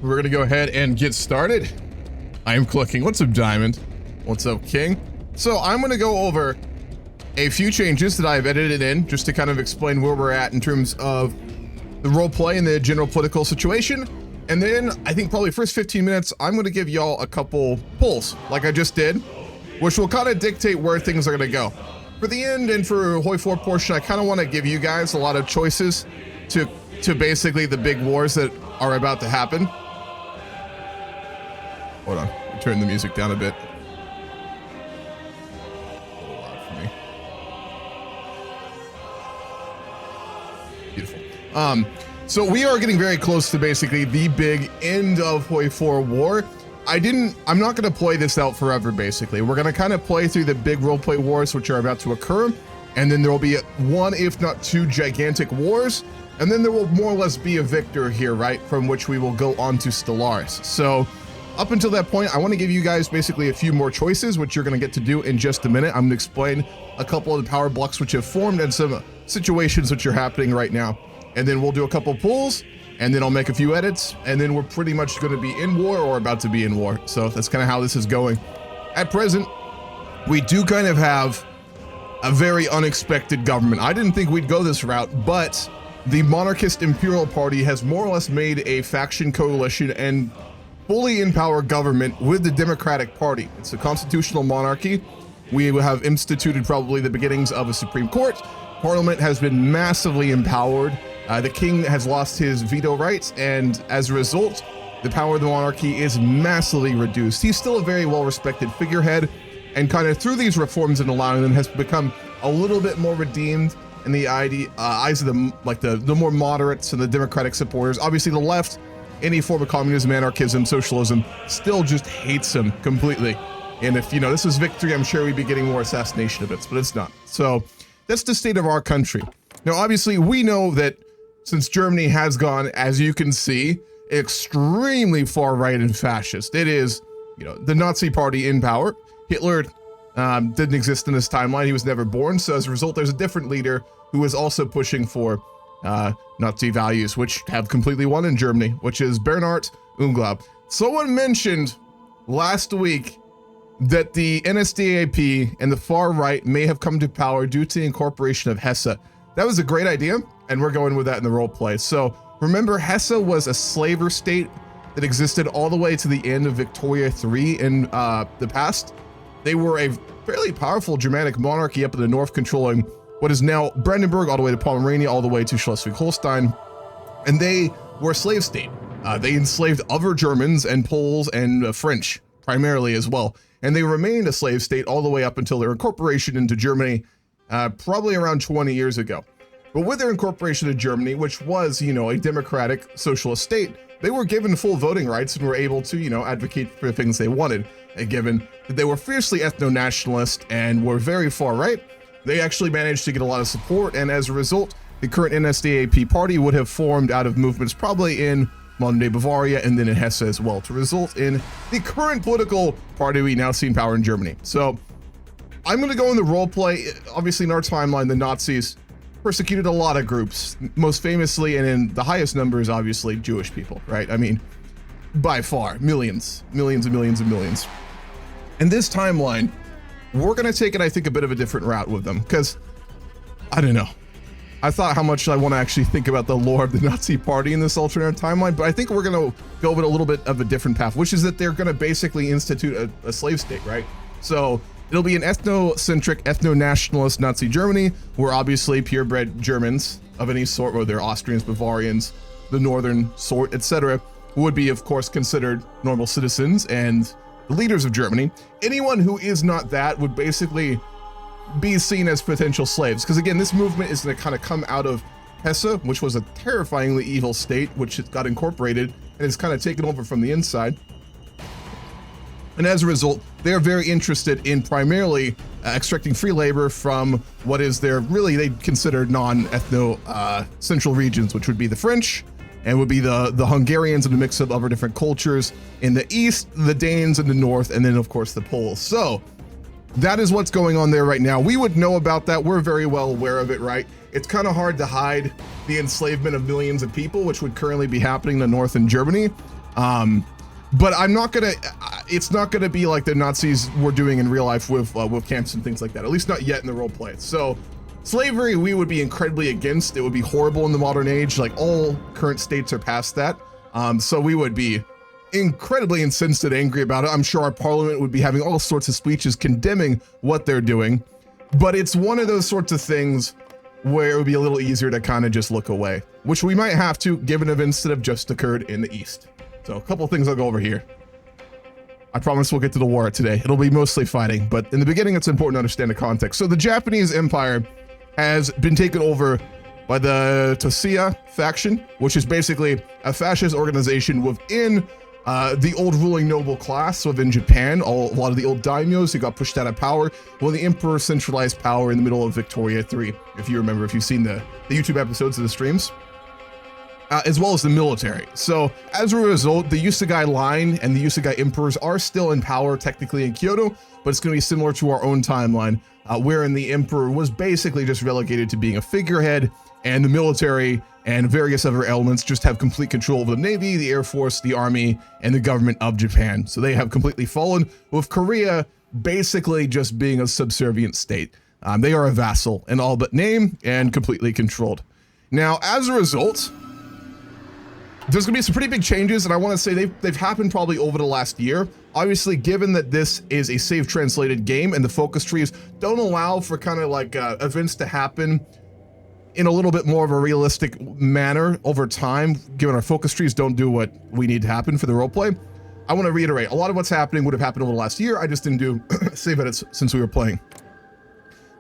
We're gonna go ahead and get started. I am clicking. What's up, Diamond? What's up, King? So I'm gonna go over a few changes that I've edited in just to kind of explain where we're at in terms of the role play and the general political situation. And then I think probably first 15 minutes, I'm gonna give y'all a couple polls like I just did, which will kind of dictate where things are gonna go. For the end and for HOI4 portion, I kind of want to give you guys a lot of choices to basically the big wars that are about to happen. Hold on, turn the music down a bit. A little loud for me. Beautiful. So we are getting very close to basically the big end of HOI4 war. I'm not going to play this out forever, basically. We're going to kind of play through the big roleplay wars which are about to occur, and then there will be one, if not two, gigantic wars, and then there will more or less be a victor here, right, from which we will go on to Stellaris. So up until that point, I want to give you guys basically a few more choices, which you're going to get to do in just a minute. I'm going to explain a couple of the power blocks which have formed and some situations which are happening right now. And then we'll do a couple polls, and then I'll make a few edits, and then we're pretty much going to be in war or about to be in war. So that's kind of how this is going. At present, we do kind of have a very unexpected government. I didn't think we'd go this route, but the monarchist Imperial Party has more or less made a faction coalition and fully in power government with the Democratic Party. It's a constitutional monarchy. We have instituted probably the beginnings of a Supreme Court. Parliament has been massively empowered. The king has lost his veto rights, and as a result, the power of the monarchy is massively reduced. He's still a very well-respected figurehead, and kind of through these reforms and allowing them has become a little bit more redeemed in the eyes of the more moderates and the democratic supporters. Obviously, the left, any form of communism, anarchism, socialism, still just hates him completely. And if, this was victory, I'm sure we'd be getting more assassination events, but it's not. So that's the state of our country. Now, obviously, we know that since Germany has gone, as you can see, extremely far right and fascist. It is, the Nazi party in power. Hitler didn't exist in this timeline. He was never born. So as a result, there's a different leader who is also pushing for Nazi values, which have completely won in Germany, which is Bernhard Unglaub. Someone mentioned last week that the NSDAP and the far right may have come to power due to the incorporation of Hesse. That was a great idea, and we're going with that in the role play. So remember, Hesse was a slaver state that existed all the way to the end of Victoria III in the past. They were a fairly powerful Germanic monarchy up in the north, controlling what is now Brandenburg, all the way to Pomerania, all the way to Schleswig-Holstein, and they were a slave state. They enslaved other Germans and Poles and French, primarily as well. And they remained a slave state all the way up until their incorporation into Germany, probably around 20 years ago. But with their incorporation to Germany, which was, a democratic socialist state, they were given full voting rights and were able to, advocate for the things they wanted. And given that they were fiercely ethno-nationalist and were very far right, they actually managed to get a lot of support. And as a result, the current NSDAP party would have formed out of movements probably in modern-day Bavaria and then in Hesse as well, to result in the current political party we now see in power in Germany. So I'm going to go in the role play. Obviously, in our timeline, the Nazis persecuted a lot of groups, most famously and in the highest numbers, obviously, Jewish people, right? I mean, by far, millions and millions and millions. In this timeline, we're going to take it, I think, a bit of a different route with them, because, I don't know. I thought how much I want to actually think about the lore of the Nazi party in this alternate timeline, but I think we're going to go with a little bit of a different path, which is that they're going to basically institute a slave state, right? So it'll be an ethnocentric, ethno-nationalist Nazi Germany, where obviously purebred Germans of any sort, whether they're Austrians, Bavarians, the northern sort, etc., would be, of course, considered normal citizens and the leaders of Germany. Anyone who is not that would basically be seen as potential slaves. Because again, this movement is going to kind of come out of Hesse, which was a terrifyingly evil state, which got incorporated and is kind of taken over from the inside. And as a result, they're very interested in primarily extracting free labor from what is their, really, they consider non-ethno central regions, which would be the French, and would be the Hungarians and a mix of other different cultures in the east, the Danes in the north, and then of course the Poles. So that is what's going on there right now. We would know about that. We're very well aware of it, right? It's kind of hard to hide the enslavement of millions of people, which would currently be happening in the north in Germany. But I'm not gonna, it's not gonna be like the Nazis were doing in real life with camps and things like that, at least not yet in the role play. So slavery, we would be incredibly against. It would be horrible in the modern age. Like all current states are past that. So we would be incredibly incensed and angry about it. I'm sure our parliament would be having all sorts of speeches condemning what they're doing. But it's one of those sorts of things where it would be a little easier to kind of just look away, which we might have to, given events that have just occurred in the East. So a couple things I'll go over here. I promise we'll get to the war today. It'll be mostly fighting, but in the beginning, it's important to understand the context. So the Japanese Empire has been taken over by the Toshiya faction, which is basically a fascist organization within the old ruling noble class within Japan. A lot of the old daimyos who got pushed out of power, while the emperor centralized power in the middle of Victoria 3, if you remember, if you've seen the YouTube episodes of the streams. As well as the military. So as a result, the Yusugai line and the Yusugai emperors are still in power technically in Kyoto, but it's going to be similar to our own timeline, wherein the emperor was basically just relegated to being a figurehead, and the military and various other elements just have complete control of the Navy, the Air Force, the Army, and the government of Japan. So they have completely fallen, with Korea basically just being a subservient state. They are a vassal in all but name and completely controlled. Now, as a result, there's gonna be some pretty big changes, and I want to say they've happened probably over the last year. Obviously, given that this is a safe translated game and the focus trees don't allow for kind of like events to happen in a little bit more of a realistic manner over time, given our focus trees don't do what we need to happen for the roleplay, I want to reiterate, a lot of what's happening would have happened over the last year. I just didn't do save edits since we were playing.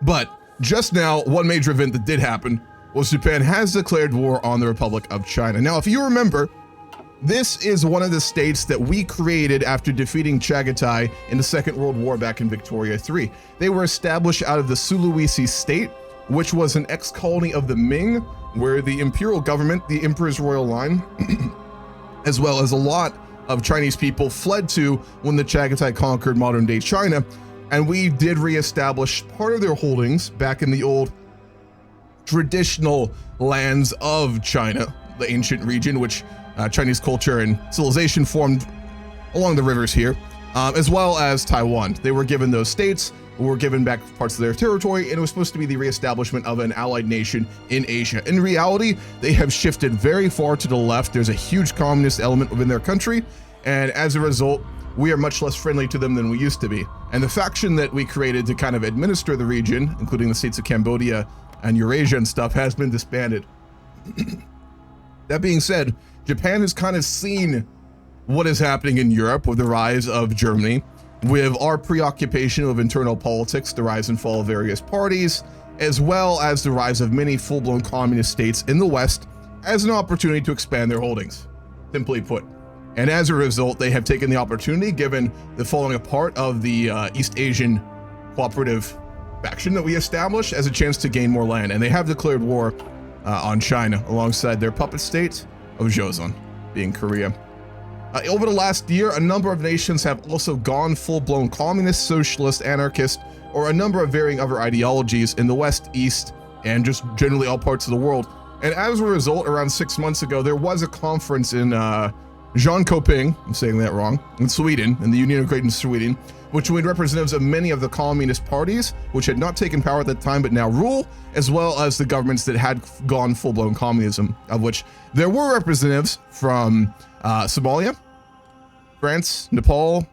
But just now, one major event that did happen was Japan has declared war on the Republic of China. Now, if you remember, this is one of the states that we created after defeating Chagatai in the Second World War back in Victoria 3. They were established out of the Sulawesi state, which was an ex-colony of the Ming, where the imperial government, the Emperor's royal line, as well as a lot of Chinese people fled to when the Chagatai conquered modern-day China, and we did reestablish part of their holdings back in the old traditional lands of China, the ancient region, which Chinese culture and civilization formed along the rivers here, as well as Taiwan. They were given those states, were given back parts of their territory, and it was supposed to be the reestablishment of an allied nation in Asia. In reality, they have shifted very far to the left. There's a huge communist element within their country, and as a result, we are much less friendly to them than we used to be. And the faction that we created to kind of administer the region, including the states of Cambodia and Eurasia and stuff, has been disbanded. That being said, Japan has kind of seen what is happening in Europe with the rise of Germany, with our preoccupation of internal politics, the rise and fall of various parties, as well as the rise of many full-blown communist states in the West as an opportunity to expand their holdings, simply put. And as a result, they have taken the opportunity, given the falling apart of the East Asian cooperative faction that we established, as a chance to gain more land. And they have declared war on China alongside their puppet state of Joseon, being Korea. Over the last year, a number of nations have also gone full-blown communist, socialist, anarchist, or a number of varying other ideologies in the West, East, and just generally all parts of the world. And as a result, around 6 months ago, there was a conference in Jönköping, I'm saying that wrong, in Sweden, in the Union of Great Sweden, which would representatives of many of the communist parties, which had not taken power at that time but now rule, as well as the governments that had gone full-blown communism, of which there were representatives from Somalia, France, Nepal,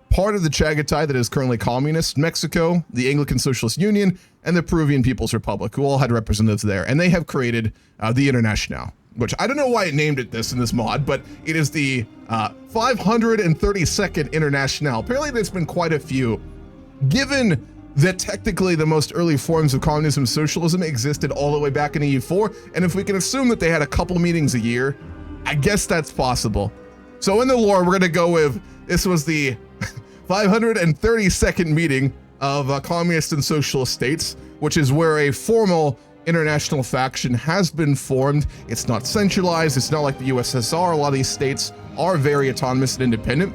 part of the Chagatai that is currently communist, Mexico, the Anglican Socialist Union, and the Peruvian People's Republic, who all had representatives there. And they have created the International, which I don't know why it named it this in this mod, but it is the 532nd International. Apparently there's been quite a few. Given that technically the most early forms of communism and socialism existed all the way back in HOI4, and if we can assume that they had a couple meetings a year, I guess that's possible. So in the lore, we're gonna go with, this was the 532nd meeting of communist and socialist states, which is where a formal international faction has been formed. It's not centralized, it's not like the USSR. A lot of these states are very autonomous and independent,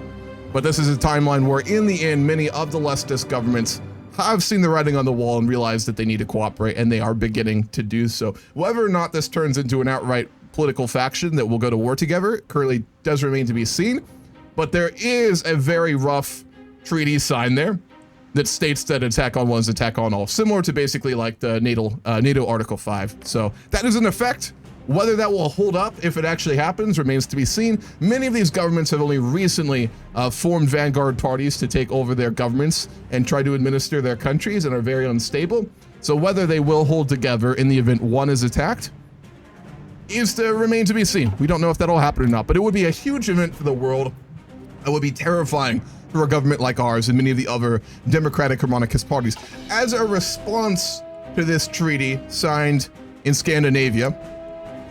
but this is a timeline where in the end, many of the leftist governments have seen the writing on the wall and realized that they need to cooperate, and they are beginning to do so. Whether or not this turns into an outright political faction that will go to war together. It currently does remain to be seen, but there is a very rough treaty signed there that states that attack on one is attack on all, similar to basically like the NATO Article 5. So that is in effect. Whether that will hold up if it actually happens remains to be seen. Many of these governments have only recently formed vanguard parties to take over their governments and try to administer their countries and are very unstable. So whether they will hold together in the event one is attacked is to remain to be seen. We don't know if that'll happen or not, but it would be a huge event for the world. It would be terrifying for a government like ours and many of the other democratic or monarchist parties. As a response to this treaty signed in Scandinavia,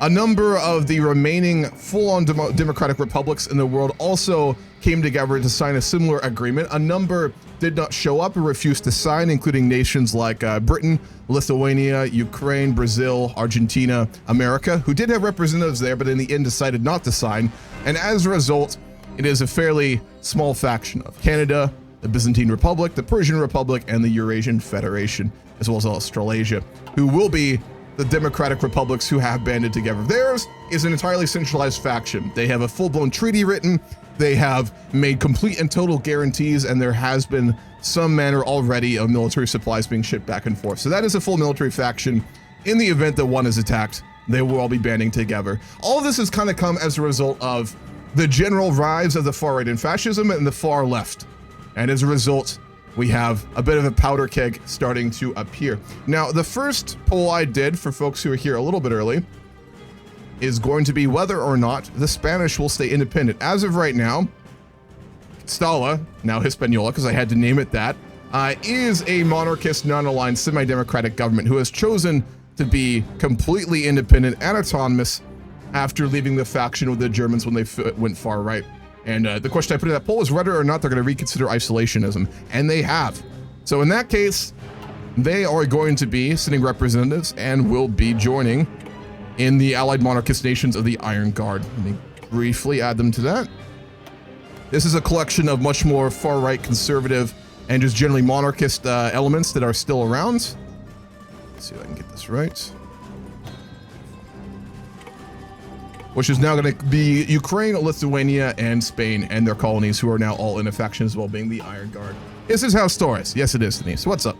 a number of the remaining full-on democratic republics in the world also came together to sign a similar agreement. A number did not show up or refused to sign, including nations like Britain, Lithuania, Ukraine, Brazil, Argentina, America, who did have representatives there, but in the end decided not to sign. And as a result, it is a fairly small faction of Canada, the Byzantine Republic, the Persian Republic, and the Eurasian Federation, as well as Australasia, who will be the democratic republics who have banded together. Theirs is an entirely centralized faction. They have a full-blown treaty written, they have made complete and total guarantees, and there has been some manner already of military supplies being shipped back and forth. So that is a full military faction. In the event that one is attacked, they will all be banding together. All of this has kind of come as a result of the general rise of the far right in fascism and the far left. And as a result, we have a bit of a powder keg starting to appear. Now, the first poll I did for folks who are here a little bit early is going to be whether or not the Spanish will stay independent. As of right now, Stala, now Hispaniola, because I had to name it that, is a monarchist, non-aligned, semi-democratic government who has chosen to be completely independent and autonomous after leaving the faction with the Germans when they went far right. And the question I put in that poll is whether or not they're going to reconsider isolationism, and they have. So in that case, they are going to be sending representatives and will be joining in the allied monarchist nations of the Iron Guard. Let me briefly add them to that. This is a collection of much more far-right conservative and just generally monarchist elements that are still around. Let's see if I can get this right. Which is now going to be Ukraine, Lithuania, and Spain and their colonies, who are now all in a faction as well, being the Iron Guard. This is House Torres. Yes, it is, Denise. What's up?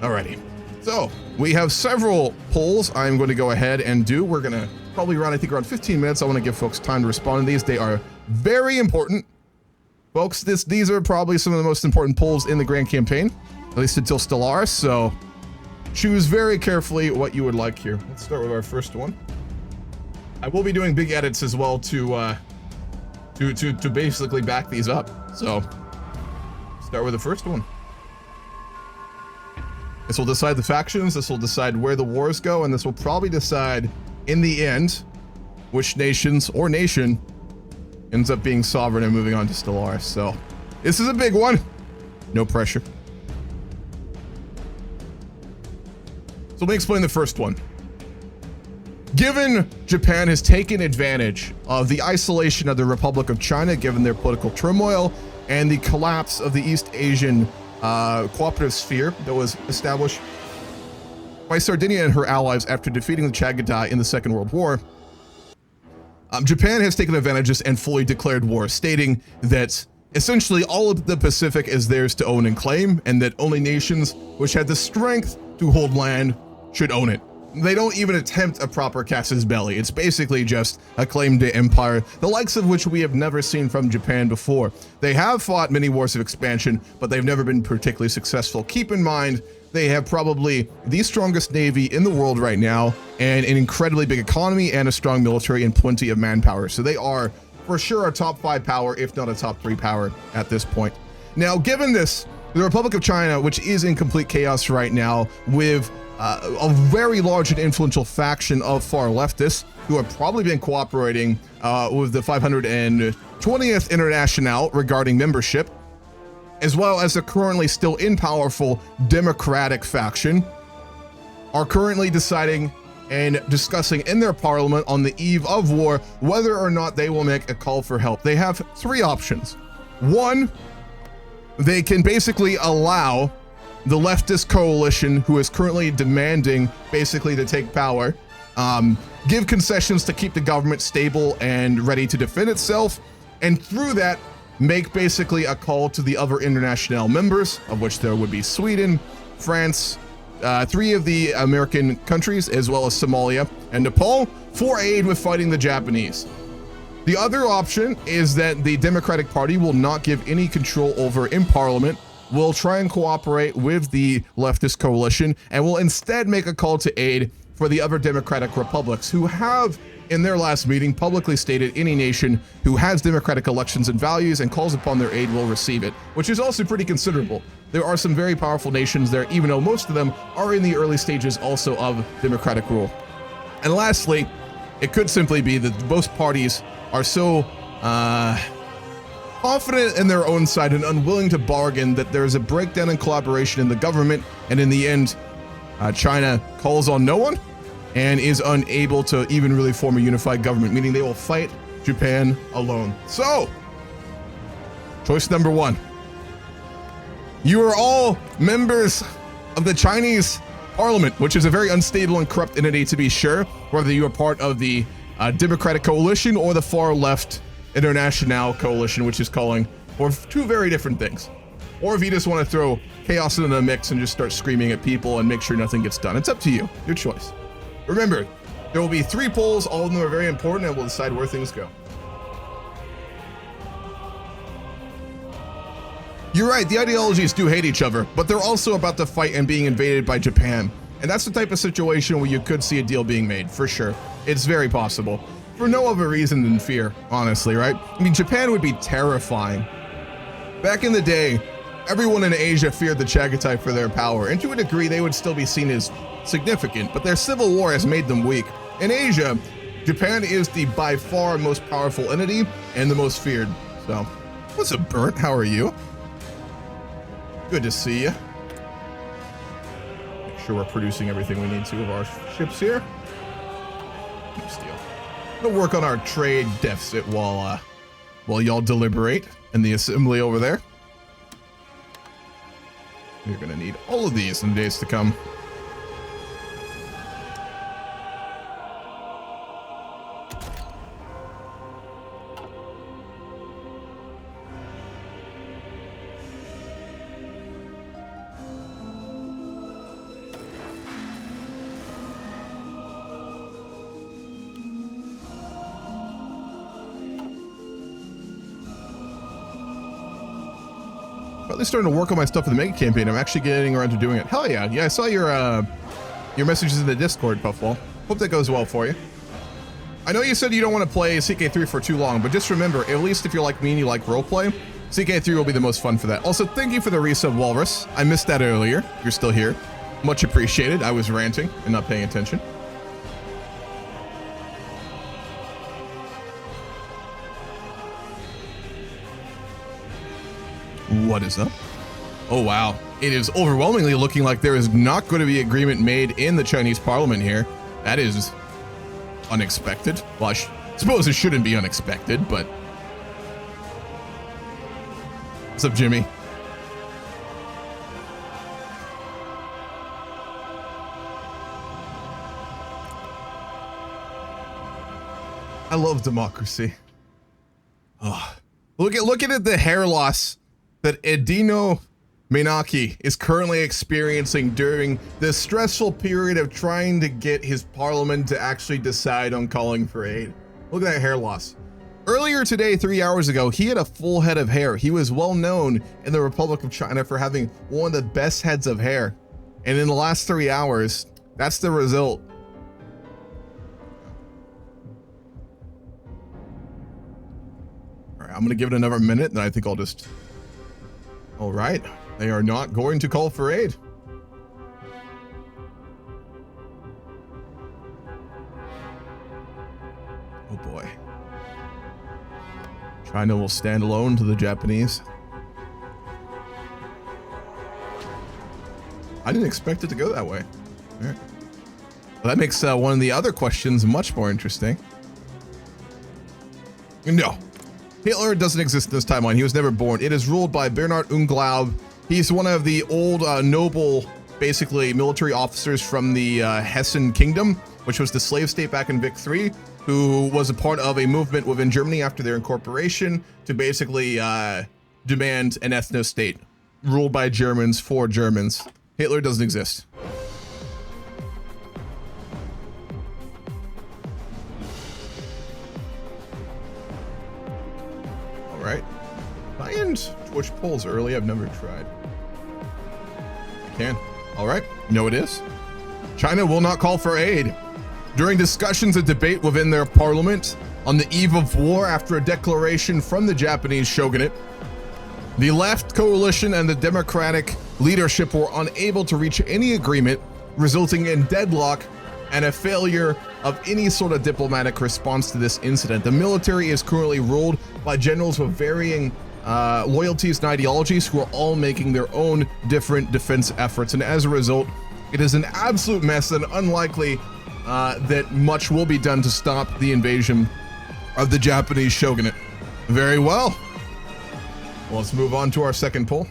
Alrighty. So, we have several polls I'm going to go ahead and do. We're going to probably run, I think, around 15 minutes. I want to give folks time to respond to these. They are very important. Folks, these are probably some of the most important polls in the Grand Campaign, at least until Stellaris, so choose very carefully what you would like here. Let's start with our first one. I will be doing big edits as well to basically back these up. So, start with the first one. This will decide the factions, this will decide where the wars go, and this will probably decide, in the end, which nations or nation ends up being sovereign and moving on to Stellaris. So, this is a big one. No pressure. So let me explain the first one. Given Japan has taken advantage of the isolation of the Republic of China, given their political turmoil and the collapse of the East Asian cooperative sphere that was established by Sardinia and her allies after defeating the Chagatai in the Second World War, Japan has taken advantage of this and fully declared war, stating that essentially all of the Pacific is theirs to own and claim, and that only nations which had the strength to hold land should own it. They don't even attempt a proper casus belli. It's basically just a claim to empire, the likes of which we have never seen from Japan before. They have fought many wars of expansion, but they've never been particularly successful. Keep in mind, they have probably the strongest navy in the world right now, and an incredibly big economy, and a strong military, and plenty of manpower. So they are for sure a top 5 power, if not a top 3 power at this point. Now, given this, the Republic of China, which is in complete chaos right now, with a very large and influential faction of far leftists who have probably been cooperating with the 520th International regarding membership, as well as the currently still in powerful Democratic faction, are currently deciding and discussing in their parliament on the eve of war whether or not they will make a call for help. They have 3 options. 1, they can basically allow the leftist coalition, who is currently demanding basically to take power, give concessions to keep the government stable and ready to defend itself, and through that, make basically a call to the other international members, of which there would be Sweden, France, 3 of the American countries, as well as Somalia and Nepal, for aid with fighting the Japanese. The other option is that the Democratic Party will not give any control over in Parliament, will try and cooperate with the leftist coalition, and will instead make a call to aid for the other democratic republics who have, in their last meeting, publicly stated any nation who has democratic elections and values and calls upon their aid will receive it, which is also pretty considerable. There are some very powerful nations there, even though most of them are in the early stages also of democratic rule. And lastly, it could simply be that both parties are so confident in their own side and unwilling to bargain that there is a breakdown in collaboration in the government, and in the end, China calls on no one and is unable to even really form a unified government, meaning they will fight Japan alone. So, choice number 1. You are all members of the Chinese parliament, which is a very unstable and corrupt entity, to be sure, whether you are part of the Democratic Coalition or the far left International Coalition, which is calling for 2 very different things. Or if you just want to throw chaos into the mix and just start screaming at people and make sure nothing gets done. It's up to you. Your choice. Remember, there will be 3 polls. All of them are very important, and we'll decide where things go. You're right, the ideologies do hate each other, but they're also about to fight and being invaded by Japan. And that's the type of situation where you could see a deal being made, for sure. It's very possible. For no other reason than fear, honestly, right? I mean, Japan would be terrifying. Back in the day, everyone in Asia feared the Chagatai for their power, and to a degree, they would still be seen as significant, but their civil war has made them weak. In Asia, Japan is the by far most powerful entity and the most feared. So, what's up, Burnt? How are you? Good to see you. Make sure we're producing everything we need to of our ships here. No steal. We'll work on our trade deficit while y'all deliberate in the assembly over there. You're gonna need all of these in the days to come. Finally starting to work on my stuff for the mega campaign. I'm actually getting around to doing it. Hell yeah. Yeah, I saw your messages in the Discord, Puffball. Hope that goes well for you. I know you said you don't want to play CK3 for too long, but just remember, at least if you're like me and you like roleplay, CK3 will be the most fun for that. Also, thank you for the resub, Walrus. I missed that earlier. You're still here. Much appreciated. I was ranting and not paying attention. What is up? Oh, wow. It is overwhelmingly looking like there is not going to be agreement made in the Chinese parliament here. That is unexpected. Well, I suppose it shouldn't be unexpected, but... What's up, Jimmy? I love democracy. Oh, look at the hair loss that Edino Menaki is currently experiencing during this stressful period of trying to get his parliament to actually decide on calling for aid. Look at that hair loss. Earlier today, 3 hours ago, he had a full head of hair. He was well known in the Republic of China for having one of the best heads of hair. And in the last 3 hours, that's the result. All right, I'm gonna give it another minute, and I think I'll just... All right, they are not going to call for aid. Oh boy. China will stand alone to the Japanese. I didn't expect it to go that way. All right. Well, that makes one of the other questions much more interesting. No. Hitler doesn't exist in this timeline. He was never born. It is ruled by Bernhard Unglaub. He's one of the old noble, basically military officers from the Hessen Kingdom, which was the slave state back in Vic 3, who was a part of a movement within Germany after their incorporation to basically demand an ethno-state ruled by Germans for Germans. Hitler doesn't exist. All right. Can I end Twitch polls early? I've never tried. I can. All right. You know it is. China will not call for aid. During discussions and debate within their parliament on the eve of war after a declaration from the Japanese shogunate, the left coalition and the democratic leadership were unable to reach any agreement, resulting in deadlock and a failure of any sort of diplomatic response to this incident. The military is currently ruled by generals with varying loyalties and ideologies who are all making their own different defense efforts, and as a result, it is an absolute mess and unlikely that much will be done to stop the invasion of the Japanese shogunate. Very well. Well, let's move on to our second poll.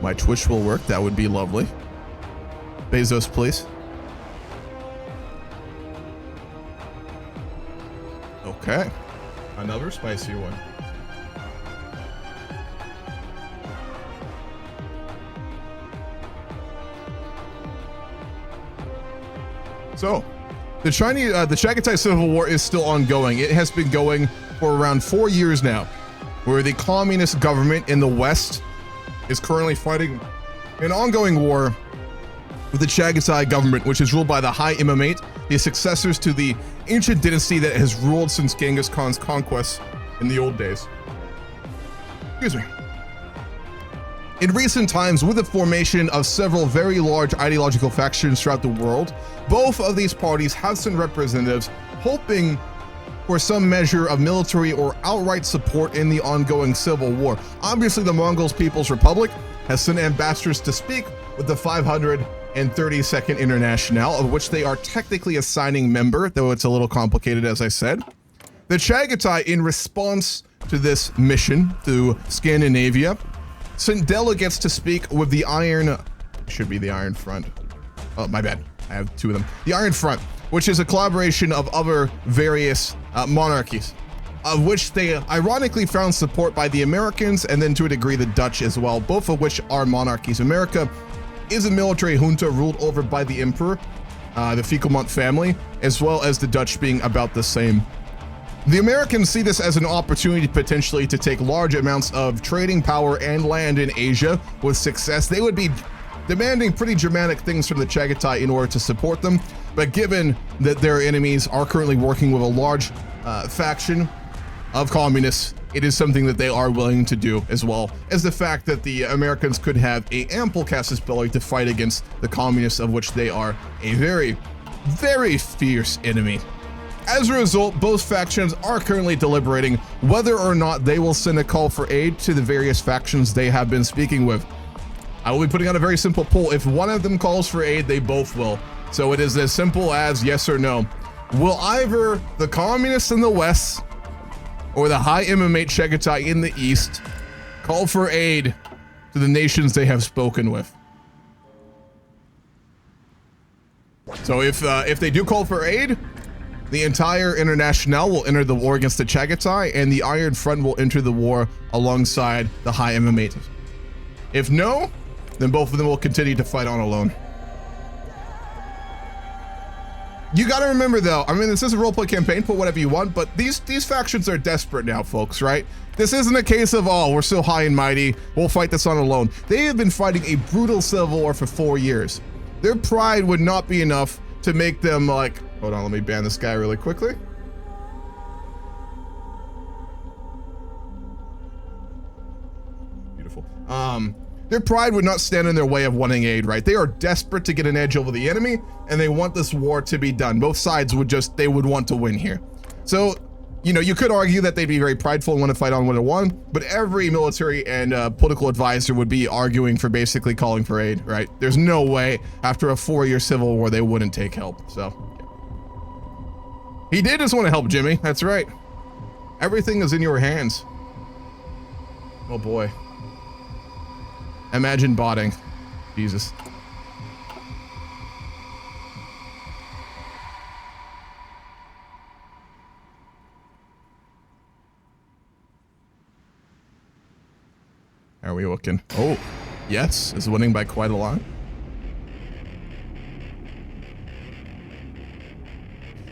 My Twitch will work. That would be lovely. Bezos, please. Okay. Another spicy one. So, the Chagatai Civil War is still ongoing. It has been going for around 4 years now, where the communist government in the West is currently fighting an ongoing war with the Chagatai government, which is ruled by the High Imamate, the successors to the ancient dynasty that has ruled since Genghis Khan's conquests in the old days. Excuse me. In recent times, with the formation of several very large ideological factions throughout the world, both of these parties have sent representatives hoping for some measure of military or outright support in the ongoing civil war. Obviously, the Mongol People's Republic has sent ambassadors to speak with the 532nd Internationale, of which they are technically a signing member, though it's a little complicated, as I said. The Chagatai, in response to this mission to Scandinavia, sent delegates to speak with the Iron Front. Oh, my bad. I have two of them. The Iron Front, which is a collaboration of other various monarchies, of which they ironically found support by the Americans and then to a degree the Dutch as well, both of which are monarchies. America is a military junta ruled over by the Emperor, the Fickelmont family, as well as the Dutch being about the same. The Americans see this as an opportunity potentially to take large amounts of trading power and land in Asia with success. They would be demanding pretty dramatic things from the Chagatai in order to support them, but given that their enemies are currently working with a large faction of communists, it is something that they are willing to do, as well as the fact that the Americans could have a ample casus belli to fight against the communists, of which they are a very, very fierce enemy. As a result, both factions are currently deliberating whether or not they will send a call for aid to the various factions they have been speaking with. I will be putting out a very simple poll. If one of them calls for aid, they both will. So it is as simple as yes or no. Will either the communists in the West or the High Imamate Chagatai in the East call for aid to the nations they have spoken with? So if they do call for aid, the entire Internationale will enter the war against the Chagatai, and the Iron Front will enter the war alongside the High Imamate. If no, then both of them will continue to fight on alone. You gotta remember though, I mean, this is a roleplay campaign, put whatever you want, but these factions are desperate now, folks, right? This isn't a case of, oh, we're so high and mighty, we'll fight this on alone. They have been fighting a brutal civil war for 4 years. Their pride would not be enough to make them like, hold on, let me ban this guy really quickly. Beautiful. Their pride would not stand in their way of wanting aid, right? They are desperate to get an edge over the enemy, and they want this war to be done. Both sides would they would want to win here. So, you know, you could argue that they'd be very prideful and want to fight on 1-1, but every military and political advisor would be arguing for basically calling for aid, right? There's no way after a 4-year civil war they wouldn't take help, so. He did just want to help, Jimmy, that's right. Everything is in your hands. Oh boy. Imagine botting. Jesus. How are we looking? Oh, yes, is winning by quite a lot.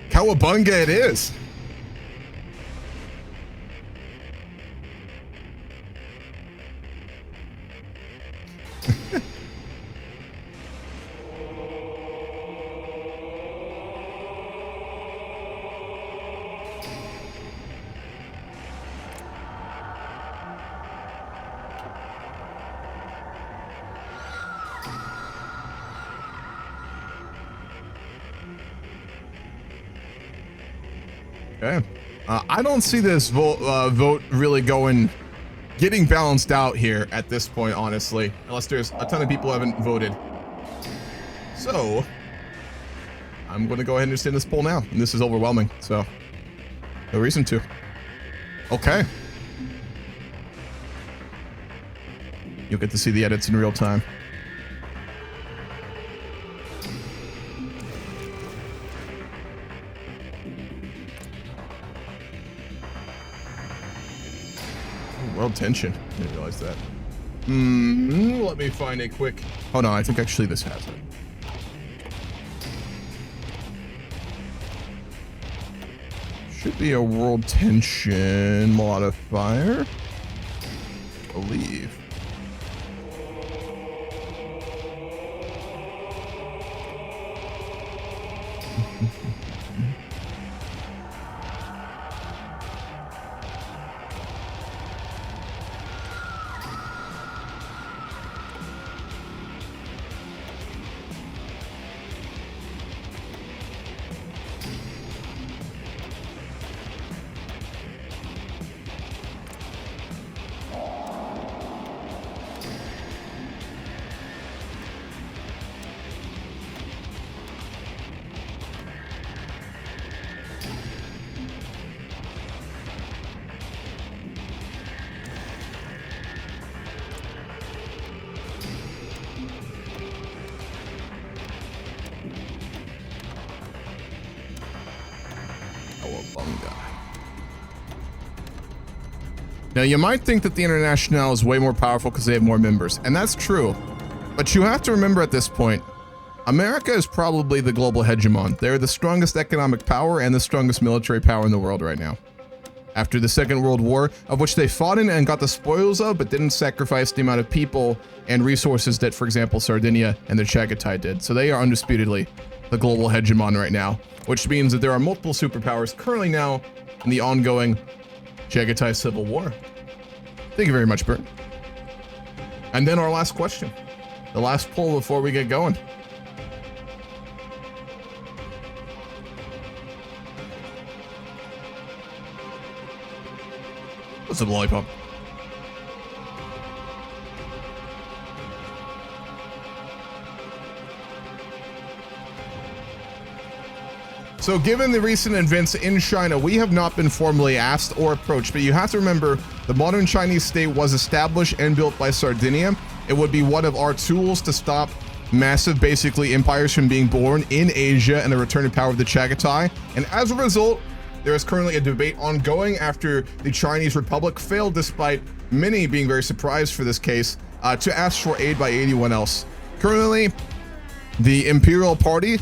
Cowabunga it is. Okay. I don't see this vote really getting balanced out here at this point, honestly, unless there's a ton of people who haven't voted. So I'm going to go ahead and extend this poll now, and this is overwhelming, so no reason to. Okay. You'll get to see the edits in real time. World tension. I didn't realize that. Let me find a quick... Hold on, I think actually this has it. Should be a world tension modifier. I believe. Now, you might think that the International is way more powerful because they have more members, and that's true. But you have to remember at this point, America is probably the global hegemon. They're the strongest economic power and the strongest military power in the world right now. After the Second World War, of which they fought in and got the spoils of, but didn't sacrifice the amount of people and resources that, for example, Sardinia and the Chagatai did. So they are undisputedly the global hegemon right now, which means that there are multiple superpowers currently now in the ongoing Chagatai Civil War. Thank you very much, Bert. And then our last question. The last poll before we get going. What's up, Lollipop? So given the recent events in China, we have not been formally asked or approached, but you have to remember the modern Chinese state was established and built by Sardinia. It would be one of our tools to stop massive, basically, empires from being born in Asia and the return of power of the Chagatai. And as a result, there is currently a debate ongoing after the Chinese Republic failed, despite many being very surprised for this case, to ask for aid by anyone else. Currently, the Imperial Party,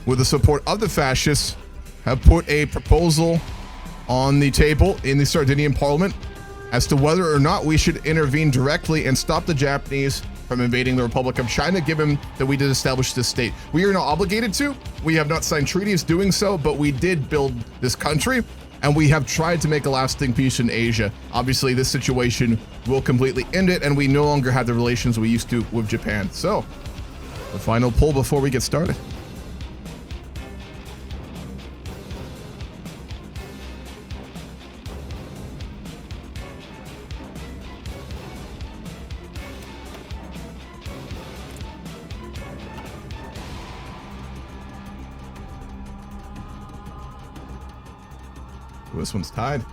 with the support of the fascists, have put a proposal on the table in the Sardinian parliament as to whether or not we should intervene directly and stop the Japanese from invading the Republic of China, given that we did establish this state. We are not obligated to. We have not signed treaties doing so, but we did build this country, and we have tried to make a lasting peace in Asia. Obviously, this situation will completely end it, and we no longer have the relations we used to with Japan. So, the final poll before we get started. This one's tied.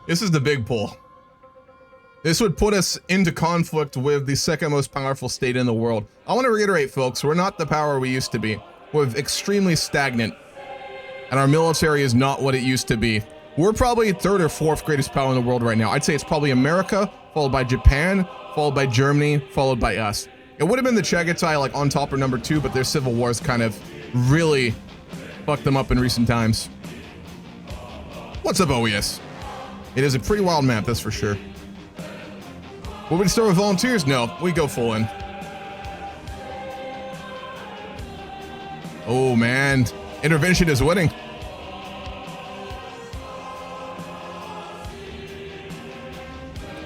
This is the big pull. This would put us into conflict with the second most powerful state in the world. I want to reiterate, folks, we're not the power we used to be. We're extremely stagnant, and our military is not what it used to be. We're probably third or fourth greatest power in the world right now. I'd say it's probably America, followed by Japan, followed by Germany, followed by us. It would have been the Chagatai like on top or number 2, but their civil wars kind of really fucked them up in recent times. What's up, OES? It is a pretty wild map, that's for sure. Will we start with volunteers? No, we go full in. Oh man, intervention is winning.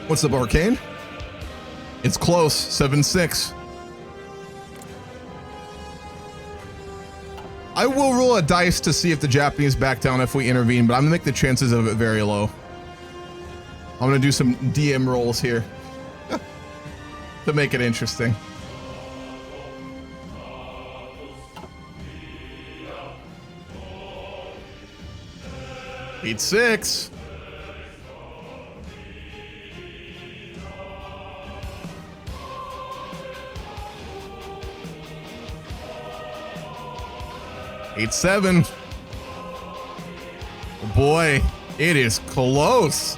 What's up, Arcane? It's close, 7-6. I will roll a dice to see if the Japanese back down if we intervene, but I'm gonna make the chances of it very low. I'm gonna do some DM rolls here to make it interesting. Beat 6. Eight 7. Oh boy, it is close.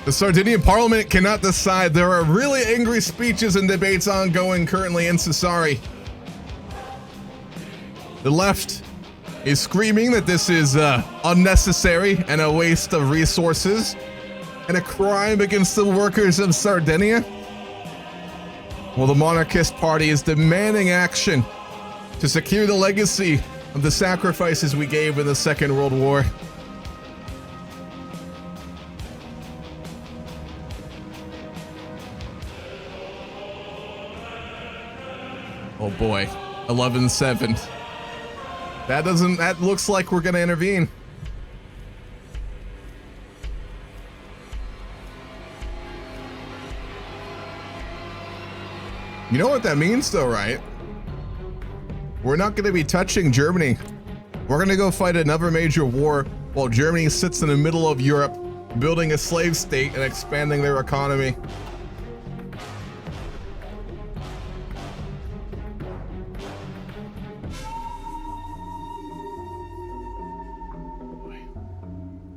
The Sardinian parliament cannot decide. There are really angry speeches and debates ongoing currently in Sassari. The left is screaming that this is unnecessary and a waste of resources and a crime against the workers of Sardinia. Well, the monarchist party is demanding action to secure the legacy of the sacrifices we gave in the Second World War. Oh boy, 11-7. That looks like we're gonna intervene. You know what that means though, right? We're not gonna be touching Germany. We're gonna go fight another major war while Germany sits in the middle of Europe, building a slave state and expanding their economy.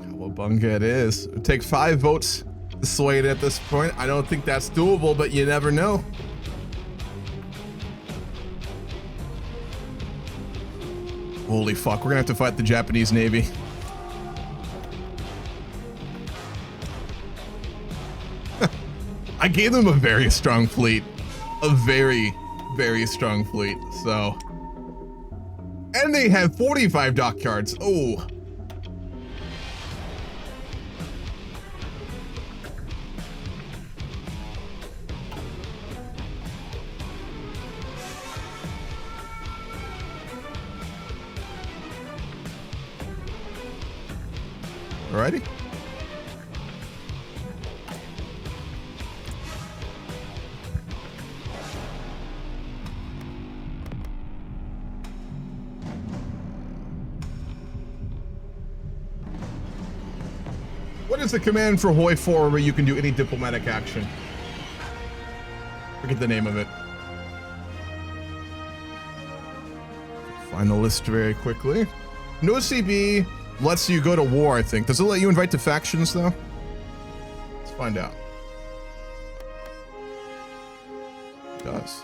Cowabunga it is. It takes 5 votes to sway it at this point. I don't think that's doable, but you never know. Holy fuck, we're gonna have to fight the Japanese Navy. I gave them a very strong fleet. A very, very strong fleet, so. And they have 45 dockyards. Oh. Alrighty. What is the command for HOI4 where you can do any diplomatic action? Forget the name of it. Find the list very quickly. No CB lets you go to war, I think. Does it let you invite to factions, though? Let's find out. It does.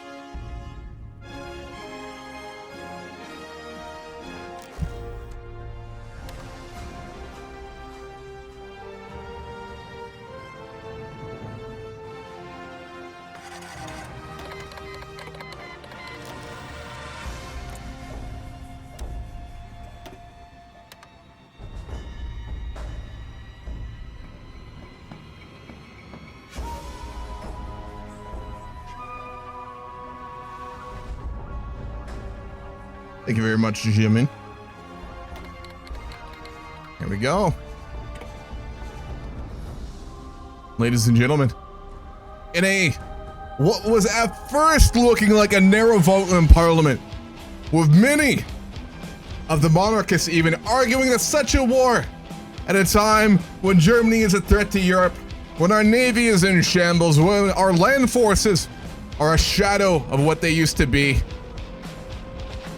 Thank you very much, Jimin. Here we go. Ladies and gentlemen, in a what was at first looking like a narrow vote in Parliament, with many of the monarchists even arguing that such a war at a time when Germany is a threat to Europe when our navy is in shambles, when our land forces are a shadow of what they used to be.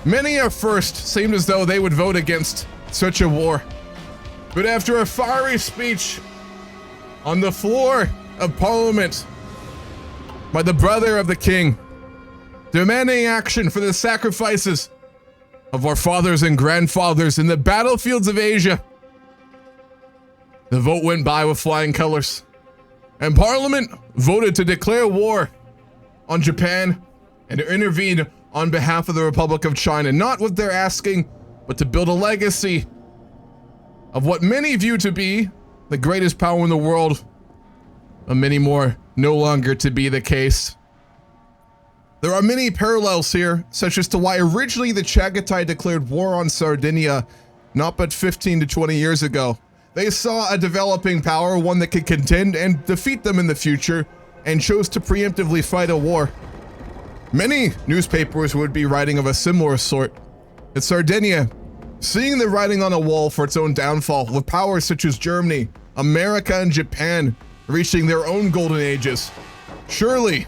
Many at first seemed as though they would vote against such a war. But after a fiery speech on the floor of Parliament by the brother of the king, demanding action for the sacrifices of our fathers and grandfathers in the battlefields of Asia, the vote went by with flying colors, and Parliament voted to declare war on Japan and to intervene on behalf of the Republic of China, not what they're asking, but to build a legacy of what many view to be the greatest power in the world, but many more no longer to be the case. There are many parallels here, such as to why originally the Chagatai declared war on Sardinia not but 15 to 20 years ago. They saw a developing power, one that could contend and defeat them in the future, and chose to preemptively fight a war. Many newspapers would be writing of a similar sort, that Sardinia, seeing the writing on a wall for its own downfall, with powers such as Germany, America, and Japan reaching their own golden ages, surely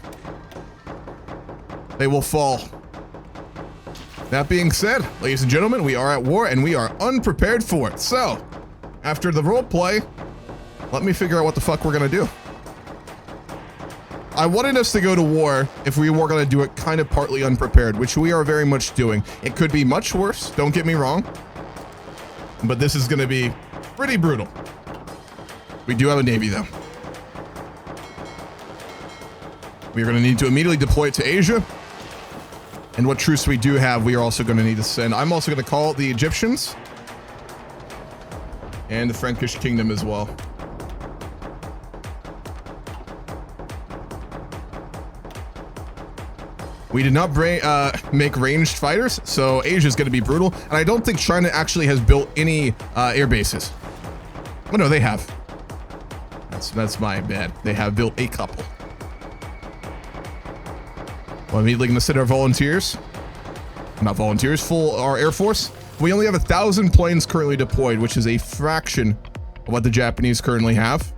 they will fall. That being said, ladies and gentlemen, we are at war and we are unprepared for it. So, after the roleplay, let me figure out what the fuck we're gonna do. I wanted us to go to war if we were gonna do it kind of partly unprepared, which we are very much doing. It could be much worse, don't get me wrong, but this is gonna be pretty brutal. We do have a navy though. We are gonna need to immediately deploy it to Asia. And what troops we do have, we are also gonna need to send. I'm also gonna call the Egyptians and the Frankish kingdom as well. We did not make ranged fighters, so Asia is going to be brutal. And I don't think China actually has built any air bases. Oh no, they have. That's my bad. They have built a couple. Well, immediately going to send our volunteers. Not volunteers, our Air Force. We only have 1,000 planes currently deployed, which is a fraction of what the Japanese currently have.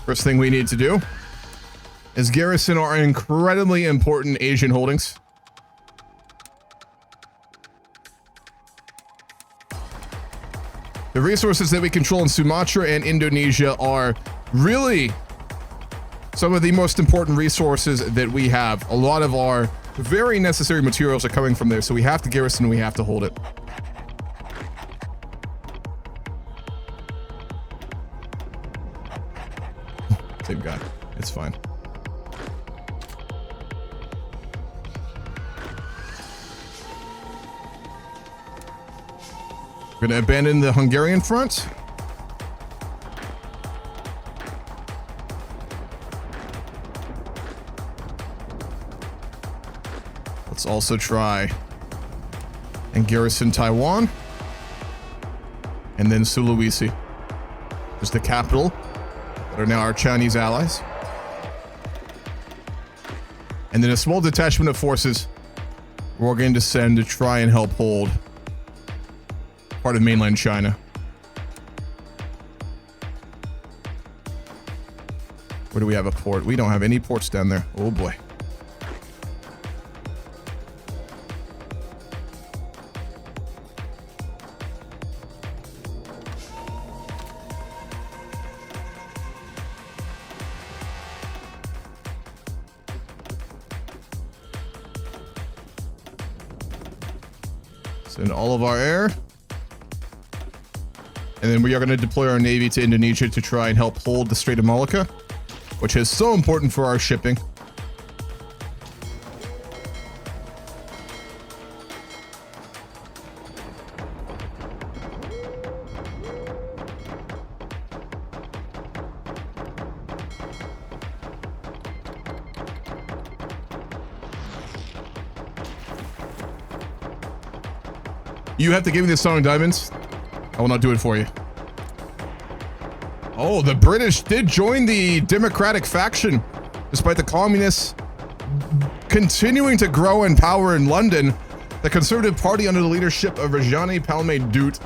First thing we need to do is garrison our incredibly important Asian holdings. The resources that we control in Sumatra and Indonesia are really some of the most important resources that we have. A lot of our very necessary materials are coming from there, so we have to garrison and we have to hold it. Same guy. It's fine. We're gonna abandon the Hungarian front. Let's also try and garrison Taiwan. And then Sulawesi. Just the capital. That are now our Chinese allies. And then a small detachment of forces we're going to send to try and help hold part of mainland China. Where do we have a port? We don't have any ports down there. Oh boy. Send all of our air. And then we are going to deploy our navy to Indonesia to try and help hold the Strait of Malacca, which is so important for our shipping. You have to give me the song Diamonds. I will not do it for you. Oh, the British did join the Democratic faction, despite the communists continuing to grow in power in London. The Conservative Party, under the leadership of Rajani Palme-Dut,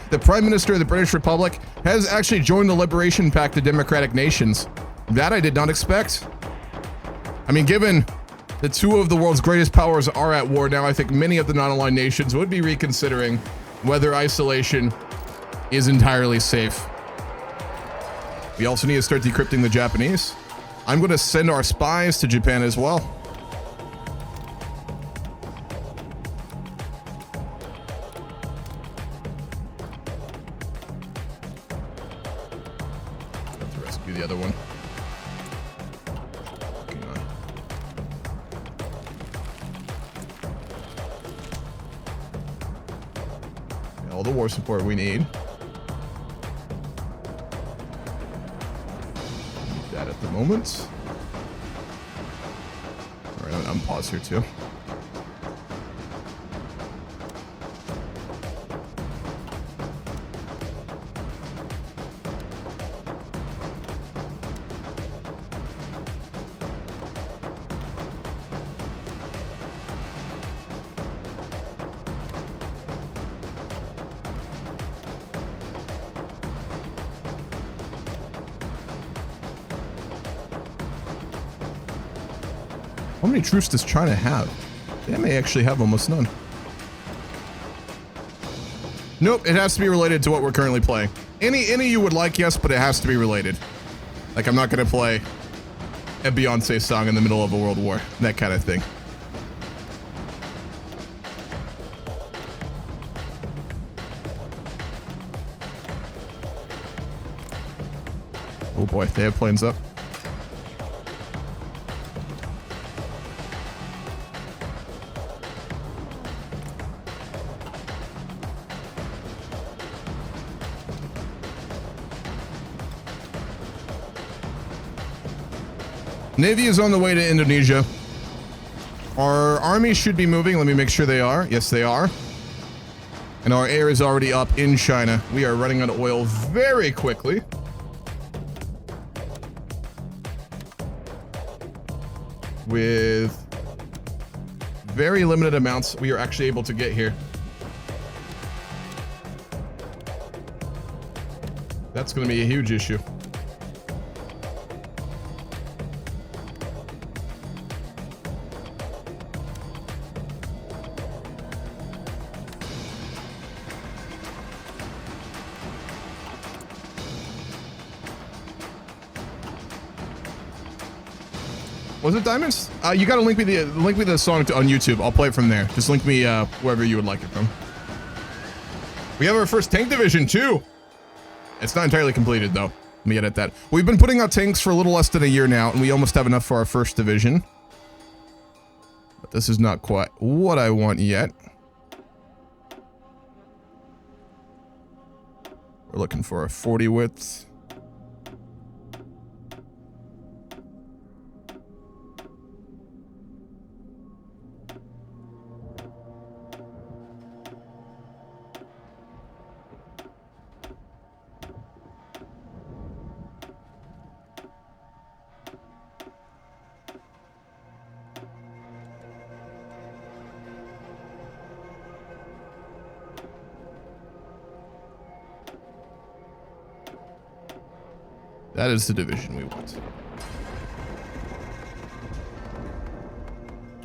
the Prime Minister of the British Republic, has actually joined the Liberation Pact of Democratic Nations. That I did not expect. I mean, given that two of the world's greatest powers are at war now, I think many of the non-aligned nations would be reconsidering whether isolation is entirely safe. We also need to start decrypting the Japanese. I'm going to send our spies to Japan as well. Have to rescue the other one. All the war support we need. That at the moment. All right, I'm pause here too. How many troops does China have? They may actually have almost none. Nope, it has to be related to what we're currently playing. Any you would like, yes, but it has to be related. Like, I'm not gonna play a Beyonce song in the middle of a world war, that kind of thing. Oh boy, they have planes up. Navy is on the way to Indonesia. Our army should be moving. Let me make sure they are. Yes, they are. And our air is already up in China. We are running out of oil very quickly. With very limited amounts, we are actually able to get here. That's going to be a huge issue. Was it Diamonds? You gotta link me the song on YouTube. I'll play it from there. Just link me wherever you would like it from. We have our first tank division too. It's not entirely completed though. Let me edit that. We've been putting out tanks for a little less than a year now, and we almost have enough for our first division. But this is not quite what I want yet. We're looking for a 40 width. That is the division we want.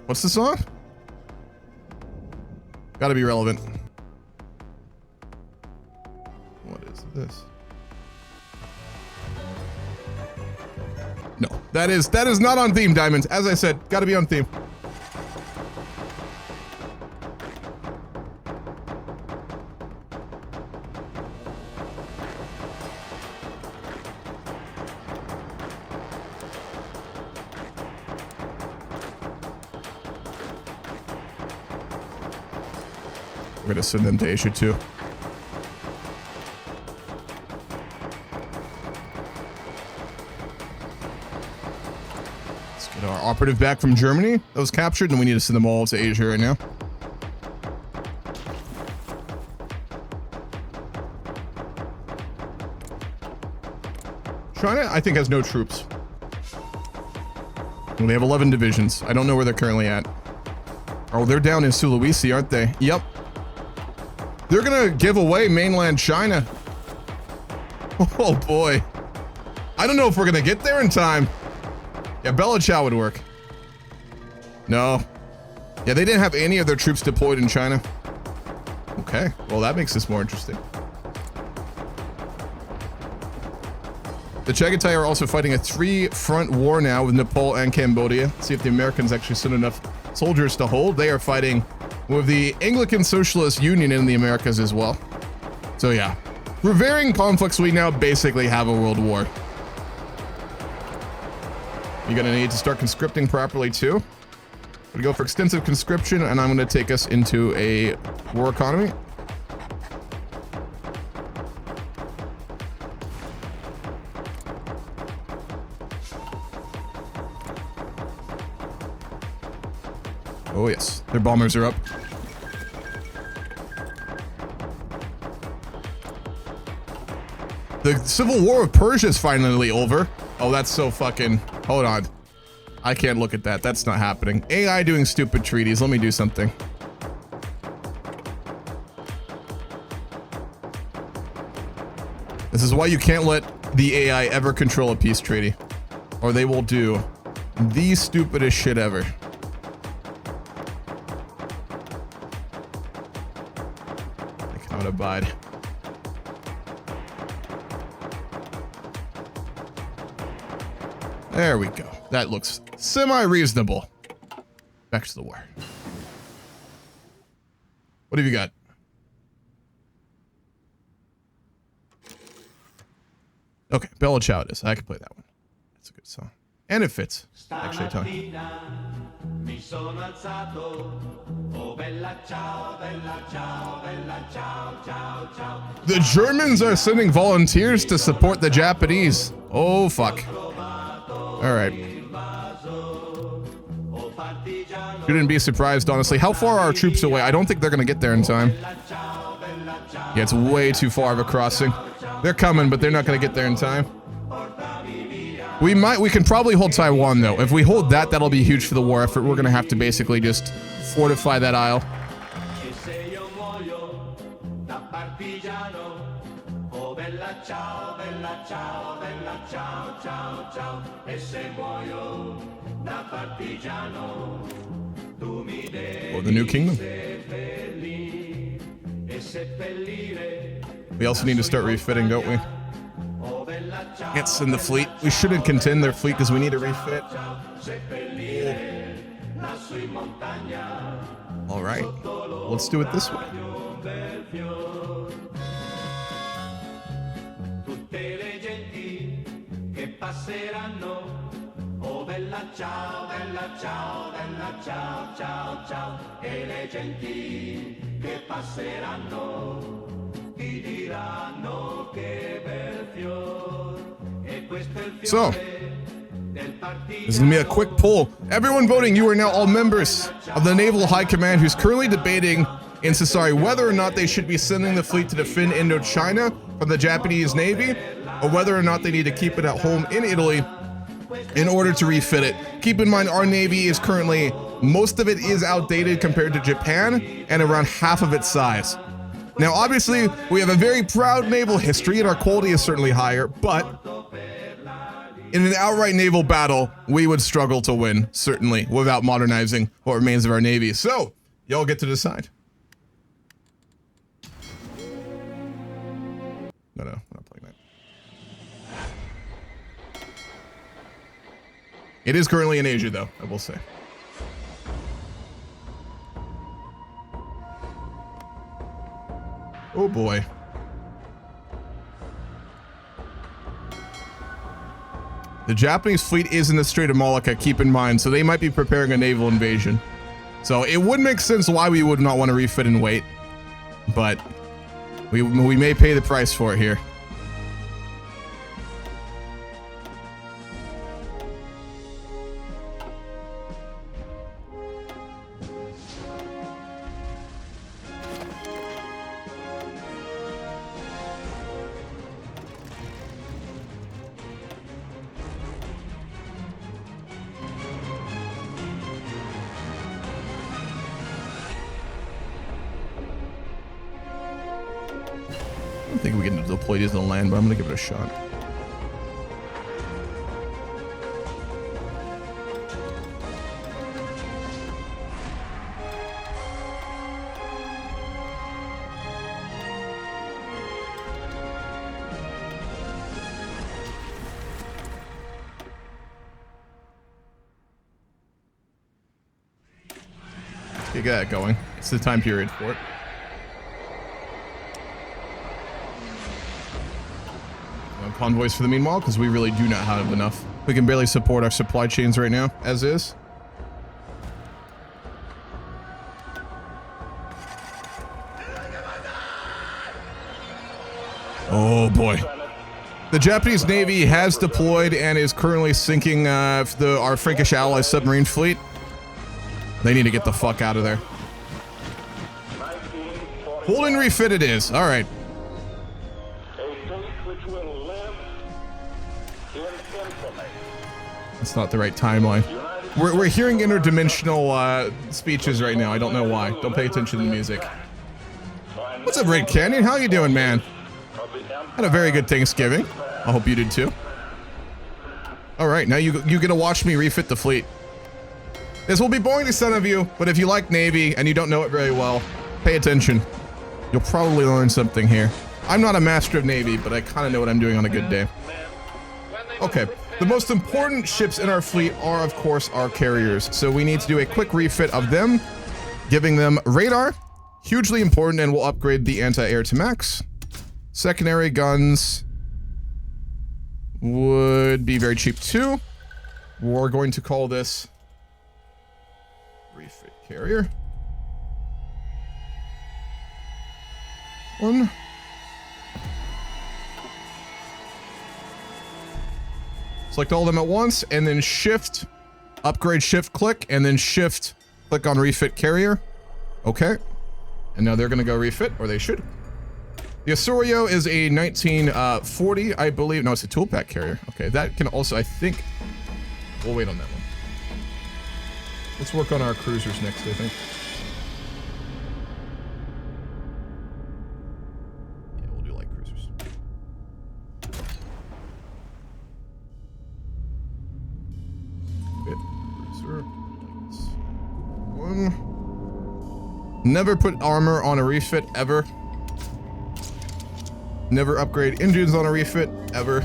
What's the song? Gotta be relevant. What is this? No, that is not on theme, Diamonds. As I said, gotta be on theme. We're gonna send them to Asia too. Let's get our operative back from Germany that was captured, and we need to send them all to Asia right now. China, I think, has no troops. And they have 11 divisions. I don't know where they're currently at. Oh, they're down in Sulawesi, aren't they? Yep. They're gonna give away mainland China. Oh boy. I don't know if we're gonna get there in time. Yeah, Bella Ciao would work. No. Yeah, they didn't have any of their troops deployed in China. Okay, well that makes this more interesting. The Chagatai are also fighting a 3-front war now with Nepal and Cambodia. See if the Americans actually send enough soldiers to hold. They are fighting with the Anglican Socialist Union in the Americas as well. So yeah, for varying conflicts, we now basically have a world war. You're gonna need to start conscripting properly too. We go for extensive conscription, and I'm gonna take us into a war economy. Oh yes, their bombers are up. The Civil War of Persia is finally over. Oh, that's so fucking... Hold on. I can't look at that. That's not happening. AI doing stupid treaties. Let me do something. This is why you can't let the AI ever control a peace treaty, or they will do the stupidest shit ever. Abide. There we go. That looks semi-reasonable. Back to the war. What have you got? Okay, Bella Ciao it is. I can play that one. That's a good song. And it fits, actually, Tony. Mi sono alzato, oh bella ciao, bella ciao, bella ciao, ciao, ciao. The Germans are sending volunteers to support the Japanese. Oh fuck. Alright. Shouldn't be surprised, honestly. How far are our troops away? I don't think they're gonna get there in time. Yeah, it's way too far of a crossing. They're coming, but they're not gonna get there in time. We can probably hold Taiwan though. If we hold that, that'll be huge for the war effort. We're gonna have to basically just fortify that isle. Or the new kingdom. We also need to start refitting, don't we? Can't send the fleet. We shouldn't contend their fleet because we need to refit. All right, let's do it this way. So, this is gonna be a quick poll. Everyone voting, you are now all members of the Naval High Command, who's currently debating in Sassari whether or not they should be sending the fleet to defend Indochina from the Japanese Navy, or whether or not they need to keep it at home in Italy in order to refit it. Keep in mind, our Navy is currently, most of it is outdated compared to Japan, and around half of its size. Now, obviously, we have a very proud naval history, and our quality is certainly higher, but in an outright naval battle, we would struggle to win, certainly, without modernizing what remains of our Navy. So, y'all get to decide. No, we're not playing that. It is currently in Asia, though, I will say. Oh boy. The Japanese fleet is in the Strait of Malacca, keep in mind, so they might be preparing a naval invasion. So it would make sense why we would not want to refit and wait, but we may pay the price for it here. I don't think we can deploy these on land, but I'm gonna give it a shot. You got it going. It's the time period for it. Convoys for the meanwhile, because we really do not have enough. We can barely support our supply chains right now, as is. Oh boy. The Japanese Navy has deployed and is currently sinking our Frankish ally submarine fleet. They need to get the fuck out of there. Hold and refit it is. All right. That's not the right timeline. We're hearing interdimensional speeches right now. I don't know why. Don't pay attention to the music. What's up, Red Canyon? How you doing, man? Had a very good Thanksgiving. I hope you did too. All right, now you get to watch me refit the fleet. This will be boring to some of you, but if you like Navy and you don't know it very well, pay attention. You'll probably learn something here. I'm not a master of Navy, but I kind of know what I'm doing on a good day. Okay, the most important ships in our fleet are, of course, our carriers. So we need to do a quick refit of them, giving them radar, hugely important, and we'll upgrade the anti-air to max. Secondary guns would be very cheap too. We're going to call this refit carrier. One. Select all of them at once, and then shift, upgrade, shift, click, and then shift, click on refit carrier. Okay. And now they're going to go refit, or they should. The Osorio is a 1940, I believe. No, it's a toolpack carrier. Okay, that can also, I think, we'll wait on that one. Let's work on our cruisers next, I think. Yeah, we'll do light cruisers. Bit cruiser. One. Never put armor on a refit, ever. Never upgrade engines on a refit, ever.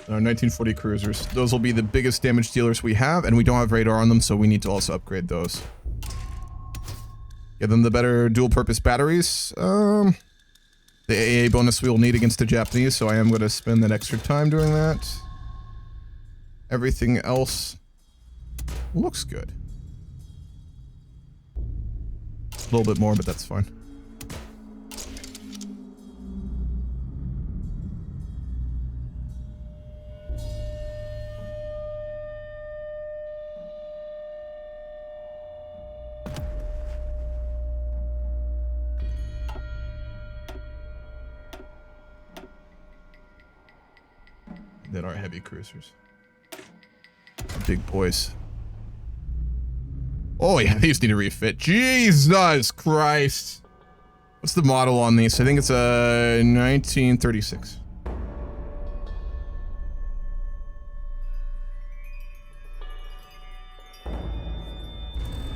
Our 1940 cruisers. Those will be the biggest damage dealers we have, and we don't have radar on them, so we need to also upgrade those. Give them the better dual-purpose batteries. The AA bonus we will need against the Japanese, so I am going to spend that extra time doing that. Everything else looks good. A little bit more, but that's fine. Than our heavy cruisers. Big boys. Oh yeah, these need a refit. Jesus Christ. What's the model on these? I think it's a 1936.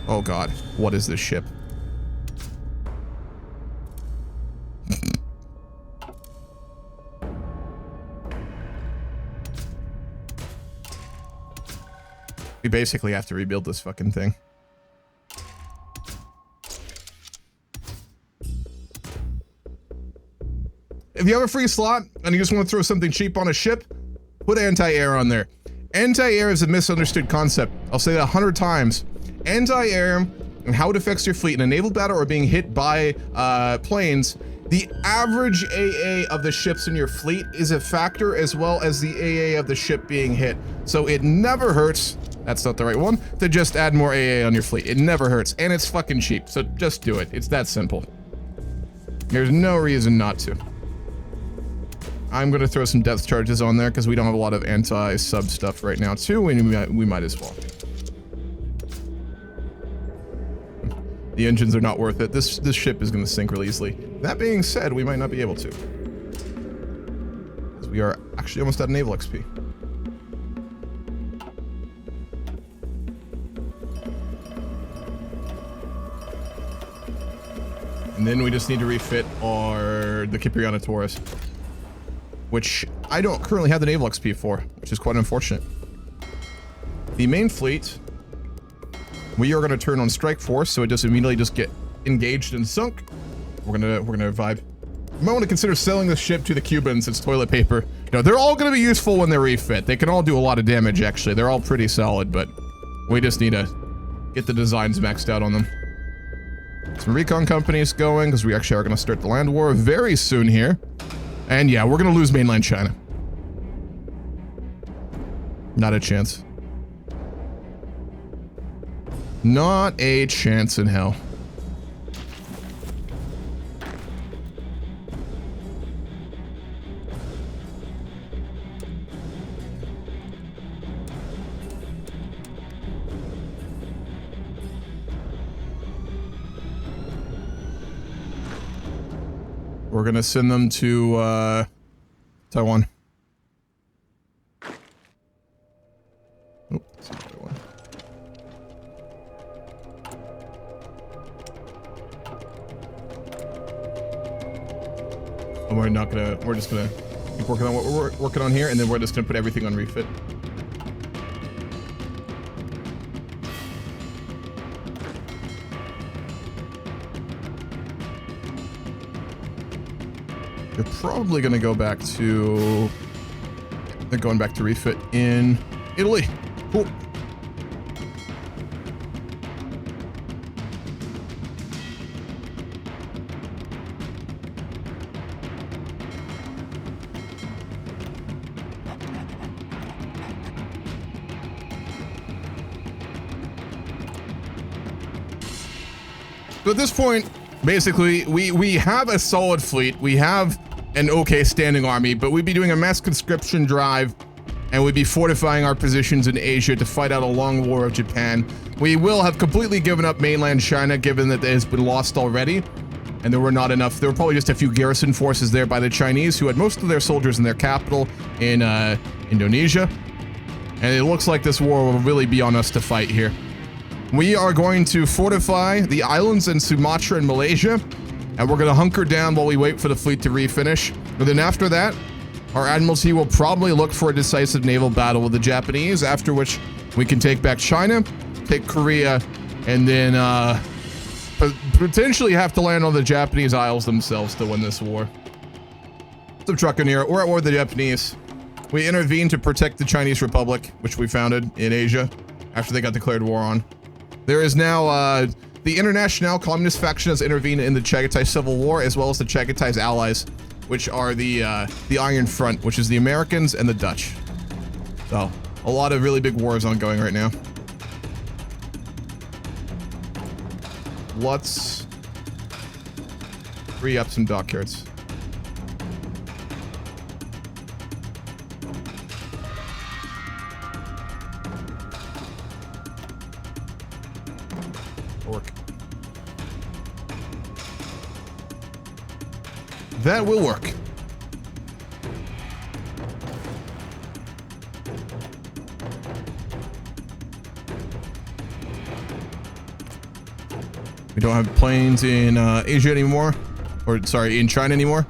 Oh God, what is this ship? We basically have to rebuild this fucking thing. If you have a free slot and you just want to throw something cheap on a ship, put anti-air on there. Anti-air is a misunderstood concept. I'll say that 100 times. Anti-air and how it affects your fleet in a naval battle or being hit by planes, the average AA of the ships in your fleet is a factor, as well as the AA of the ship being hit. So it never hurts, that's not the right one, to just add more AA on your fleet. It never hurts, and it's fucking cheap, so just do it. It's that simple. There's no reason not to. I'm gonna throw some depth charges on there because we don't have a lot of anti-sub stuff right now too, and we might as well. The engines are not worth it. This ship is gonna sink really easily. That being said, we might not be able to. Because we are actually almost at naval XP. And then we just need to refit the Cipriana Torres, which I don't currently have the naval XP for, which is quite unfortunate. The main fleet, we are going to turn on strike force, so it doesn't immediately just get engaged and sunk. We're gonna vibe. You might want to consider selling the ship to the Cubans. It's toilet paper. You know, they're all going to be useful when they're refit. They can all do a lot of damage, actually. They're all pretty solid, but we just need to get the designs maxed out on them. Some recon companies going, because we actually are going to start the land war very soon here. And yeah, we're going to lose mainland China. Not a chance. Not a chance in hell. We're gonna send them to Taiwan. Oh, that's not Taiwan. And we're just gonna keep working on what we're working on here, and then we're just gonna put everything on refit. They're probably gonna go back to... They're going back to refit in Italy. Cool. So at this point, basically, we have a solid fleet. We have an okay standing army, but we'd be doing a mass conscription drive, and we'd be fortifying our positions in Asia to fight out a long war of Japan. We will have completely given up mainland China, given that it has been lost already, and there were not enough. There were probably just a few garrison forces there by the Chinese, who had most of their soldiers in their capital in Indonesia. And it looks like this war will really be on us to fight here. We are going to fortify the islands in Sumatra and Malaysia, and we're going to hunker down while we wait for the fleet to refinish. And then after that, our Admiralty will probably look for a decisive naval battle with the Japanese, after which we can take back China, take Korea, and then potentially have to land on the Japanese Isles themselves to win this war. Some trucking here. We're at war with the Japanese. We intervened to protect the Chinese Republic, which we founded in Asia after they got declared war on. There is now, the International Communist faction has intervened in the Chagatai Civil War, as well as the Chagatai's allies, which are the Iron Front, which is the Americans and the Dutch. So, a lot of really big wars ongoing right now. Let's free up some dockyards. That will work. We don't have planes in Asia anymore, or sorry, in China anymore.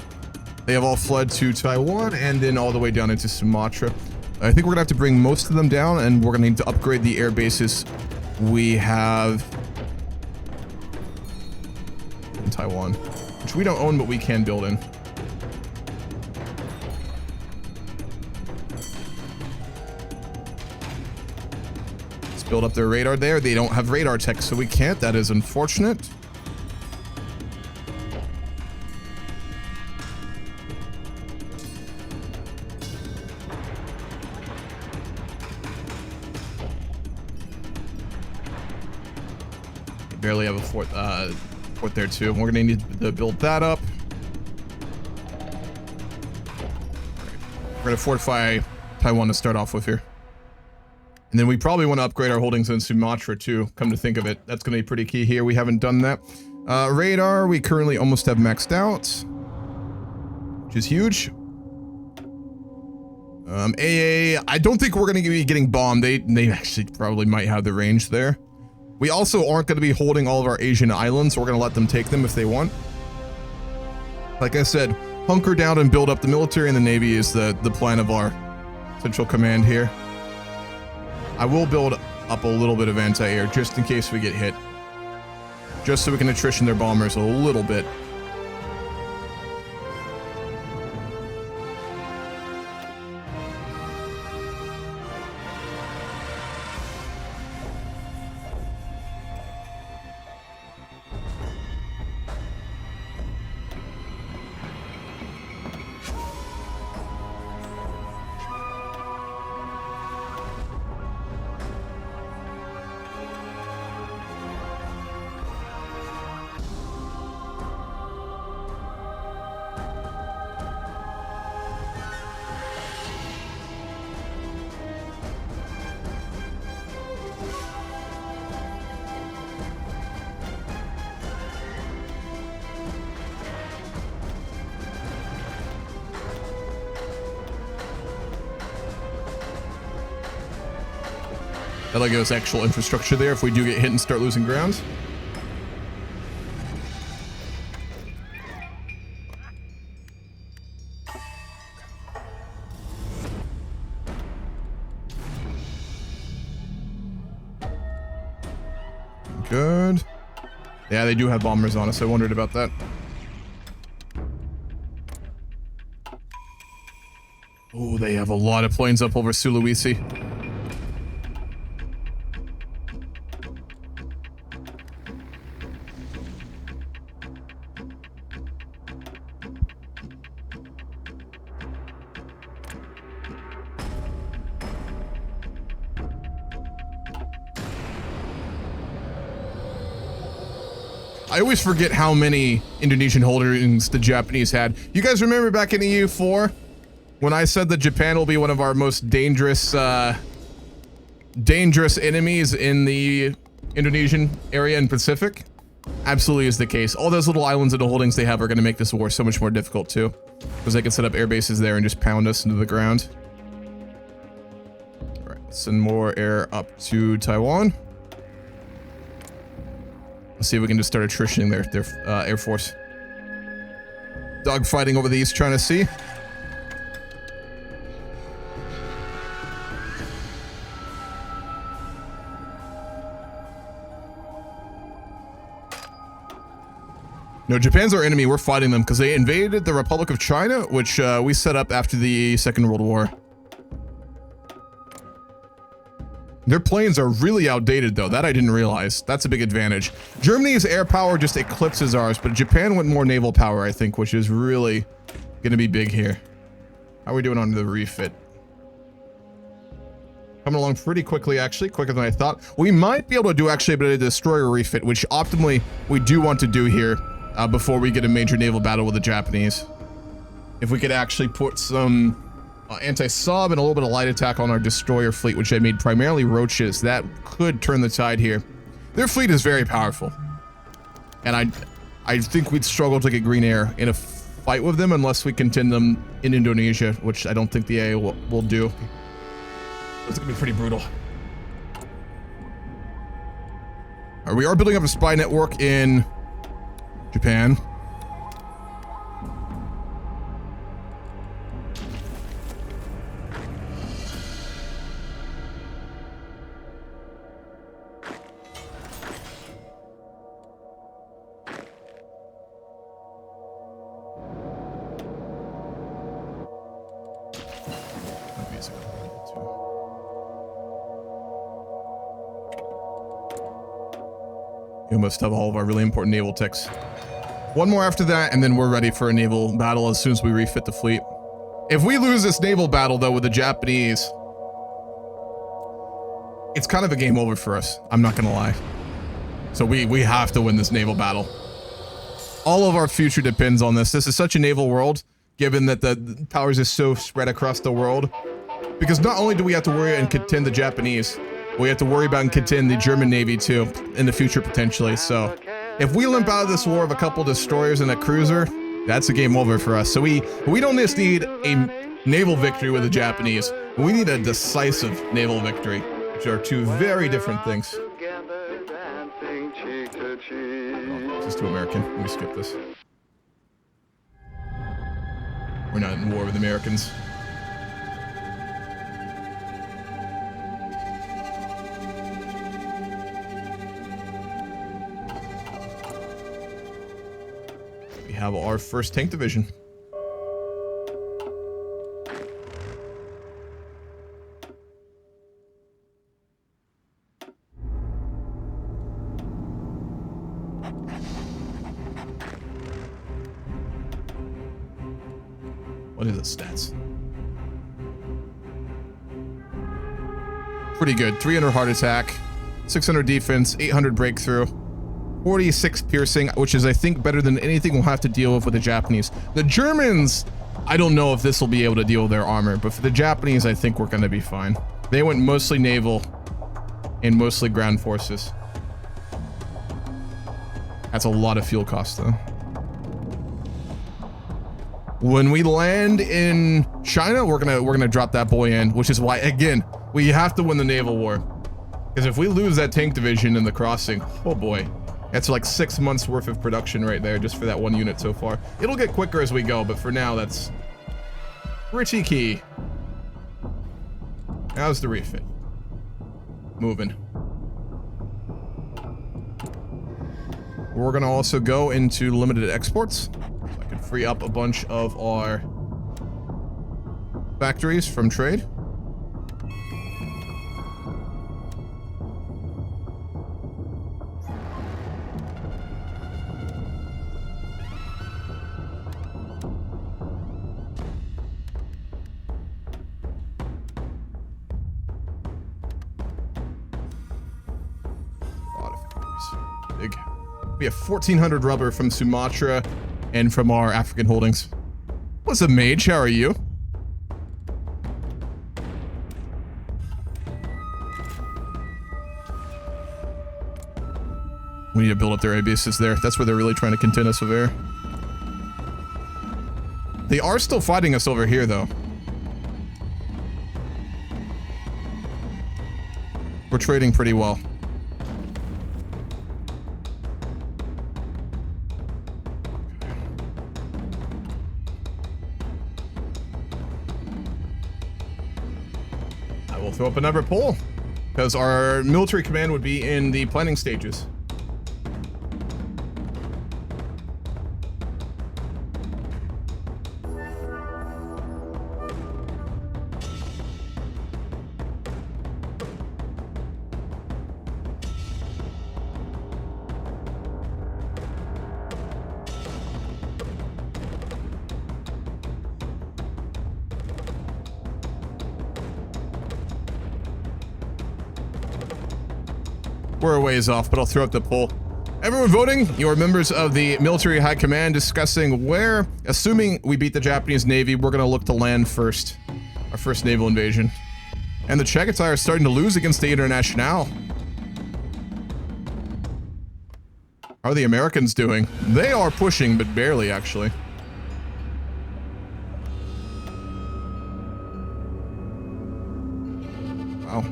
They have all fled to Taiwan and then all the way down into Sumatra. I think we're gonna have to bring most of them down, and we're gonna need to upgrade the air bases we have in Taiwan, which we don't own, but we can build in. Let's build up their radar there. They don't have radar tech, so we can't. That is unfortunate. Barely have a fort there too. We're gonna need to build that up. We're gonna fortify Taiwan to start off with here. And then we probably want to upgrade our holdings in Sumatra too, come to think of it. That's gonna be pretty key here. We haven't done that. Radar, we currently almost have maxed out, which is huge. AA, I don't think we're gonna be getting bombed. They actually probably might have the range there. We also aren't going to be holding all of our Asian islands, so we're going to let them take them if they want. Like I said, hunker down and build up the military and the navy is the plan of our central command here. I will build up a little bit of anti-air just in case we get hit. Just so we can attrition their bombers a little bit. That'll give us actual infrastructure there if we do get hit and start losing ground. Good. Yeah, they do have bombers on us. I wondered about that. Oh, they have a lot of planes up over Sulawesi. I always forget how many Indonesian holdings the Japanese had. You guys remember back in EU4 when I said that Japan will be one of our most dangerous enemies in the Indonesian area and Pacific? Absolutely is the case. All those little islands and the holdings they have are going to make this war so much more difficult too, because they can set up air bases there and just pound us into the ground. All right, let's send more air up to Taiwan. Let's see if we can just start attritioning their air force. Dogfighting over the East China Sea. No, Japan's our enemy. We're fighting them because they invaded the Republic of China, which we set up after the Second World War. Their planes are really outdated, though. That I didn't realize. That's a big advantage. Germany's air power just eclipses ours, but Japan went more naval power, I think, which is really going to be big here. How are we doing on the refit? Coming along pretty quickly, actually. Quicker than I thought. We might be able to do actually a bit of destroyer refit, which optimally we do want to do here before we get a major naval battle with the Japanese. If we could actually put some anti-sub and a little bit of light attack on our destroyer fleet, which I made primarily roaches, that could turn the tide here. Their fleet is very powerful, and I think we'd struggle to get green air in a fight with them unless we contend them in Indonesia, which I don't think the AA will do. It's gonna be pretty brutal. We are building up a spy network in Japan. We almost have all of our really important naval techs. One more after that, and then we're ready for a naval battle as soon as we refit the fleet. If we lose this naval battle, though, with the Japanese, it's kind of a game over for us. I'm not gonna lie. So we have to win this naval battle. All of our future depends on this. This is such a naval world, given that the powers is so spread across the world. Because not only do we have to worry and contend the Japanese, we have to worry about and contend the German Navy too in the future potentially. So if we limp out of this war of a couple destroyers and a cruiser, that's a game over for us. So we don't just need a naval victory with the Japanese. We need a decisive naval victory, which are two very different things. Oh, this is too American. Let me skip this. We're not in war with Americans. We have our first tank division. What is the stats? Pretty good. 300 heart attack, 600 defense, 800 breakthrough, 46 piercing, which is, I think, better than anything we'll have to deal with the Japanese. The Germans, I don't know if this will be able to deal with their armor, but for the Japanese, I think we're going to be fine. They went mostly naval and mostly ground forces. That's a lot of fuel costs, though. When we land in China, we're gonna drop that boy in, which is why, again, we have to win the naval war. Because if we lose that tank division in the crossing, oh boy, that's like 6 months worth of production right there just for that one unit so far. It'll get quicker as we go, but for now, that's pretty key. How's the refit? Moving. We're gonna also go into limited exports. Free up a bunch of our factories from trade. A lot of factories. Big. We have 1,400 rubber from Sumatra and from our African holdings. What's up, mage? How are you? We need to build up their air bases there. That's where they're really trying to contend us with air. They are still fighting us over here, though. We're trading pretty well. Throw up another poll, because our military command would be in the planning stages. We're a ways off, but I'll throw up the poll. Everyone voting, you are members of the military high command discussing where, assuming we beat the Japanese Navy, we're going to look to land first. Our first naval invasion. And the Chagatai are starting to lose against the Internationale. How are the Americans doing? They are pushing, but barely, actually. Wow.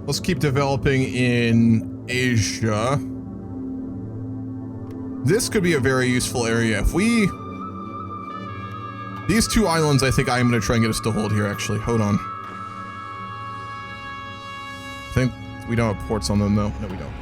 Let's keep developing in Asia. This could be a very useful area. If we... These two islands, I think I am going to try and get us to hold here, actually. Hold on. I think we don't have ports on them, though. No, we don't.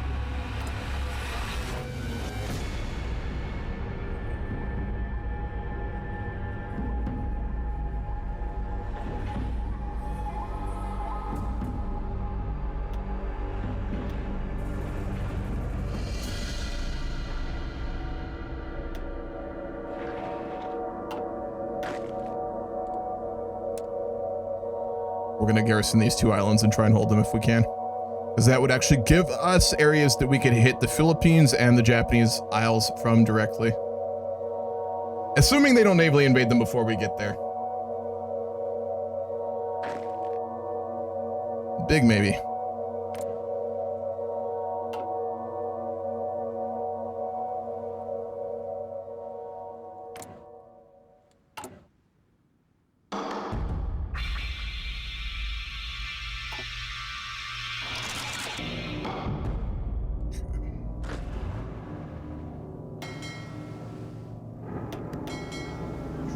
we're going to garrison these 2 islands and try and hold them if we can. Because that would actually give us areas that we could hit the Philippines and the Japanese Isles from directly. Assuming they don't navally invade them before we get there. Big maybe.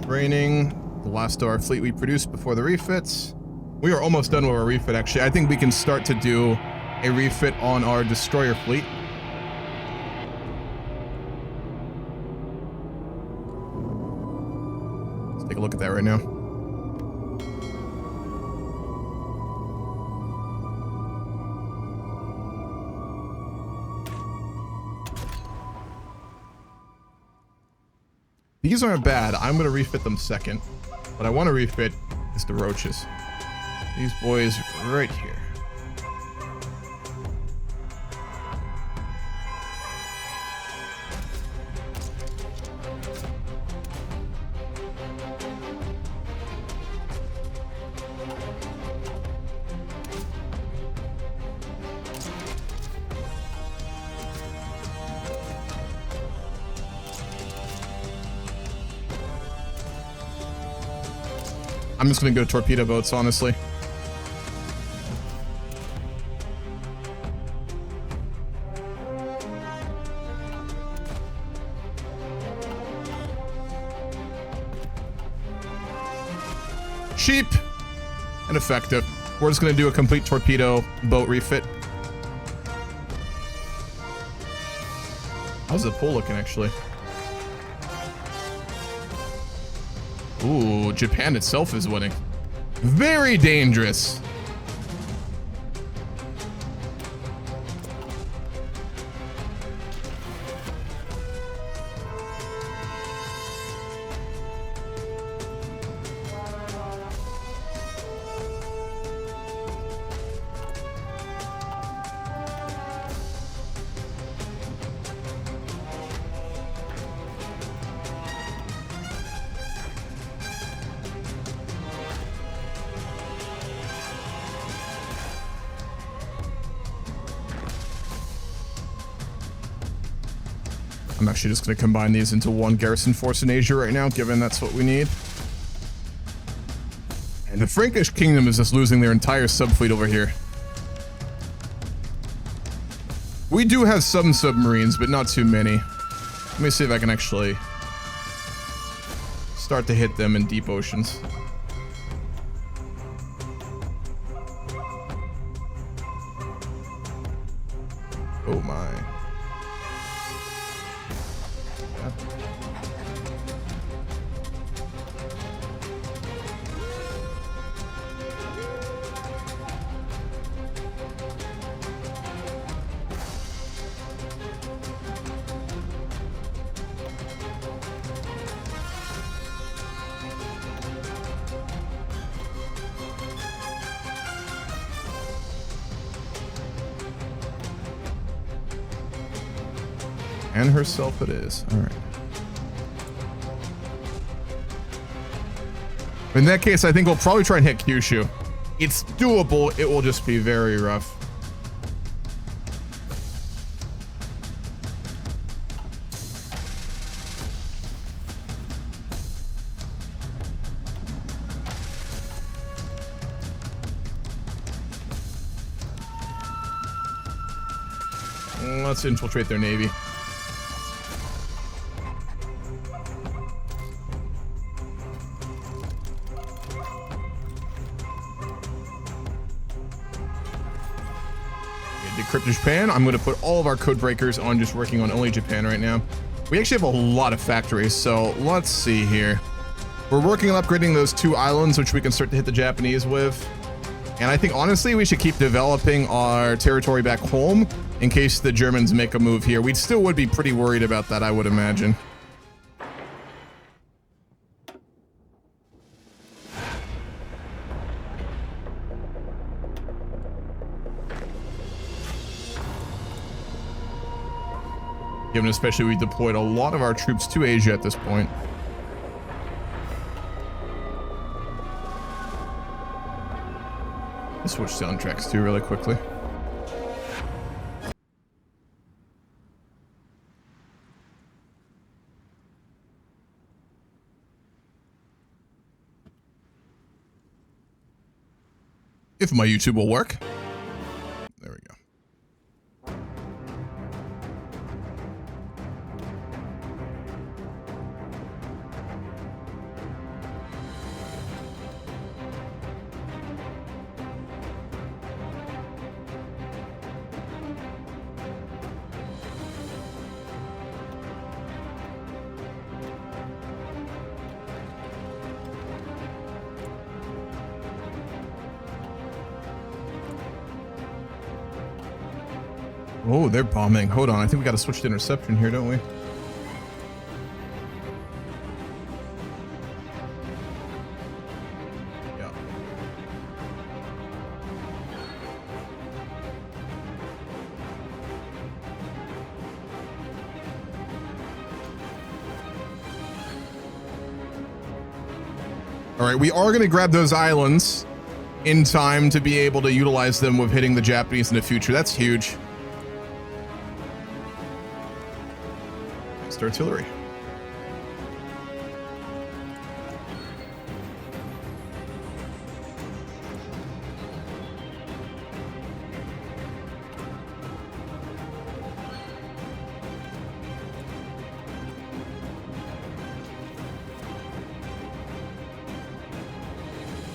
Training, the last of our fleet we produced before the refits. We are almost done with our refit, actually. I think we can start to do a refit on our destroyer fleet. Let's take a look at that right now. These aren't bad. I'm going to refit them second. What I want to refit is the roaches. These boys right here. I'm just going to go torpedo boats, honestly. Cheap and effective. We're just going to do a complete torpedo boat refit. How's the pool looking, actually? Ooh, Japan itself is winning. Very dangerous. I'm actually just going to combine these into one garrison force in Asia right now, given that's what we need. And the Frankish kingdom is just losing their entire subfleet over here. We do have some submarines, but not too many. Let me see if I can actually start to hit them in deep oceans. Oh my. And herself it is. All right. In that case, I think we'll probably try and hit Kyushu. It's doable. It will just be very rough. Let's infiltrate their navy. Decrypt Japan. I'm going to put all of our code breakers on just working on only Japan right now. We actually have a lot of factories, so let's see here. We're working on upgrading those 2 islands, which we can start to hit the Japanese with. And I think, honestly, we should keep developing our territory back home in case the Germans make a move here. We still would be pretty worried about that, I would imagine. given especially we deployed a lot of our troops to Asia at this point. Let's switch soundtracks too really quickly. If my YouTube will work. There we go. Oh, they're bombing. Hold on. I think we got to switch to interception here, don't we? Yeah. All right, we are going to grab those islands in time to be able to utilize them with hitting the Japanese in the future. That's huge. Artillery.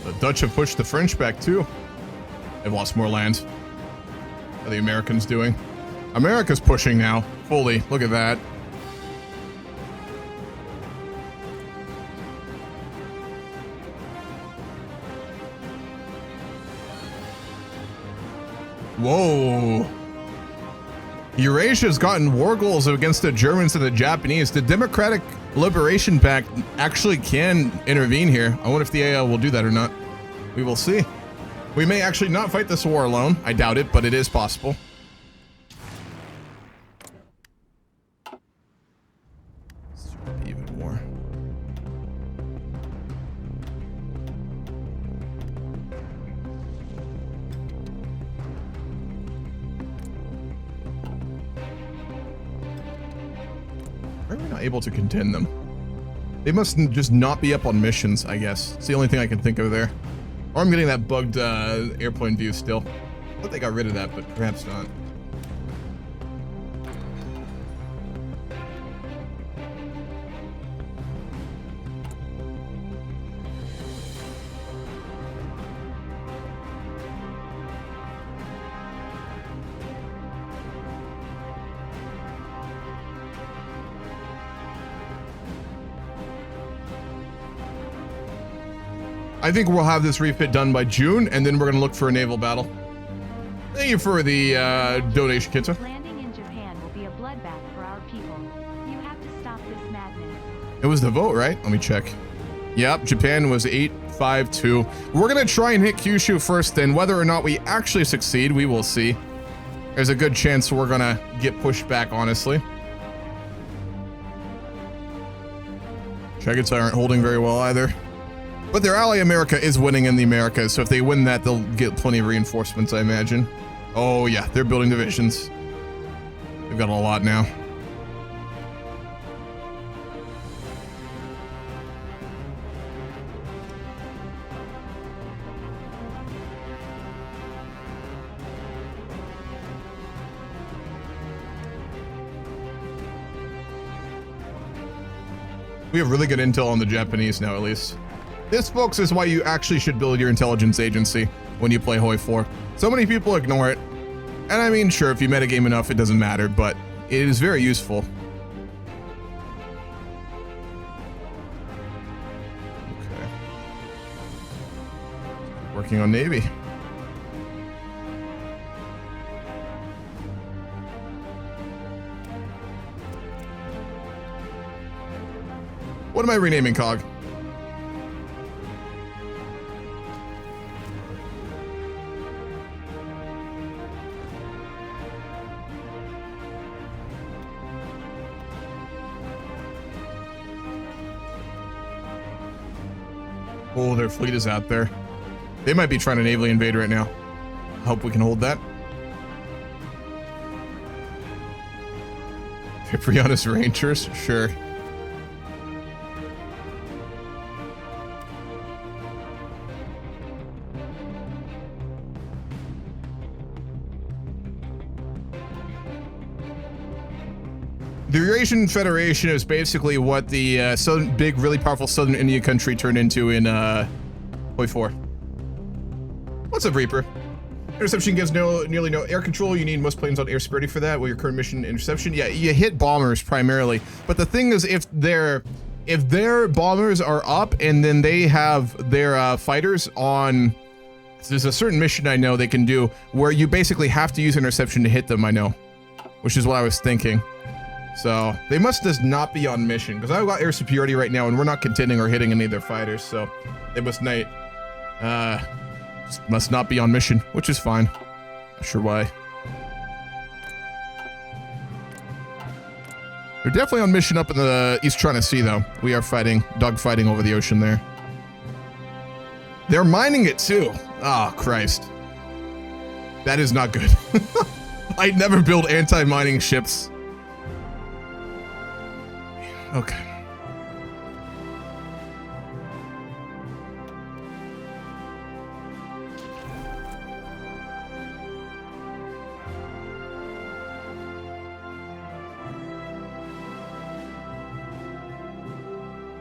The Dutch have pushed the French back too. They've lost more land. What are the Americans doing? America's pushing now, fully. Look at that. Whoa. Eurasia's gotten war goals against the Germans and the Japanese. The Democratic Liberation Pact actually can intervene here. I wonder if the AL will do that or not. We will see. We may actually not fight this war alone. I doubt it, but it is possible. Even more. Why are we not able to contend them? They must just not be up on missions, I guess. It's the only thing I can think of there. Or I'm getting that bugged airplane view still. I thought they got rid of that, but perhaps not. I think we'll have this refit done by June, and then we're going to look for a naval battle. Thank you for the donation, Kitsa. Landing in Japan will be a bloodbath for our people. You have to stop this madness. It was the vote, right? Let me check. Yep, Japan was 8-5-2. We're going to try and hit Kyushu first, and whether or not we actually succeed, we will see. There's a good chance we're going to get pushed back, honestly. Chagatai aren't holding very well either. But their ally America is winning in the Americas, so if they win that, they'll get plenty of reinforcements, I imagine. Oh yeah, they're building divisions. They've got a lot now. We have really good intel on the Japanese now, at least. This, folks, is why you actually should build your intelligence agency when you play HOI4. So many people ignore it. And I mean, sure, if you metagame enough, it doesn't matter, but it is very useful. Okay. Working on Navy. What am I renaming, Cog? Oh, their fleet is out there. They might be trying to navally invade right now. I hope we can hold that. Ciprianus Rangers? Sure. The Eurasian Federation is basically what the big, really powerful southern India country turned into in HOI4. What's up, Reaper? Interception gives nearly no air control. You need most planes on air superiority for that. Well, your current mission interception, yeah, you hit bombers primarily. But the thing is, if their bombers are up and then they have their fighters on, there's a certain mission I know they can do where you basically have to use interception to hit them. I know, which is what I was thinking. So they must just not be on mission because I've got air superiority right now and we're not contending or hitting any of their fighters. So they must not be on mission, which is fine. Not sure why. They're definitely on mission up in the East China Sea, though. We are dogfighting over the ocean there. They're mining it too. Oh, Christ. That is not good. I'd never build anti-mining ships. Okay.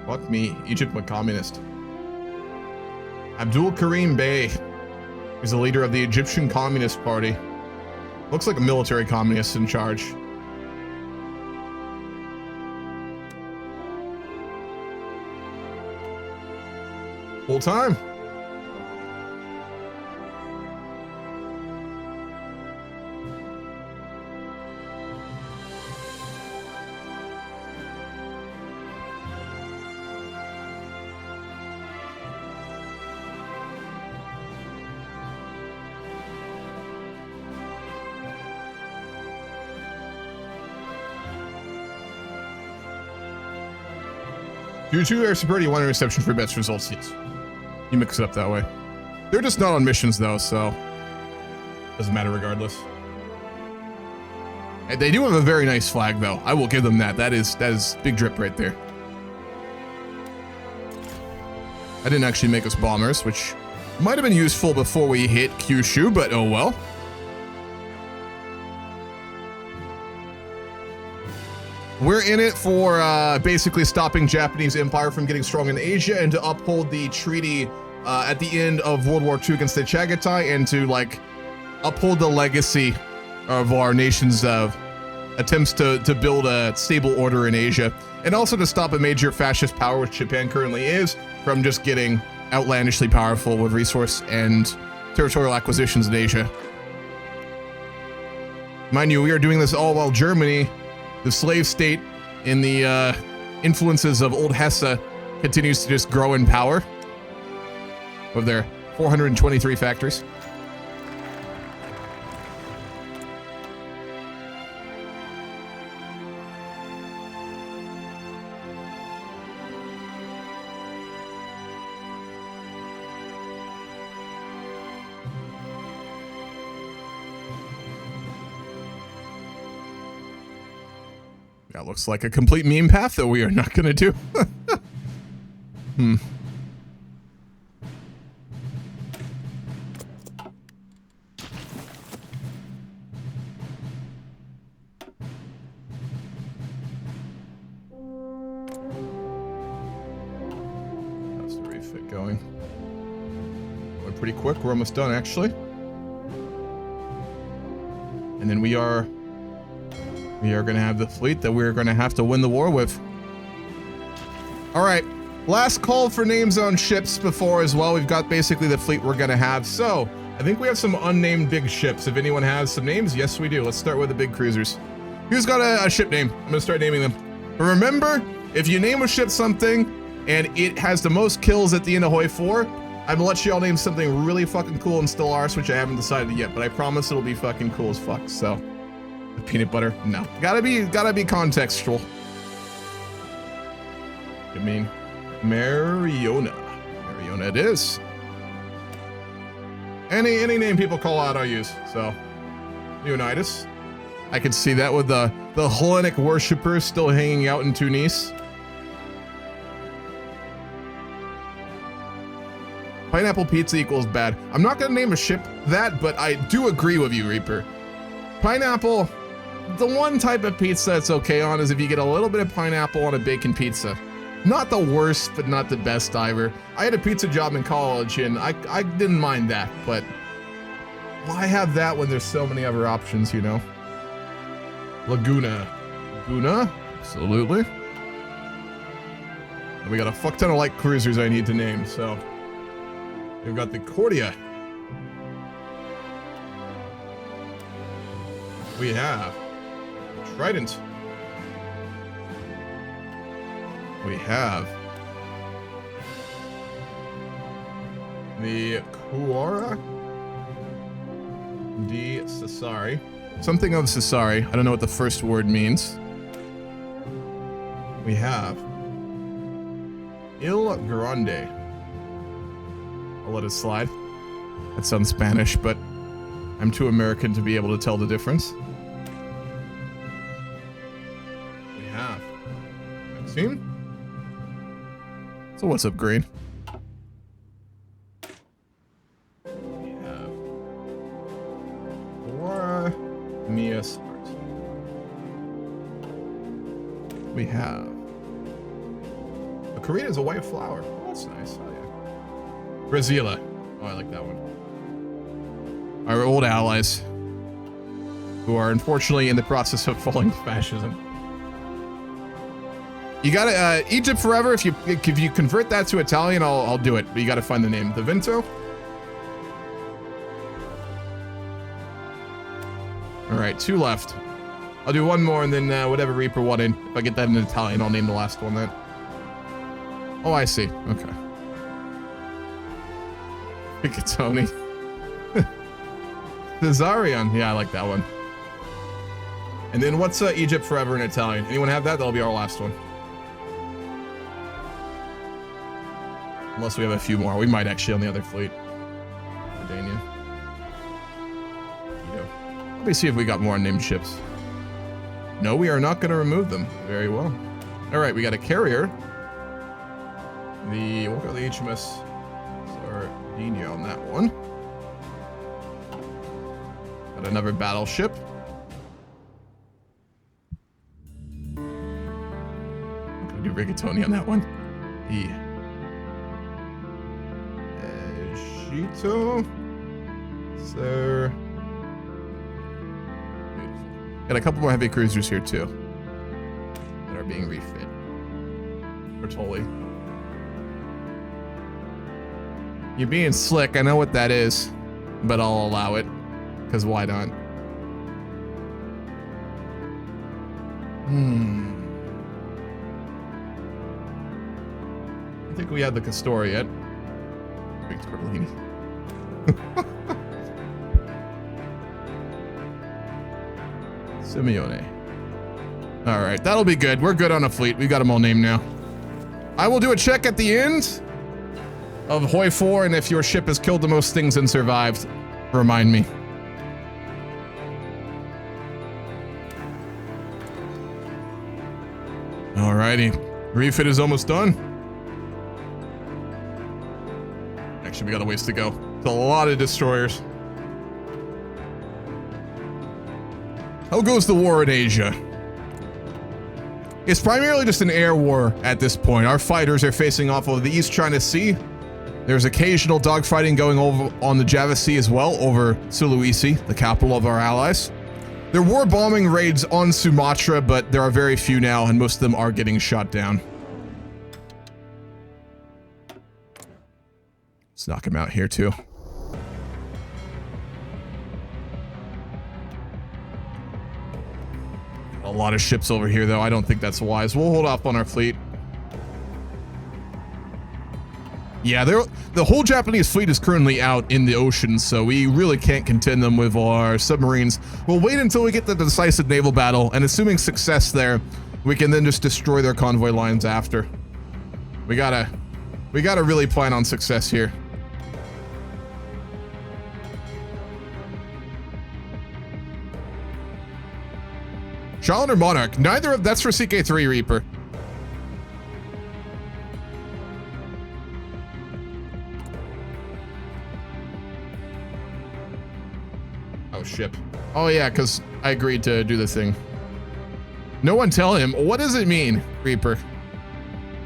Fuck me, Egypt went communist. Abdul Karim Bey is the leader of the Egyptian Communist Party. Looks like a military communist in charge. Full time. Do 2 air superiority, 1 interception for best results. Yes. You mix it up that way. They're just not on missions though, so doesn't matter regardless. And they do have a very nice flag though. I will give them that. That is big drip right there. I didn't actually make us bombers, which might have been useful before we hit Kyushu, but oh well. We're in it for basically stopping Japanese Empire from getting strong in Asia and to uphold the treaty at the end of World War II against the Chagatai and to like uphold the legacy of our nation's attempts to build a stable order in Asia, and also to stop a major fascist power, which Japan currently is, from just getting outlandishly powerful with resource and territorial acquisitions in Asia. Mind you, we are doing this all while Germany, the slave state in the influences of old Hesse, continues to just grow in power with their 423 factories. That looks like a complete meme path that we are not going to do. How's the refit going? Going pretty quick. We're almost done, actually. And then we are going to have the fleet that we're going to have to win the war with. All right, last call for names on ships before as well. We've got basically the fleet we're going to have. So I think we have some unnamed big ships. If anyone has some names, yes, we do. Let's start with the big cruisers. Who's got a ship name? I'm going to start naming them. Remember, if you name a ship something and it has the most kills at the end of HOI4, I'm going to let you all name something really fucking cool in Stellaris, which I haven't decided yet, but I promise it'll be fucking cool as fuck, so. The peanut butter? No. Gotta be contextual. I mean, Mariona. It is. Any name people call out, I'll use. So, Leonidas. I can see that with the Hellenic worshippers still hanging out in Tunis. Pineapple pizza equals bad. I'm not gonna name a ship that, but I do agree with you, Reaper. Pineapple, the one type of pizza that's okay on is if you get a little bit of pineapple on a bacon pizza. Not the worst, but not the best either. I had a pizza job in college and I didn't mind that, but why have that when there's so many other options, you know? Laguna. Laguna? Absolutely. And we got a fuck ton of light cruisers I need to name, so. We've got the Cordia. We have the Trident. We have the Kuara di Sassari. Something of Sassari. I don't know what the first word means. We have Il Grande. I'll let it slide. That sounds Spanish, but I'm too American to be able to tell the difference. We have Maxime. So what's up, Green? We have Laura Mia Smart. We have a Korean is a white flower. Oh, that's nice. Oh, yeah. Brazila. Oh, I like that one. Our old allies, who are unfortunately in the process of falling to fascism. You gotta Egypt forever. If you convert that to Italian, I'll do it. But you gotta find the name. The Vento. All right, 2 left. I'll do one more and then whatever Reaper wanted. If I get that in Italian, I'll name the last one then. Oh, I see. Okay. Rigatoni. Zarion. Yeah, I like that one. And then what's Egypt forever in Italian? Anyone have that? That'll be our last one. Unless we have a few more. We might actually on the other fleet. Sardinian. Let me see if we got more unnamed ships. No, we are not going to remove them. Very well. All right, we got a carrier. We'll go the HMS Sardinia on that one. Got another battleship. I'm going to do Rigatoni on that one. The Shito. Sir. Got a couple more heavy cruisers here too that are being refit. Bertoli. You're being slick, I know what that is, but I'll allow it, because why not? I think we had the Castor yet. Big Tortellini. Simeone. All right, that'll be good. We're good on a fleet. We got them all named now. I will do a check at the end of HOI4, and if your ship has killed the most things and survived, remind me. Alrighty, refit is almost done. Actually, we got a ways to go. It's a lot of destroyers. How goes the war in Asia? It's primarily just an air war at this point. Our fighters are facing off of the East China Sea. There's occasional dogfighting going over on the Java Sea as well, over Sulawesi, the capital of our allies. There were bombing raids on Sumatra, but there are very few now, and most of them are getting shot down. Let's knock him out here too. A lot of ships over here, though. I don't think that's wise. We'll hold off on our fleet. Yeah, the whole Japanese fleet is currently out in the ocean, so we really can't contend them with our submarines. We'll wait until we get the decisive naval battle, and assuming success there, we can then just destroy their convoy lines after. We got a We got to really plan on success here. Shaolin or Monarch? Neither of that's for CK3 Reaper. Oh, ship. Oh, yeah, because I agreed to do the thing. No one tell him. What does it mean, Reaper?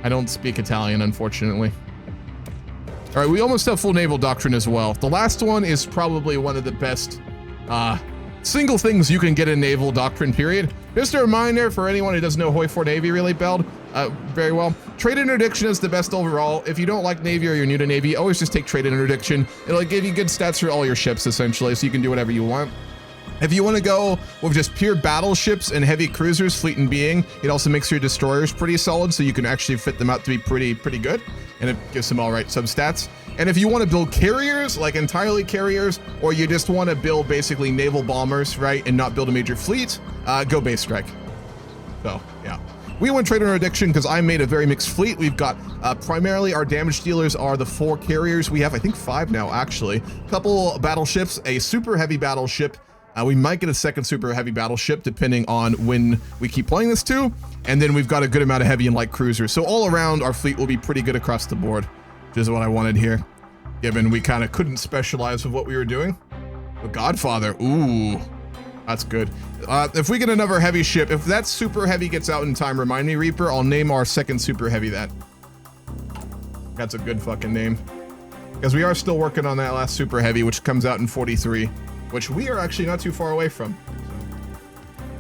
I don't speak Italian, unfortunately. All right, we almost have full naval doctrine as well. The last one is probably one of the best single things you can get in naval doctrine, period. Just a reminder for anyone who doesn't know HOI4 Navy really very well. Trade interdiction is the best overall. If you don't like Navy or you're new to Navy, always just take trade interdiction. It'll give you good stats for all your ships, essentially, so you can do whatever you want. If you want to go with just pure battleships and heavy cruisers, fleet and being, it also makes your destroyers pretty solid, so you can actually fit them out to be pretty good, and it gives them all right substats. And if you want to build carriers, like entirely carriers, or you just want to build basically naval bombers, right, and not build a major fleet, go base strike. So, yeah. We went trade interdiction because I made a very mixed fleet. We've got primarily our damage dealers are the 4 carriers. We have, I think, 5 now, actually. A couple battleships, a super heavy battleship. We might get a second super heavy battleship depending on when we keep playing this too. And then we've got a good amount of heavy and light cruisers. So all around our fleet will be pretty good across the board, which is what I wanted here, given we kind of couldn't specialize with what we were doing. The Godfather, ooh, that's good. If we get another heavy ship, if that super heavy gets out in time, remind me, Reaper, I'll name our second super heavy that. That's a good fucking name. Because we are still working on that last super heavy, which comes out in 43. Which we are actually not too far away from.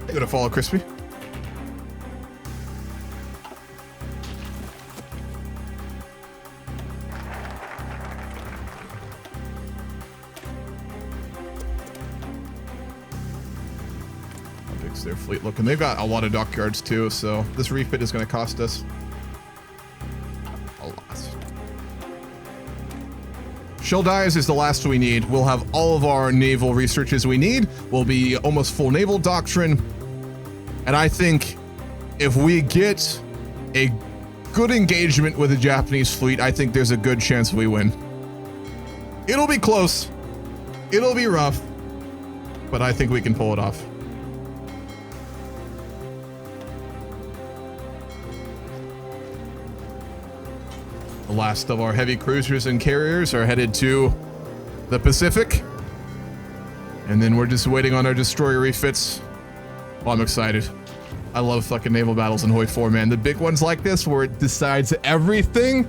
So, gonna follow Crispy. How big's their fleet looking? They've got a lot of dockyards too, so this refit is gonna cost us a lot. Shell Dyes is the last we need. We'll have all of our naval researches we need. We'll be almost full naval doctrine. And I think if we get a good engagement with the Japanese fleet, I think there's a good chance we win. It'll be close. It'll be rough. But I think we can pull it off. The last of our heavy cruisers and carriers are headed to the Pacific. And then we're just waiting on our destroyer refits. Well, I'm excited. I love fucking naval battles in HOI4, man. The big ones like this where it decides everything.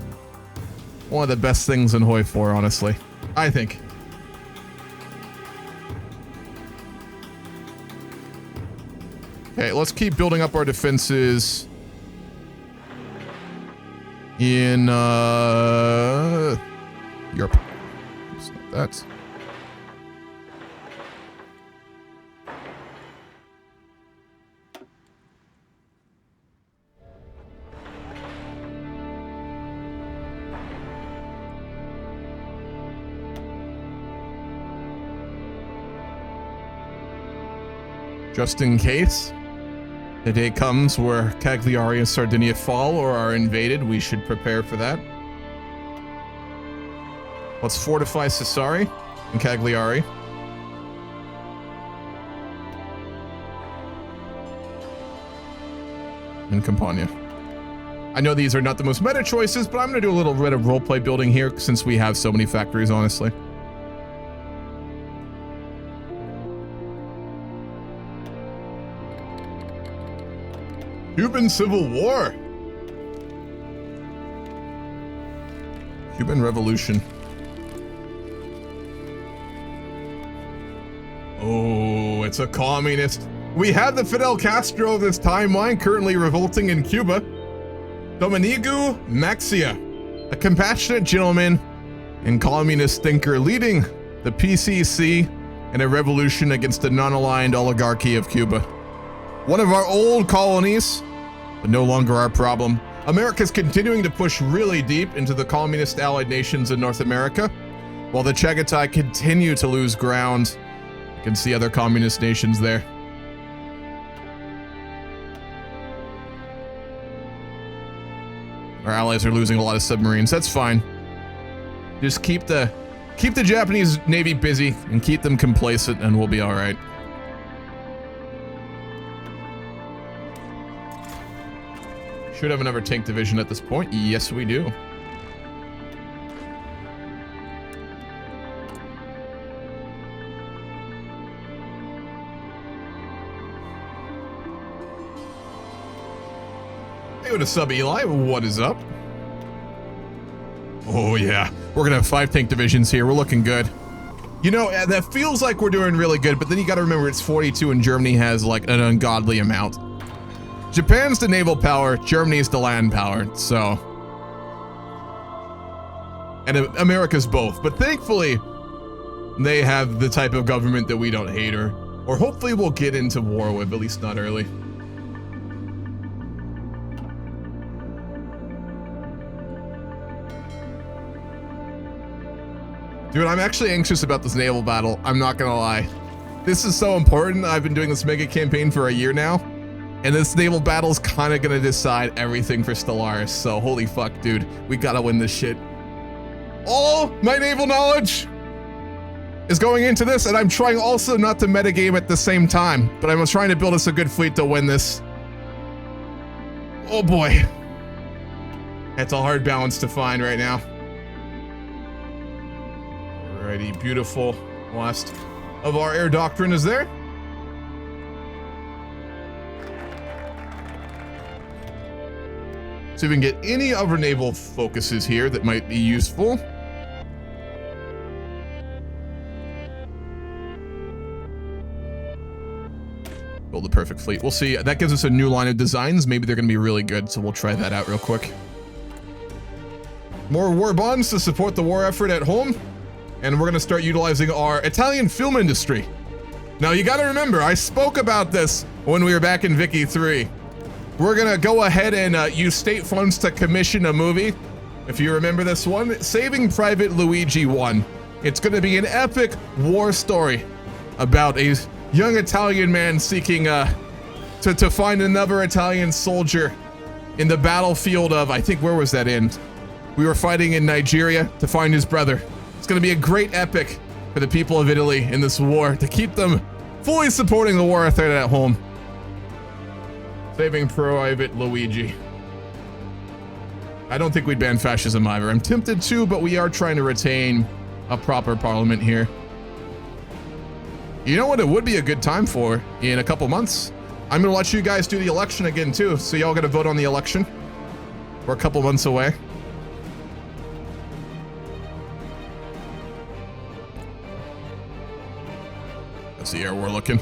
One of the best things in HOI4, honestly. I think. Okay, let's keep building up our defenses in Europe. Just like that. Just in case the day comes where Cagliari and Sardinia fall or are invaded, we should prepare for that. Let's fortify Sassari and Cagliari. And Campania. I know these are not the most meta choices, but I'm going to do a little bit of roleplay building here since we have so many factories, honestly. Cuban Civil War. Cuban Revolution. Oh, it's a communist. We have the Fidel Castro of this timeline currently revolting in Cuba. Domenico Maxia, a compassionate gentleman and communist thinker leading the PCC in a revolution against the non-aligned oligarchy of Cuba. One of our old colonies, but no longer our problem. America's continuing to push really deep into the communist allied nations in North America, while the Chagatai continue to lose ground. You can see other communist nations there. Our allies are losing a lot of submarines. That's fine. Just keep the Japanese Navy busy and keep them complacent, and we'll be all right. Should have another tank division at this point. Yes, we do. Hey, what is up, Eli? What is up? Oh, yeah. We're going to have 5 tank divisions here. We're looking good. You know, that feels like we're doing really good, but then you got to remember it's 42 and Germany has like an ungodly amount. Japan's the naval power, Germany's the land power, so. And America's both, but thankfully they have the type of government that we don't hate or hopefully we'll get into war with, at least not early. Dude, I'm actually anxious about this naval battle. I'm not gonna lie. This is so important. I've been doing this mega campaign for a year now, and this naval battle is kind of gonna decide everything for Stellaris. So holy fuck, dude, we gotta win this shit. All my naval knowledge is going into this, and I'm trying also not to metagame at the same time, but I'm trying to build us a good fleet to win this. Oh boy. That's a hard balance to find right now. Alrighty, beautiful. Last of our air doctrine is there. See if we can get any other naval focuses here that might be useful. Build the perfect fleet. We'll see. That gives us a new line of designs. Maybe they're going to be really good, so we'll try that out real quick. More war bonds to support the war effort at home. And we're going to start utilizing our Italian film industry. Now, you got to remember, I spoke about this when we were back in Vicky 3. We're going to go ahead and use state funds to commission a movie. If you remember this one, Saving Private Luigi 1. It's going to be an epic war story about a young Italian man seeking to find another Italian soldier in the battlefield of, I think, where was that in? We were fighting in Nigeria to find his brother. It's going to be a great epic for the people of Italy in this war to keep them fully supporting the war effort at home. Saving Private Luigi. I don't think we'd ban fascism either. I'm tempted to, but we are trying to retain a proper parliament here. You know what it would be a good time for in a couple months? I'm going to let you guys do the election again too, so y'all got to vote on the election. We're a couple months away. See how we're looking.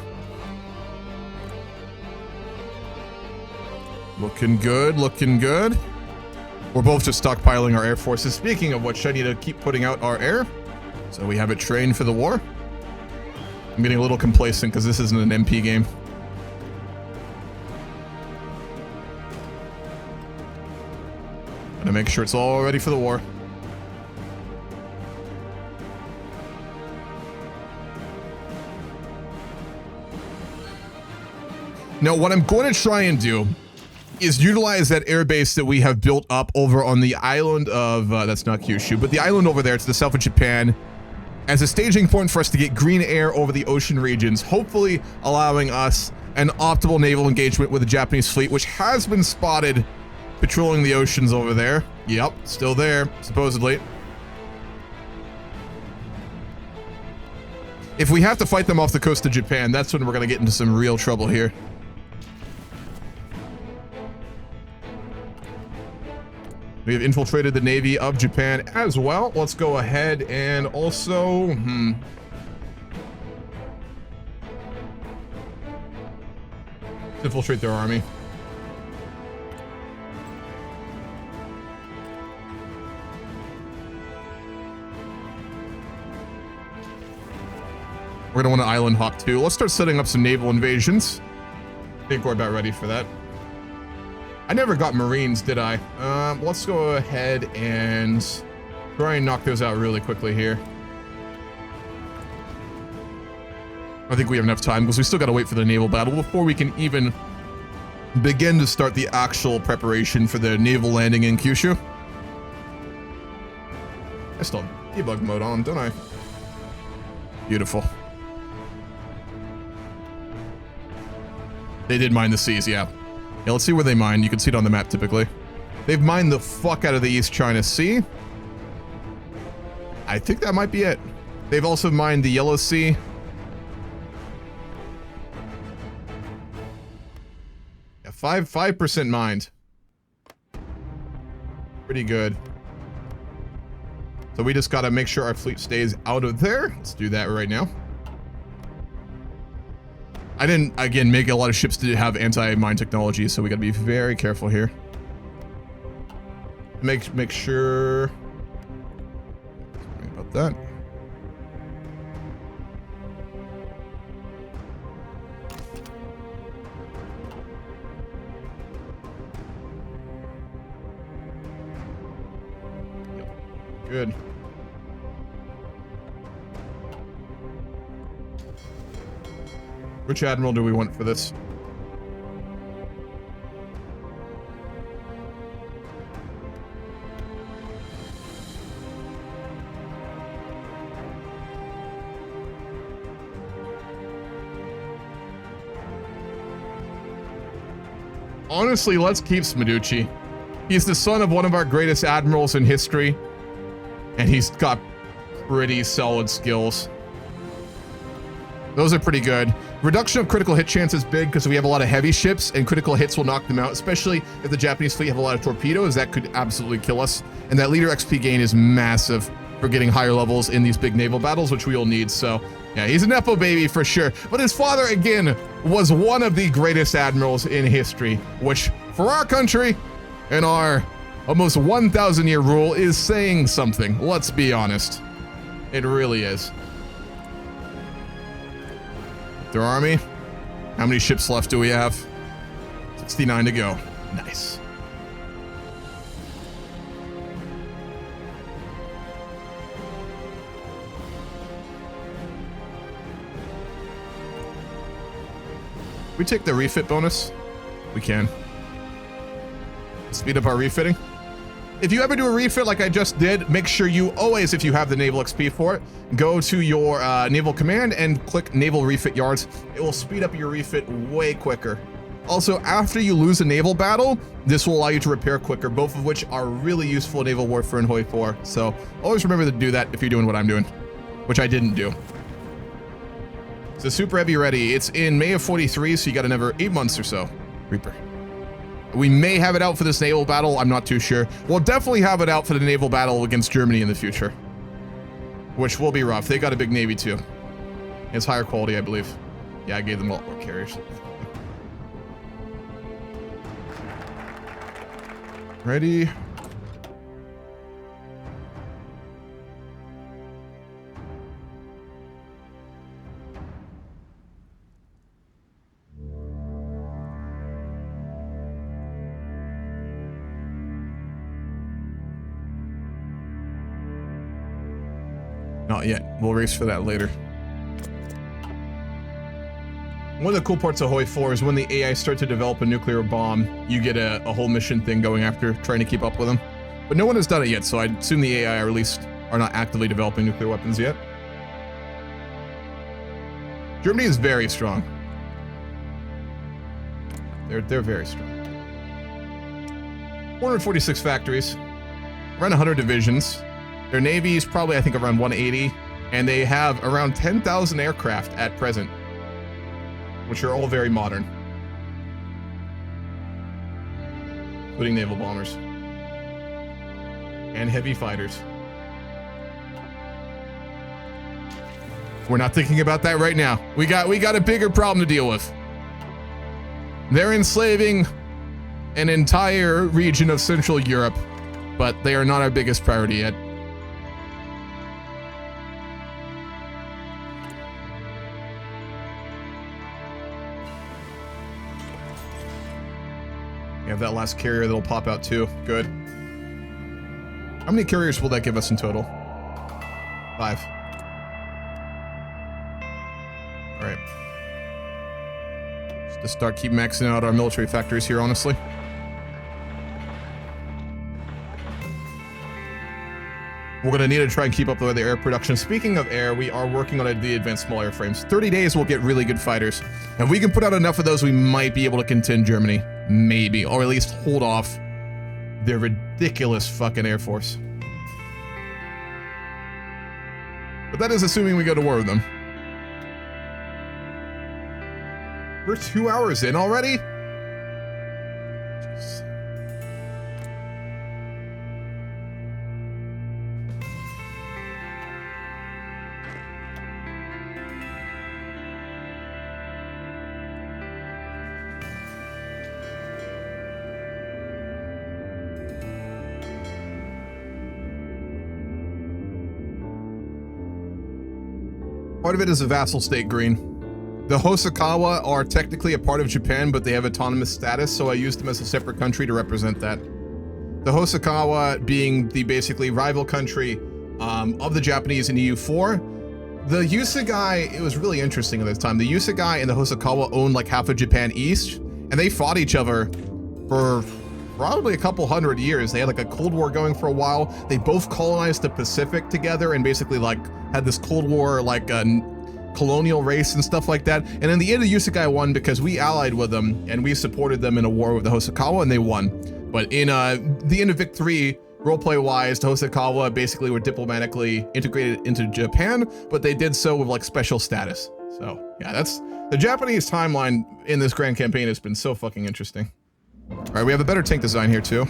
Looking good, looking good. We're both just stockpiling our air forces. Speaking of which, I need to keep putting out our air so we have it trained for the war. I'm getting a little complacent because this isn't an MP game. Gotta make sure it's all ready for the war. Now, what I'm going to try and do is utilize that airbase that we have built up over on the island of, that's not Kyushu, but the island over there to the south of Japan as a staging point for us to get green air over the ocean regions, hopefully allowing us an optimal naval engagement with the Japanese fleet, which has been spotted patrolling the oceans over there. Yep, still there, supposedly. If we have to fight them off the coast of Japan, that's when we're going to get into some real trouble here. We have infiltrated the Navy of Japan as well. Let's go ahead and also... infiltrate their army. We're going to want to island hop too. Let's start setting up some naval invasions. I think we're about ready for that. I never got Marines, did I? Let's go ahead and try and knock those out really quickly here. I think we have enough time because we still got to wait for the naval battle before we can even begin to start the actual preparation for the naval landing in Kyushu. I still have debug mode on, don't I? Beautiful. They did mine the seas, yeah. Yeah, let's see where they mine. You can see it on the map typically. They've mined the fuck out of the East China Sea. I think that might be it. They've also mined the Yellow Sea. Yeah, 5% mined. Pretty good. So we just gotta make sure our fleet stays out of there. Let's do that right now. I didn't, again, make a lot of ships to have anti-mine technology, so we gotta be very careful here. Make sure... Sorry about that. Yep. Good. Which admiral do we want for this? Honestly, let's keep Smaducci. He's the son of one of our greatest admirals in history, and he's got pretty solid skills. Those are pretty good. Reduction of critical hit chance is big because we have a lot of heavy ships and critical hits will knock them out, especially if the Japanese fleet have a lot of torpedoes. That could absolutely kill us. And that leader XP gain is massive for getting higher levels in these big naval battles, which we will need. So yeah, he's a Nepo baby for sure. But his father, again, was one of the greatest admirals in history, which for our country and our almost 1,000-year rule is saying something. Let's be honest. It really is. Their army. How many ships left do we have? 69 to go. Nice. We take the refit bonus? We can. Speed up our refitting. If you ever do a refit like I just did, make sure you always, if you have the naval XP for it, go to your naval command and click naval refit yards. It will speed up your refit way quicker. Also, after you lose a naval battle, this will allow you to repair quicker, both of which are really useful in naval warfare in HOI4. So always remember to do that if you're doing what I'm doing, which I didn't do. So super heavy ready. It's in May of 43, so you got another 8 months or so. Reaper. We may have it out for this naval battle. I'm not too sure. We'll definitely have it out for the naval battle against Germany in the future, which will be rough. They got a big navy too. It's higher quality, I believe. Yeah, I gave them a lot more carriers. Ready? Not yet. We'll race for that later. One of the cool parts of HOI4 is when the AI start to develop a nuclear bomb, you get a whole mission thing going after trying to keep up with them. But no one has done it yet, so I assume the AI at least are not actively developing nuclear weapons yet. Germany is very strong. They're very strong. 446 factories, around 100 divisions. Their navy is probably, I think, around 180, and they have around 10,000 aircraft at present, which are all very modern, including naval bombers and heavy fighters. We're not thinking about that right now. We got a bigger problem to deal with. They're enslaving an entire region of Central Europe, but they are not our biggest priority yet. You have that last carrier that'll pop out too. Good. How many carriers will that give us in total? 5. All right. Just to start keep maxing out our military factories here, honestly. We're going to need to try and keep up with the air production. Speaking of air, we are working on the advanced small airframes. 30 days, we'll get really good fighters. If we can put out enough of those, we might be able to contend Germany. Maybe. Or at least hold off their ridiculous fucking air force. But that is assuming we go to war with them. We're 2 hours in already? Jeez. Part of it is a vassal state green. The Hosokawa are technically a part of Japan, but they have autonomous status, so I used them as a separate country to represent that. The Hosokawa being the basically rival country of the Japanese in EU4. The Yusugai, it was really interesting at this time. The Yusugai and the Hosokawa owned like half of Japan East, and they fought each other for probably a couple hundred years. They had like a Cold War going for a while. They both colonized the Pacific together and basically like had this Cold War like colonial race and stuff like that. And in the end, the Yusugai won because we allied with them and we supported them in a war with the Hosokawa, and they won. But in the end of Vic 3, roleplay wise, the Hosokawa basically were diplomatically integrated into Japan, but they did so with like special status. So yeah, that's the Japanese timeline in this grand campaign has been so fucking interesting. All right, we have a better tank design here too.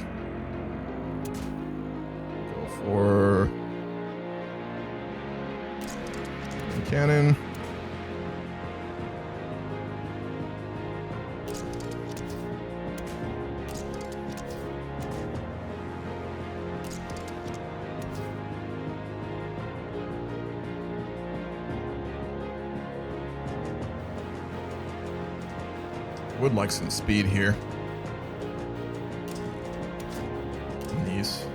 Go for cannon. Would like some speed here. These.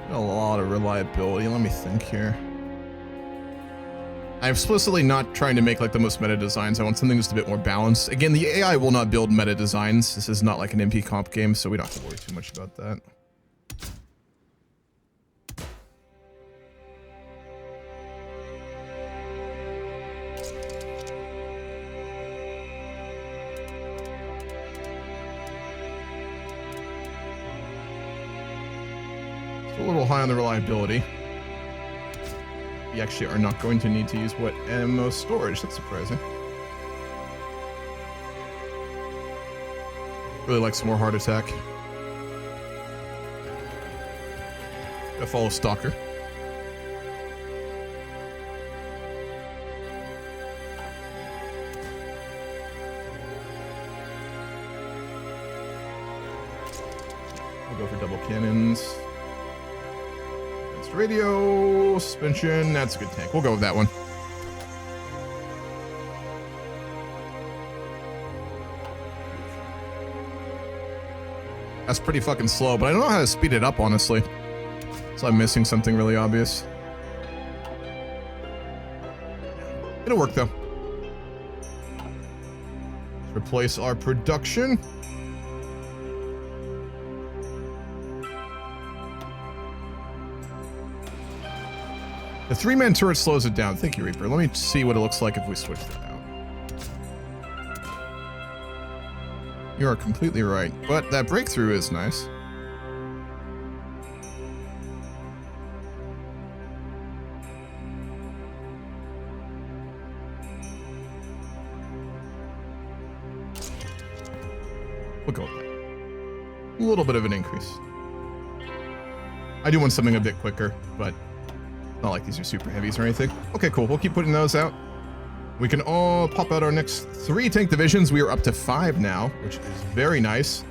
A lot of reliability. Let me think here. I'm explicitly not trying to make like the most meta designs. I want something just a bit more balanced. Again, the AI will not build meta designs. This is not like an MP comp game, so we don't have to worry too much about that. It's a little high on the reliability. We actually are not going to need to use what ammo storage. That's surprising. Really like some more heart attack. Gotta follow Stalker. We'll go for double cannons. Radio suspension, that's a good tank. We'll go with that one. That's pretty fucking slow, but I don't know how to speed it up, honestly. So I'm missing something really obvious. It'll work though. Let's replace our production. The 3-man turret slows it down. Thank you, Reaper. Let me see what it looks like if we switch that out. You are completely right, but that breakthrough is nice. We'll go with that. A little bit of an increase. I do want something a bit quicker, but not like these are super heavies or anything. Okay, cool. We'll keep putting those out. We can all pop out our next 3 tank divisions. We are up to 5 now, which is very nice.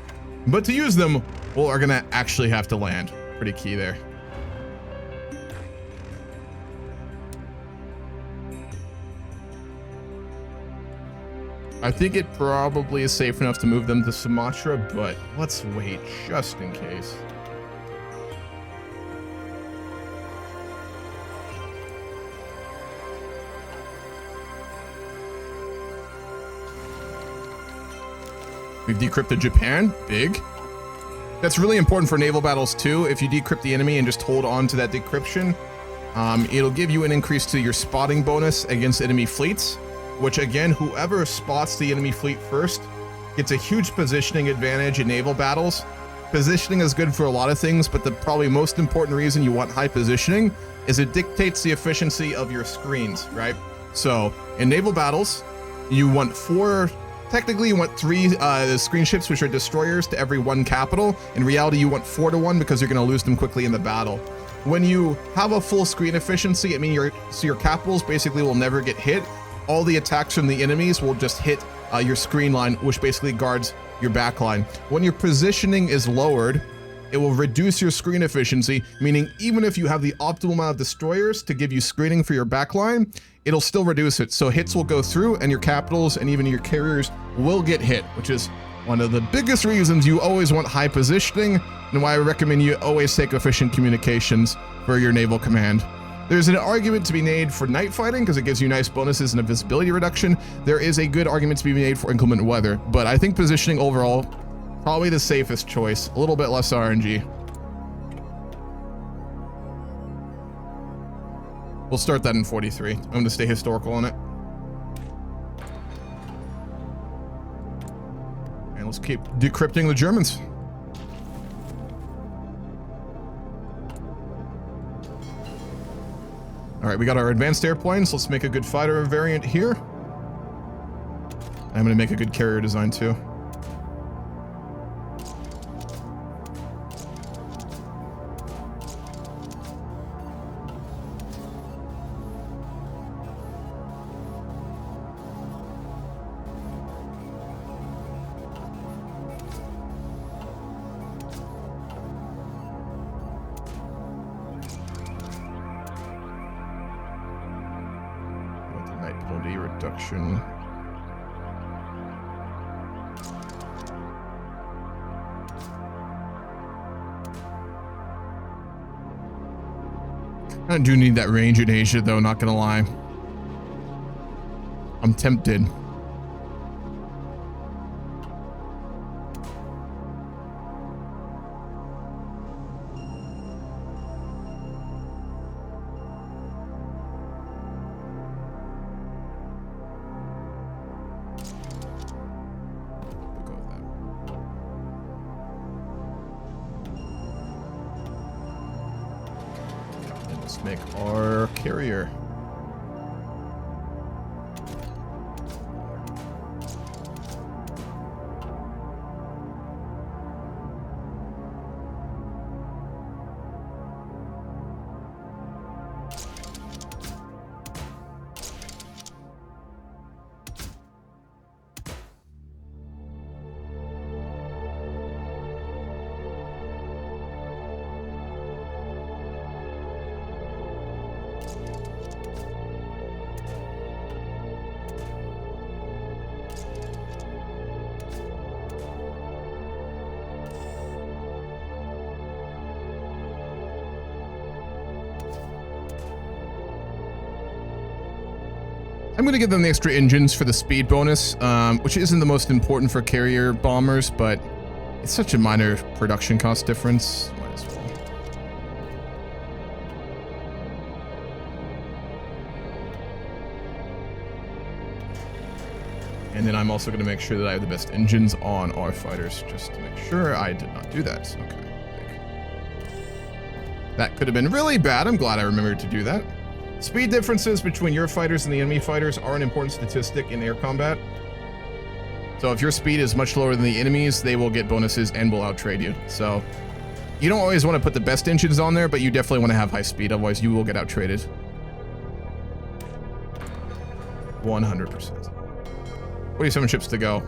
But to use them, we are going to actually have to land. Pretty key there. I think it probably is safe enough to move them to Sumatra, but let's wait just in case. We've decrypted Japan, big. That's really important for naval battles too. If you decrypt the enemy and just hold on to that decryption, it'll give you an increase to your spotting bonus against enemy fleets, which again, whoever spots the enemy fleet first gets a huge positioning advantage in naval battles. Positioning is good for a lot of things, but the probably most important reason you want high positioning is it dictates the efficiency of your screens, right? So in naval battles, you want technically you want 3 screen ships, which are destroyers, to every 1 capital. In reality, you want 4 to 1 because you're going to lose them quickly in the battle. When you have a full screen efficiency, I mean, your capitals basically will never get hit. All the attacks from the enemies will just hit your screen line, which basically guards your back line. When your positioning is lowered, it will reduce your screen efficiency, meaning even if you have the optimal amount of destroyers to give you screening for your backline, it'll still reduce it. So hits will go through and your capitals and even your carriers will get hit, which is one of the biggest reasons you always want high positioning and why I recommend you always take efficient communications for your naval command. There's an argument to be made for night fighting because it gives you nice bonuses and a visibility reduction. There is a good argument to be made for inclement weather, but I think positioning overall, probably the safest choice. A little bit less RNG. We'll start that in 43. I'm going to stay historical on it. And let's keep decrypting the Germans. All right, we got our advanced airplanes. Let's make a good fighter variant here. I'm going to make a good carrier design too. Reduction. I do need that range in Asia though, not gonna lie. I'm tempted. Make our carrier. I'm going to give them the extra engines for the speed bonus, which isn't the most important for carrier bombers, but it's such a minor production cost difference. Might as well. And then I'm also going to make sure that I have the best engines on our fighters, just to make sure I did not do that. Okay. That could have been really bad. I'm glad I remembered to do that. Speed differences between your fighters and the enemy fighters are an important statistic in air combat. So if your speed is much lower than the enemies, they will get bonuses and will outtrade you. So you don't always want to put the best engines on there, but you definitely want to have high speed, otherwise you will get outtraded. 100%. 47 ships to go.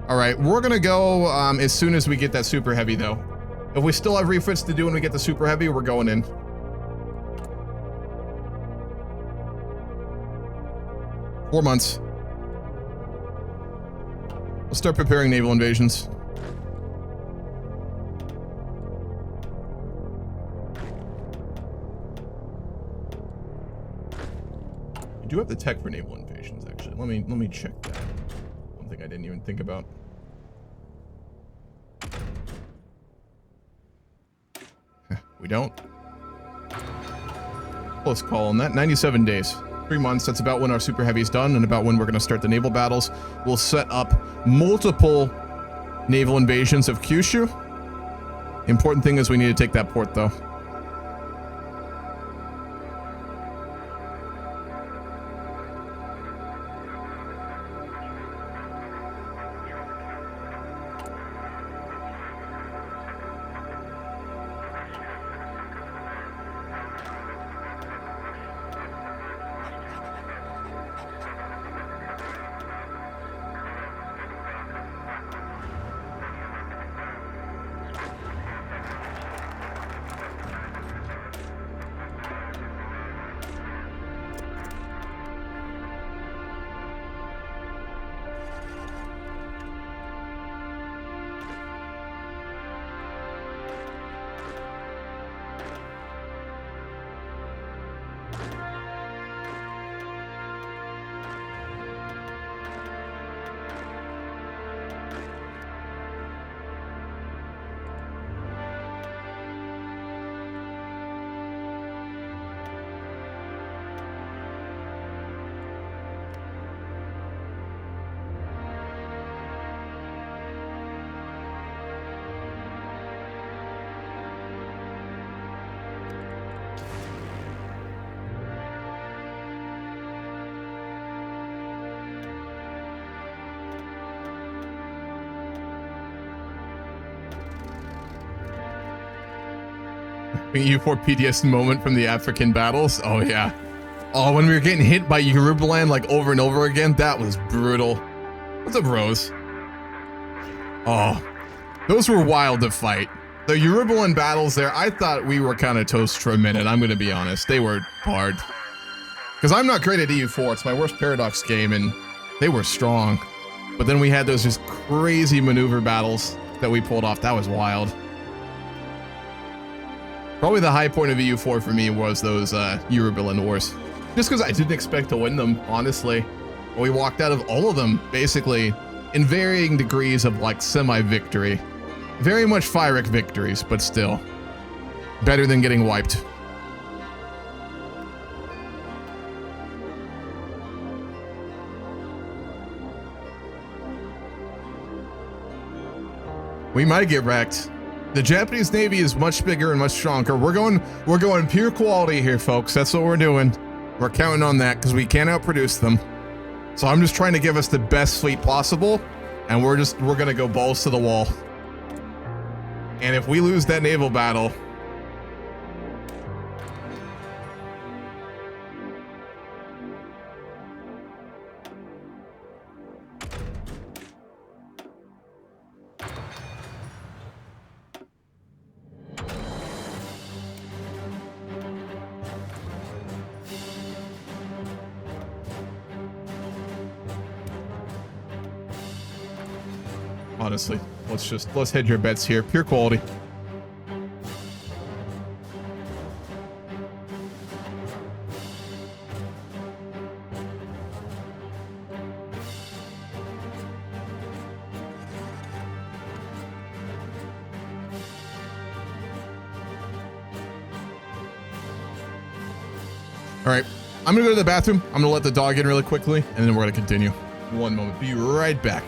All right, we're going to go as soon as we get that super heavy though. If we still have refits to do when we get the super heavy, we're going in. $4 months. We'll start preparing naval invasions. You do have the tech for naval invasions, actually. Let me check that. Something I didn't even think about. We don't. Close call on that. 97 days. 3 months. That's about when our super heavy is done and about when we're going to start the naval battles. We'll set up multiple naval invasions of Kyushu. The important thing is we need to take that port, though. U4 PTS moment from the African battles. Oh yeah. Oh, when we were getting hit by Yorubaland like over and over again, that was brutal. What's up, Rose? Oh, those were wild to fight. The Yorubaland battles there, I thought we were kind of toast for a minute. I'm going to be honest. They were hard. Because I'm not great at EU4. It's my worst Paradox game, and they were strong. But then we had those just crazy maneuver battles that we pulled off. That was wild. Probably the high point of EU4 for me was those Yorubaland wars. Just because I didn't expect to win them, honestly. We walked out of all of them, basically, in varying degrees of, like, semi-victory. Very much Pyrrhic victories, but still. Better than getting wiped. We might get wrecked. The Japanese Navy is much bigger and much stronger. We're going pure quality here, folks. That's what we're doing. We're counting on that because we can't outproduce them. So I'm just trying to give us the best fleet possible, and we're gonna go balls to the wall. And if we lose that naval battle, honestly, let's hedge your bets here. Pure quality. All right, I'm gonna go to the bathroom. I'm gonna let the dog in really quickly, and then we're gonna continue. One moment. Be right back.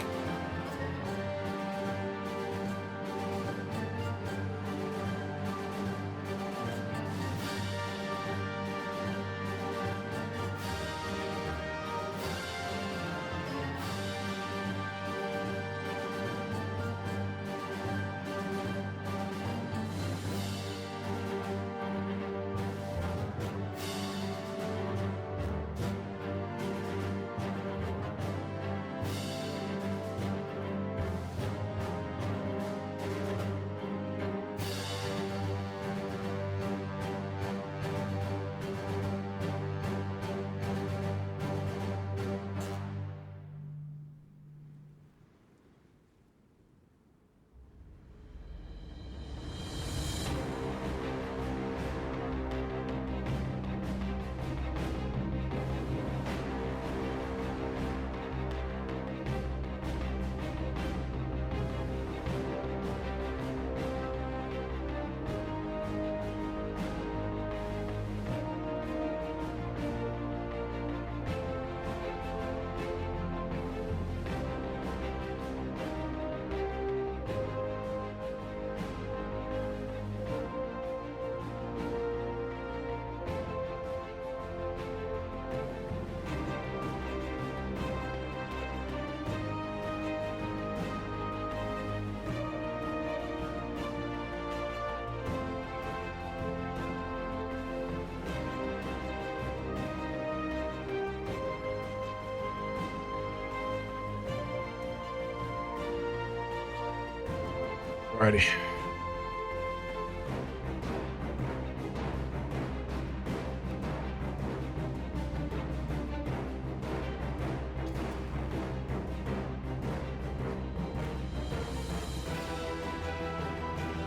Alrighty.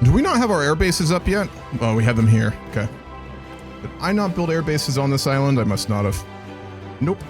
Do we not have our air bases up yet? Oh, we have them here. Okay. Did I not build air bases on this island? I must not have. Nope.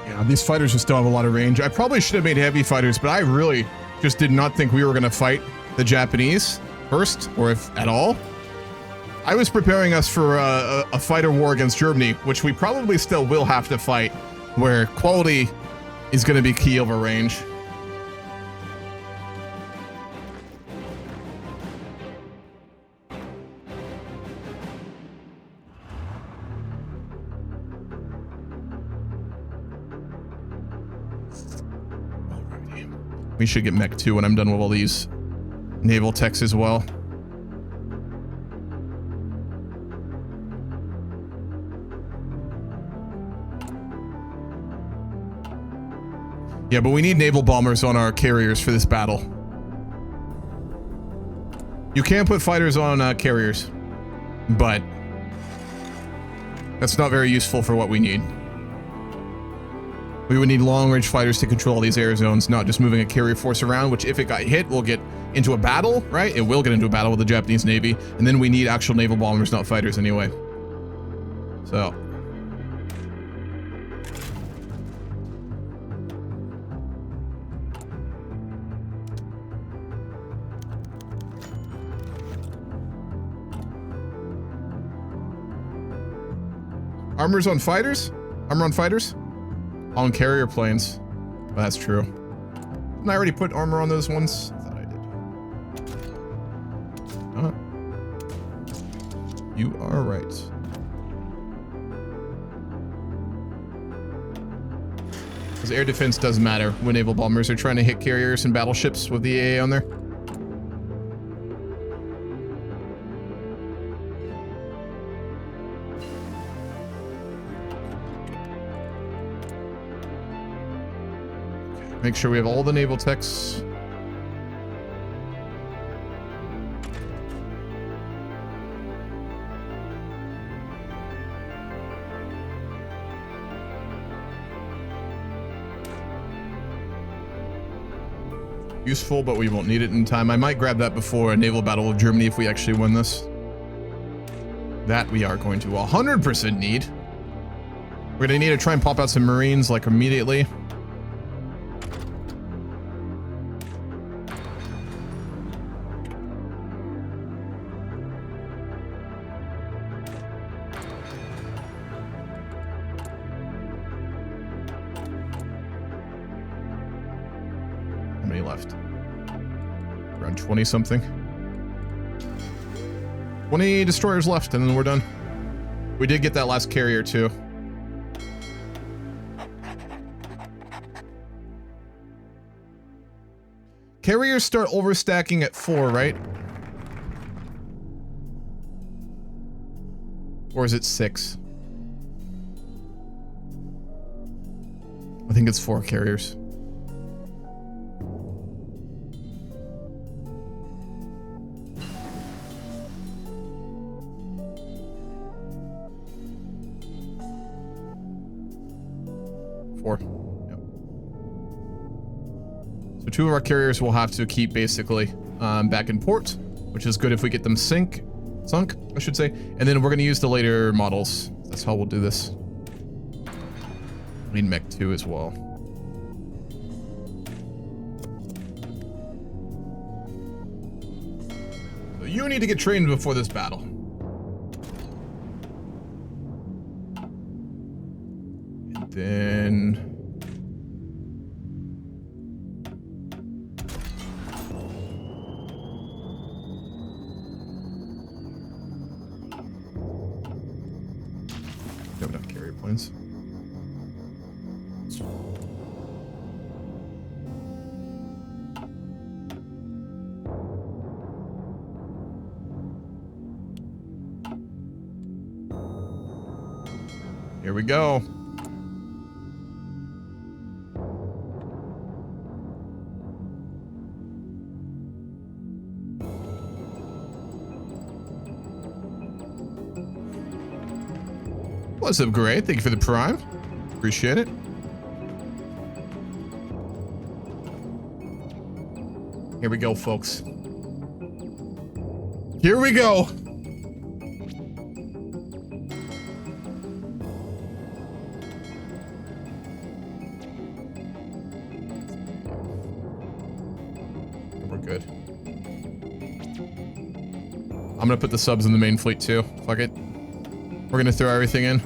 Yeah, these fighters just don't have a lot of range. I probably should have made heavy fighters, but I really just did not think we were going to fight the Japanese first, or if at all. I was preparing us for a fighter war against Germany, which we probably still will have to fight, where quality is going to be key over range. We should get Mech 2 when I'm done with all these naval techs as well. Yeah, but we need naval bombers on our carriers for this battle. You can put fighters on carriers, but that's not very useful for what we need. We would need long-range fighters to control these air zones, not just moving a carrier force around, which if it got hit, will get into a battle, right? It will get into a battle with the Japanese Navy, and then we need actual naval bombers, not fighters anyway. So. Armor's on fighters? Armor on fighters? On carrier planes. Well, that's true. Didn't I already put armor on those ones? I thought I did. You are right. Because air defense does matter when naval bombers are trying to hit carriers and battleships with the AA on there. Make sure we have all the naval techs. Useful, but we won't need it in time. I might grab that before a naval battle with Germany if we actually win this. That we are going to 100% need. We're going to need to try and pop out some Marines like immediately. Left around 20 something. 20 destroyers left and then we're done. We did get that last carrier too. Carriers start overstacking at 4, right? Or is it 6? I think it's 4 carriers. Yep. So 2 of our carriers will have to keep basically back in port, which is good if we get them sunk, I should say. And then we're going to use the later models. That's how we'll do this. We need Mech 2 as well. So you need to get trained before this battle. Then don't have enough carrier planes. Here we go. What's up, Gray? Thank you for the prime. Appreciate it. Here we go, folks. Here we go. We're good. I'm gonna put the subs in the main fleet too. Fuck it. We're gonna throw everything in.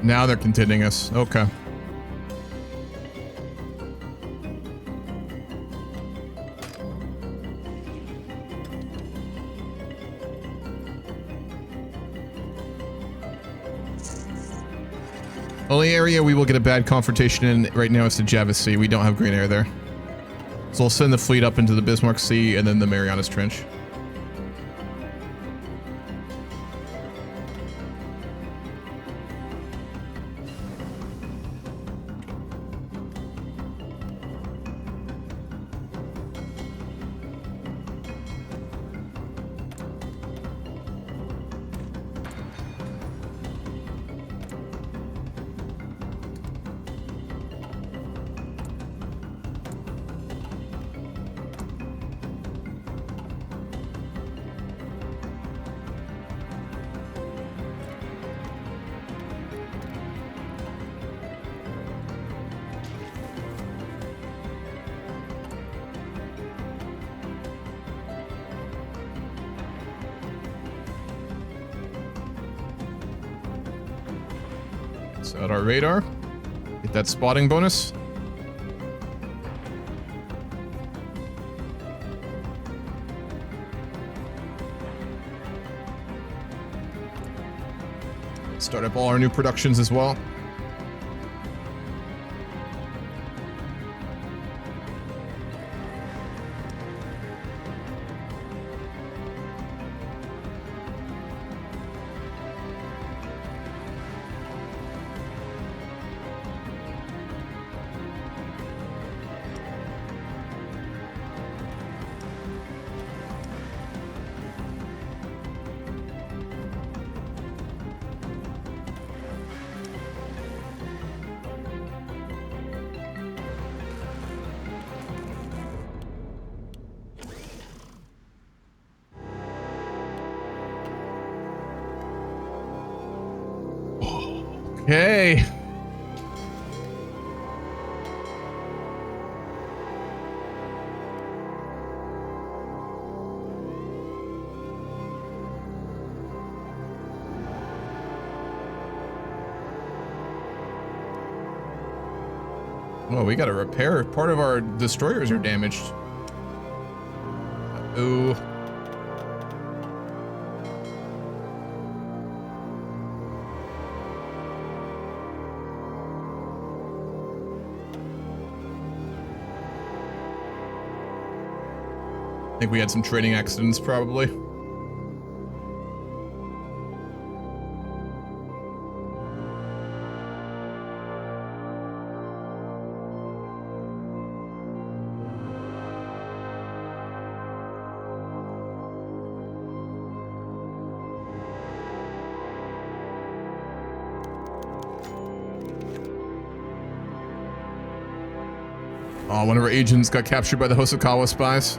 Now they're contending us. Okay. Only area we will get a bad confrontation in right now is the Java Sea. We don't have green air there. So we'll send the fleet up into the Bismarck Sea and then the Marianas Trench. Set our radar. Get that spotting bonus. Start up all our new productions as well. Okay. Oh, we gotta repair. Part of our destroyers are damaged. Ooh. I think we had some training accidents, probably. Oh, one of our agents got captured by the Hosokawa spies.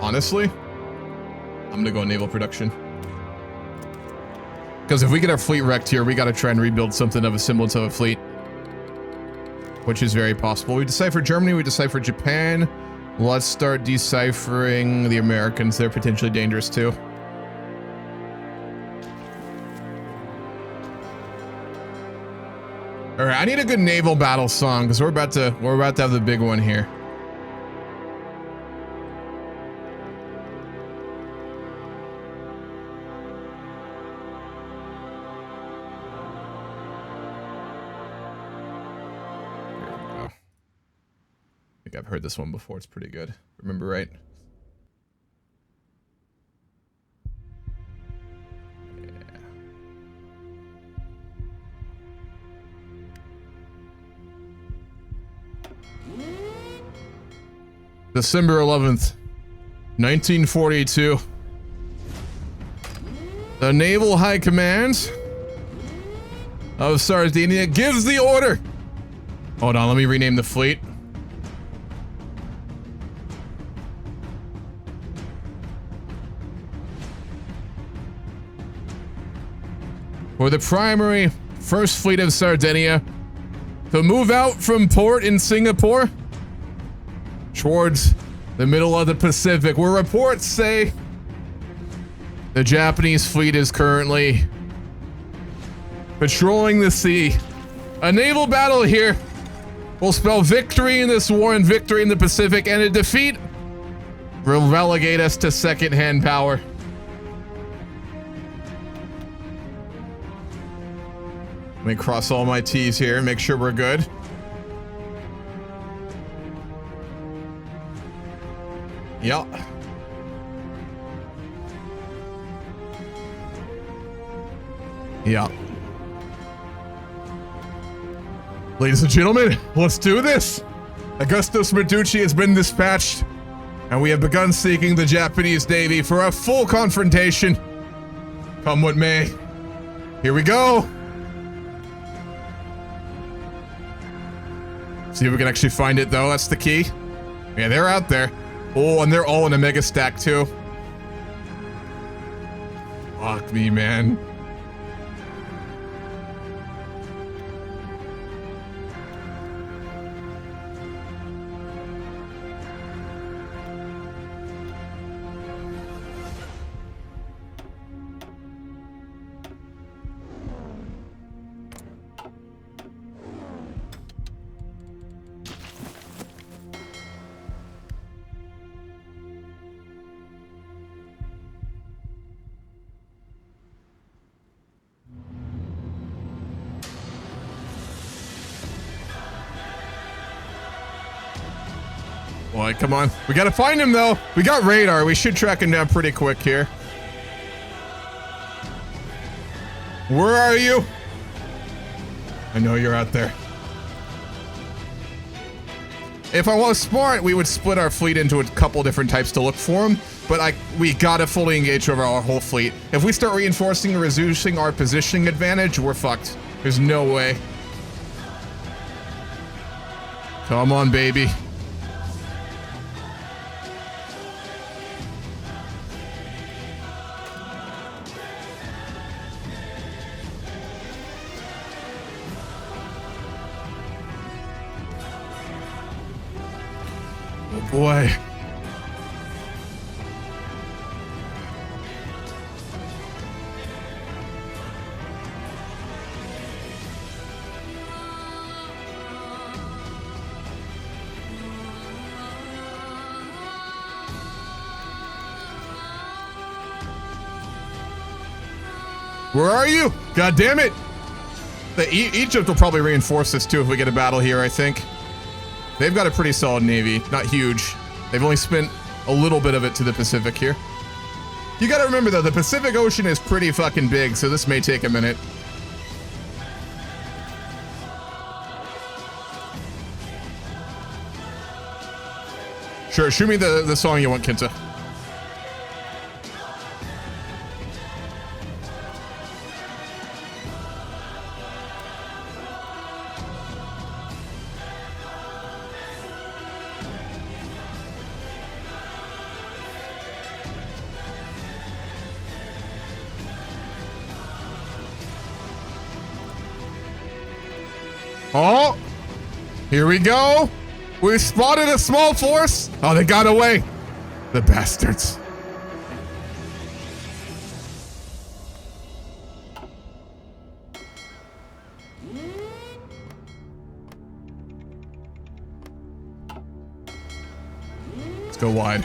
Honestly, I'm gonna go naval production. Because if we get our fleet wrecked here, we gotta try and rebuild something of a semblance of a fleet. Which is very possible. We decipher Germany, we decipher Japan. Let's start deciphering the Americans. They're potentially dangerous too. All right, I need a good naval battle song because we're about to have the big one here. I think I've heard this one before. It's pretty good. Remember right? Yeah. December 11th, 1942. The Naval High Command of Sardinia gives the order. Hold on, let me rename the fleet. For the primary First Fleet of Sardinia to move out from port in Singapore towards the middle of the Pacific, where reports say the Japanese fleet is currently patrolling the sea. A naval battle here will spell victory in this war and victory in the Pacific, and a defeat will relegate us to second-hand power. Let me cross all my T's here, make sure we're good. Yep. Yep. Ladies and gentlemen, let's do this. Augustus Meducci has been dispatched, and we have begun seeking the Japanese Navy for a full confrontation. Come what may. Here we go. See if we can actually find it, though. That's the key. Yeah, they're out there. Oh, and they're all in a mega stack, too. Fuck me, man. Boy, come on. We gotta find him, though. We got radar. We should track him down pretty quick here. Where are you? I know you're out there. If I was smart, we would split our fleet into a couple different types to look for him, but we gotta fully engage over our whole fleet. If we start reinforcing and reducing our positioning advantage, we're fucked. There's no way. Come on, baby. Boy. Where are you? God damn it. Egypt will probably reinforce this too if we get a battle here, I think. They've got a pretty solid navy, not huge. They've only spent a little bit of it to the Pacific here. You gotta remember though, the Pacific Ocean is pretty fucking big, so this may take a minute. Sure, shoot me the song you want, Kenta. Oh, here we go. We spotted a small force. Oh, they got away. The bastards. Let's go wide.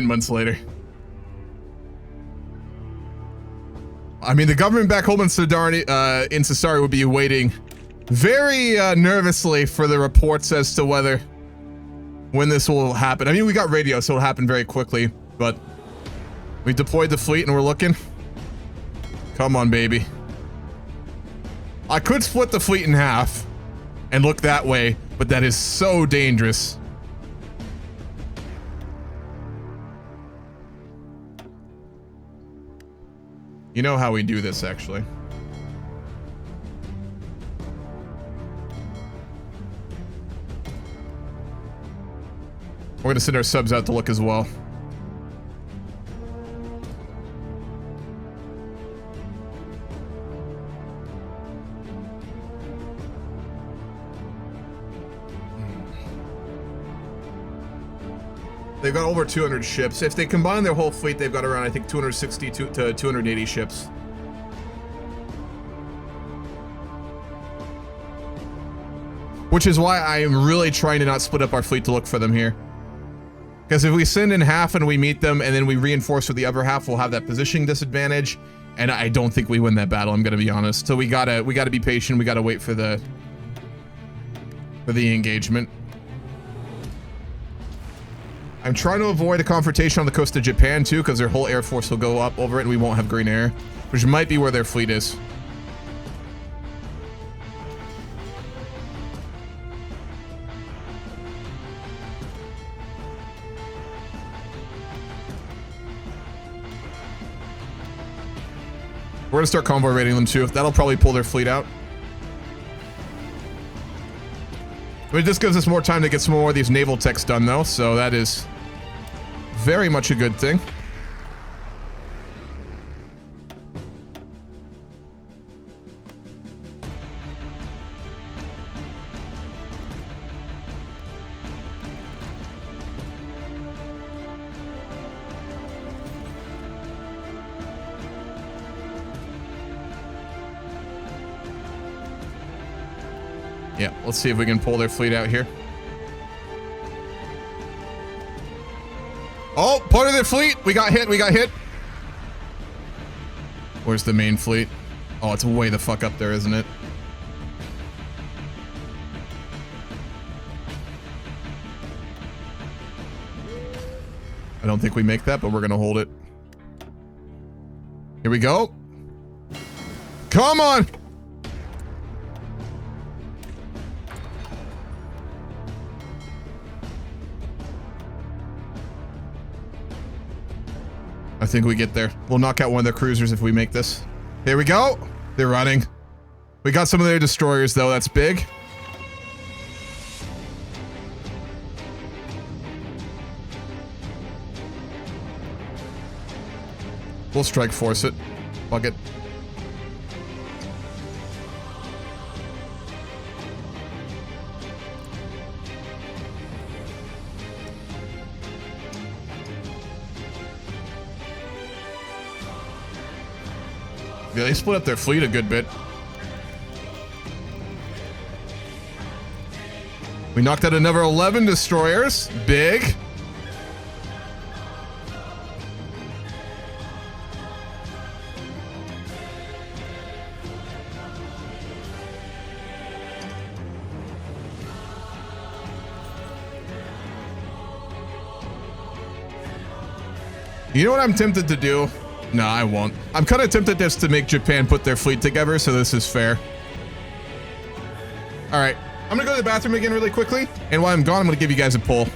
Months later. I mean, the government back home in Sassari would be waiting very nervously for the reports as to when this will happen. I mean, we got radio, so it'll happen very quickly, but we deployed the fleet and we're looking. Come on, baby. I could split the fleet in half and look that way, but that is so dangerous. You know how we do this, actually. We're going to send our subs out to look as well. They've got over 200 ships. If they combine their whole fleet, they've got around, I think, 260 to 280 ships. Which is why I am really trying to not split up our fleet to look for them here. Because if we send in half and we meet them and then we reinforce with the other half, we'll have that positioning disadvantage. And I don't think we win that battle, I'm going to be honest. So we gotta be patient. We gotta wait for the engagement. I'm trying to avoid a confrontation on the coast of Japan too, because their whole air force will go up over it and we won't have green air, which might be where their fleet is. We're gonna start convoy raiding them too. That'll probably pull their fleet out. But it just gives us more time to get some more of these naval techs done though, so that is very much a good thing. Yeah, let's see if we can pull their fleet out here. Oh, part of their fleet! We got hit, we got hit! Where's the main fleet? Oh, it's way the fuck up there, isn't it? I don't think we make that, but we're gonna hold it. Here we go. Come on! I think we get there. We'll knock out one of their cruisers if we make this. Here we go. They're running. We got some of their destroyers, though. That's big. We'll strike force it. Fuck it. Yeah, they split up their fleet a good bit. We knocked out another 11 destroyers. Big. You know what I'm tempted to do? No, I won't. I'm kind of tempted just to make Japan put their fleet together, so this is fair. All right, I'm gonna go to the bathroom again really quickly, and while I'm gone, I'm gonna give you guys a poll.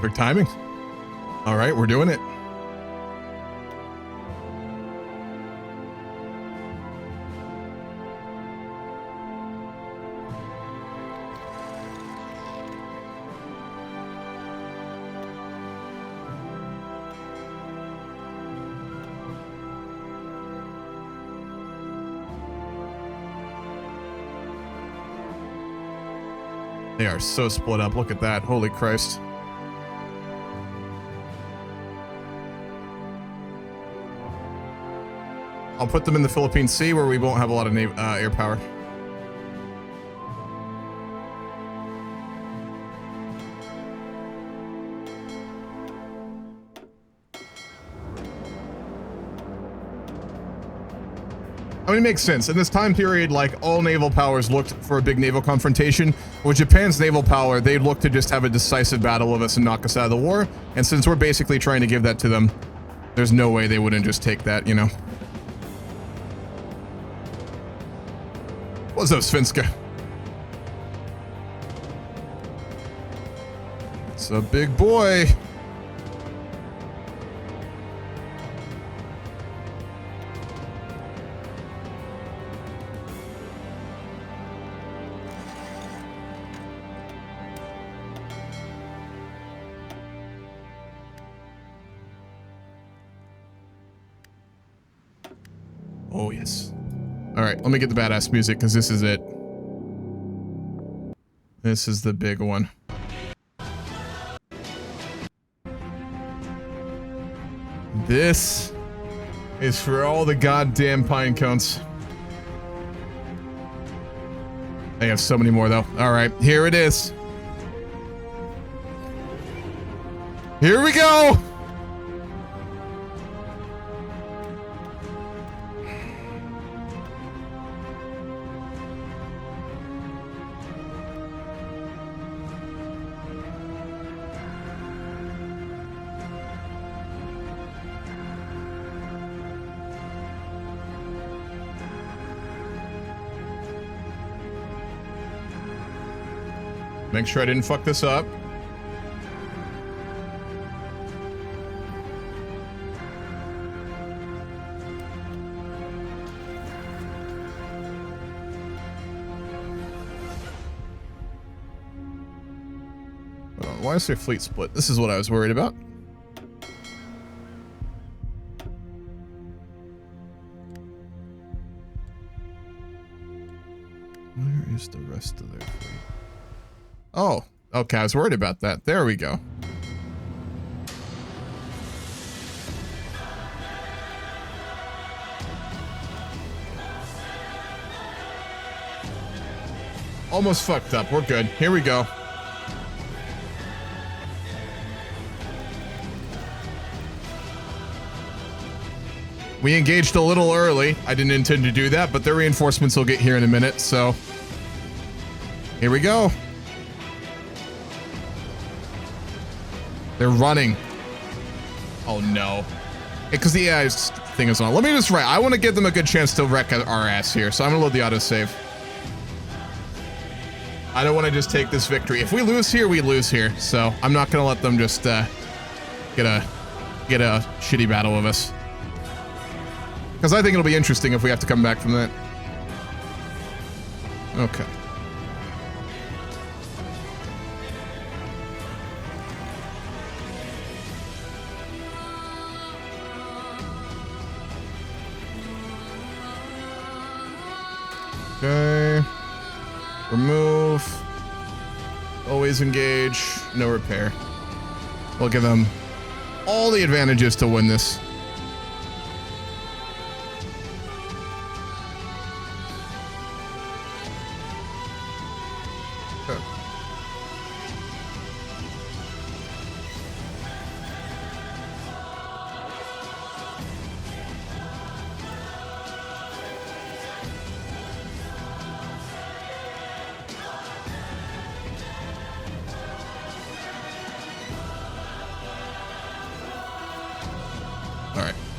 Perfect timing. All right, we're doing it. They are so split up. Look at that. Holy Christ. I'll put them in the Philippine Sea where we won't have a lot of air power. I mean, it makes sense. In this time period, like, all naval powers looked for a big naval confrontation. With Japan's naval power, they'd look to just have a decisive battle with us and knock us out of the war. And since we're basically trying to give that to them, there's no way they wouldn't just take that, you know? What's up, Svenska? It's a big boy. Oh, yes. All right, let me get the badass music because this is it. This is the big one. This is for all the goddamn pine cones. I have so many more though. All right, here it is. Here we go. Make sure I didn't fuck this up. Why is there fleet split? This is what I was worried about. Where is the rest of their fleet? Oh, okay, I was worried about that. There we go. Almost fucked up. We're good. Here we go. We engaged a little early. I didn't intend to do that, but their reinforcements will get here in a minute, so... Here we go. They're running. Oh no. Because the AI thing is on. Let me just write. I want to give them a good chance to wreck our ass here, so I'm gonna load the autosave. I don't want to just take this victory. If we lose here, we lose here. So I'm not gonna let them just get a shitty battle with us. Because I think it'll be interesting if we have to come back from that. Okay. Okay. Remove. Always engage. No repair. We'll give them all the advantages to win this. Okay.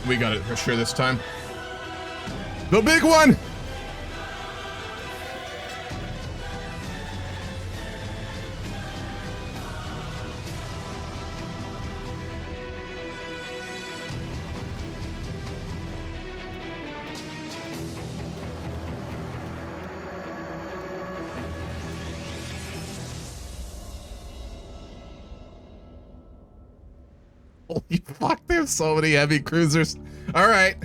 We got it for sure this time. The big one! Holy fuck, they have so many heavy cruisers. All right.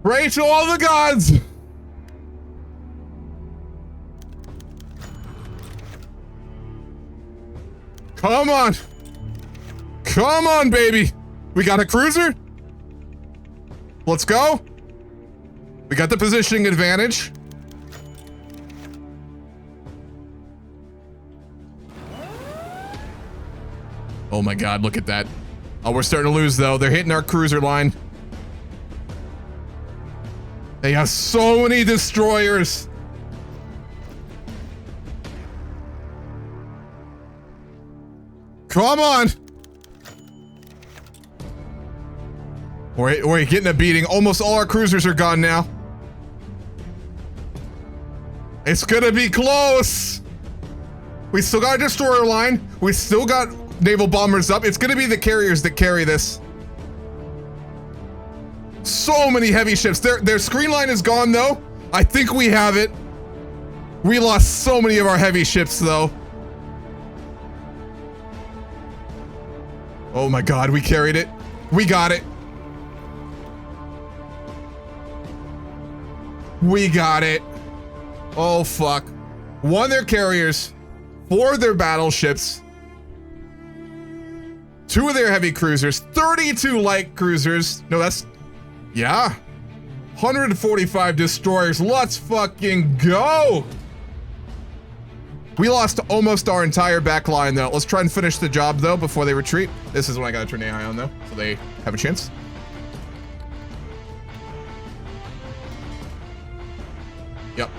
Pray to all the gods. Come on. Come on, baby. We got a cruiser. Let's go. We got the positioning advantage. Oh my God, look at that. Oh, we're starting to lose though. They're hitting our cruiser line. They have so many destroyers. Come on. We're getting a beating. Almost all our cruisers are gone now. It's gonna be close. We still got a destroyer line. We still got naval bombers up. It's gonna be the carriers that carry this. So many heavy ships. Their screen line is gone though. I think we have it. We lost so many of our heavy ships though. Oh my God, we carried it. We got it. We got it. Oh fuck. 1 of their carriers, 4 of their battleships, 2 of their heavy cruisers, 32 light cruisers. No, that's, yeah. 145 destroyers. Let's fucking go. We lost almost our entire back line though. Let's try and finish the job though before they retreat. This is when I gotta turn AI on though, so they have a chance. Yep.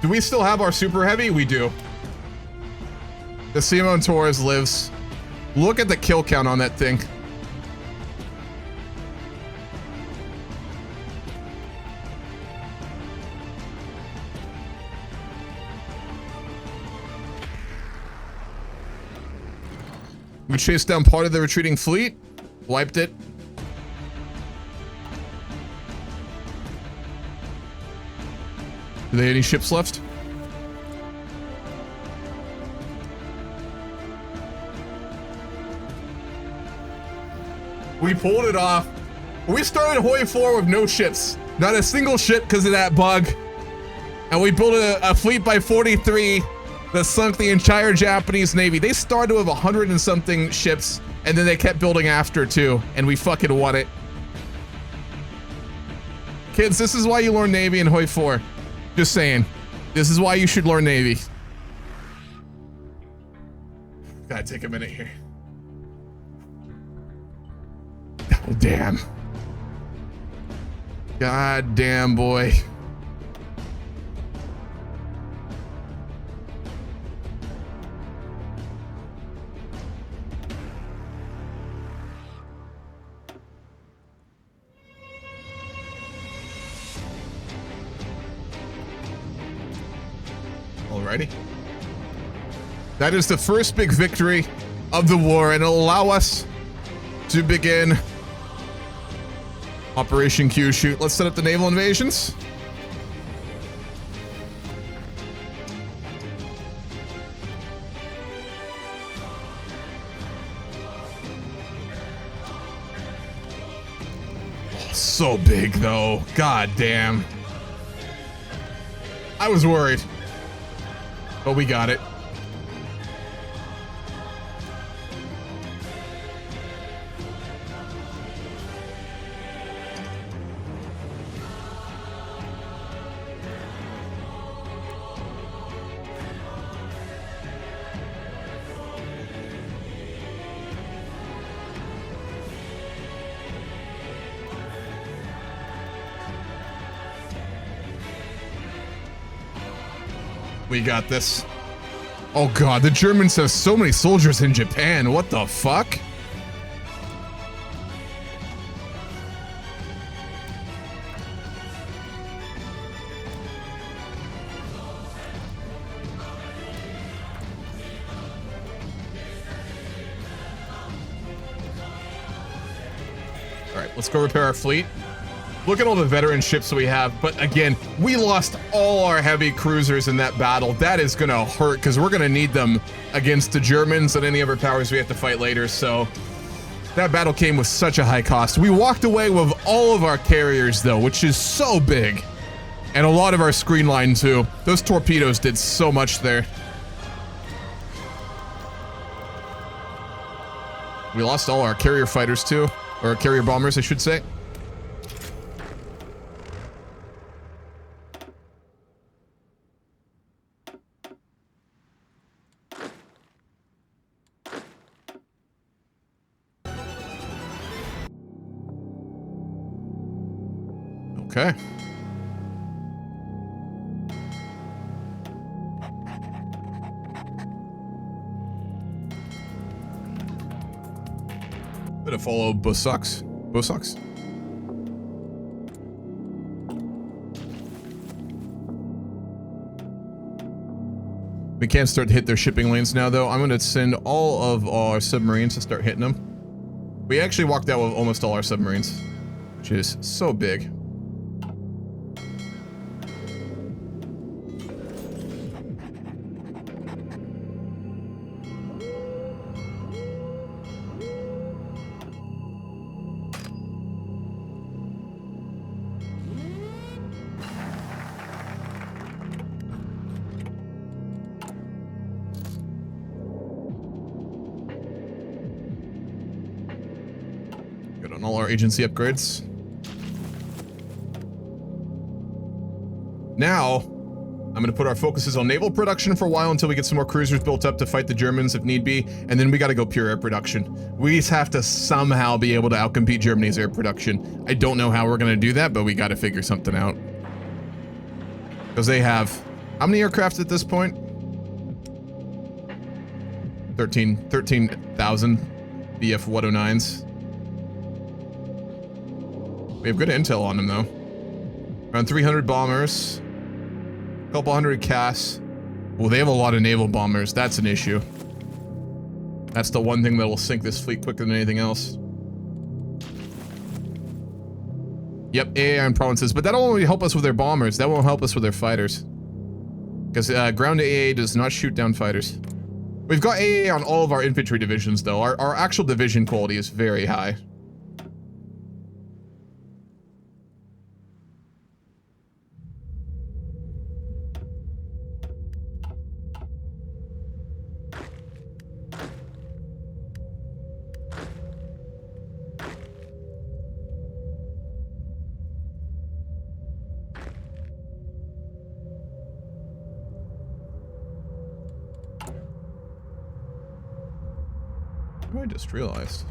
Do we still have our super heavy? We do. The House Torres lives. Look at the kill count on that thing. We chased down part of the retreating fleet, wiped it. Do they have any ships left? We pulled it off. We started HOI4 with no ships. Not a single ship because of that bug. And we built a fleet by 43 that sunk the entire Japanese Navy. They started with 100 and something ships, and then they kept building after too, and we fucking won it. Kids, this is why you learn Navy in HOI4. Just saying. This is why you should learn Navy. Gotta take a minute here. Oh, damn. God damn, boy. Alrighty. That is the first big victory of the war, and it'll allow us to begin Operation Q Shoot. Let's set up the naval invasions. Oh, so big though. God damn. I was worried. But we got it. We got this. Oh god, the Germans have so many soldiers in Japan. What the fuck? All right, let's go repair our fleet. Look at all the veteran ships that we have. But again, we lost all our heavy cruisers in that battle. That is going to hurt because we're going to need them against the Germans and any other powers we have to fight later. So that battle came with such a high cost. We walked away with all of our carriers, though, which is so big. And a lot of our screen line, too. Those torpedoes did so much there. We lost all our carrier fighters, too. Or carrier bombers, I should say. Okay. Gonna follow Bosucks. Bosucks. We can't start to hit their shipping lanes now, though. I'm gonna send all of our submarines to start hitting them. We actually walked out with almost all our submarines, which is so big. All our agency upgrades. Now, I'm going to put our focuses on naval production for a while until we get some more cruisers built up to fight the Germans if need be, and then we got to go pure air production. We just have to somehow be able to outcompete Germany's air production. I don't know how we're going to do that, but we got to figure something out. Because they have... How many aircraft at this point? 13,000 BF-109s. We have good intel on them, though. Around 300 bombers. A couple hundred CAS. Well, they have a lot of naval bombers. That's an issue. That's the one thing that will sink this fleet quicker than anything else. Yep, AA on provinces. But that'll only help us with their bombers. That won't help us with their fighters. Because ground AA does not shoot down fighters. We've got AA on all of our infantry divisions, though. Our actual division quality is very high. I just realized.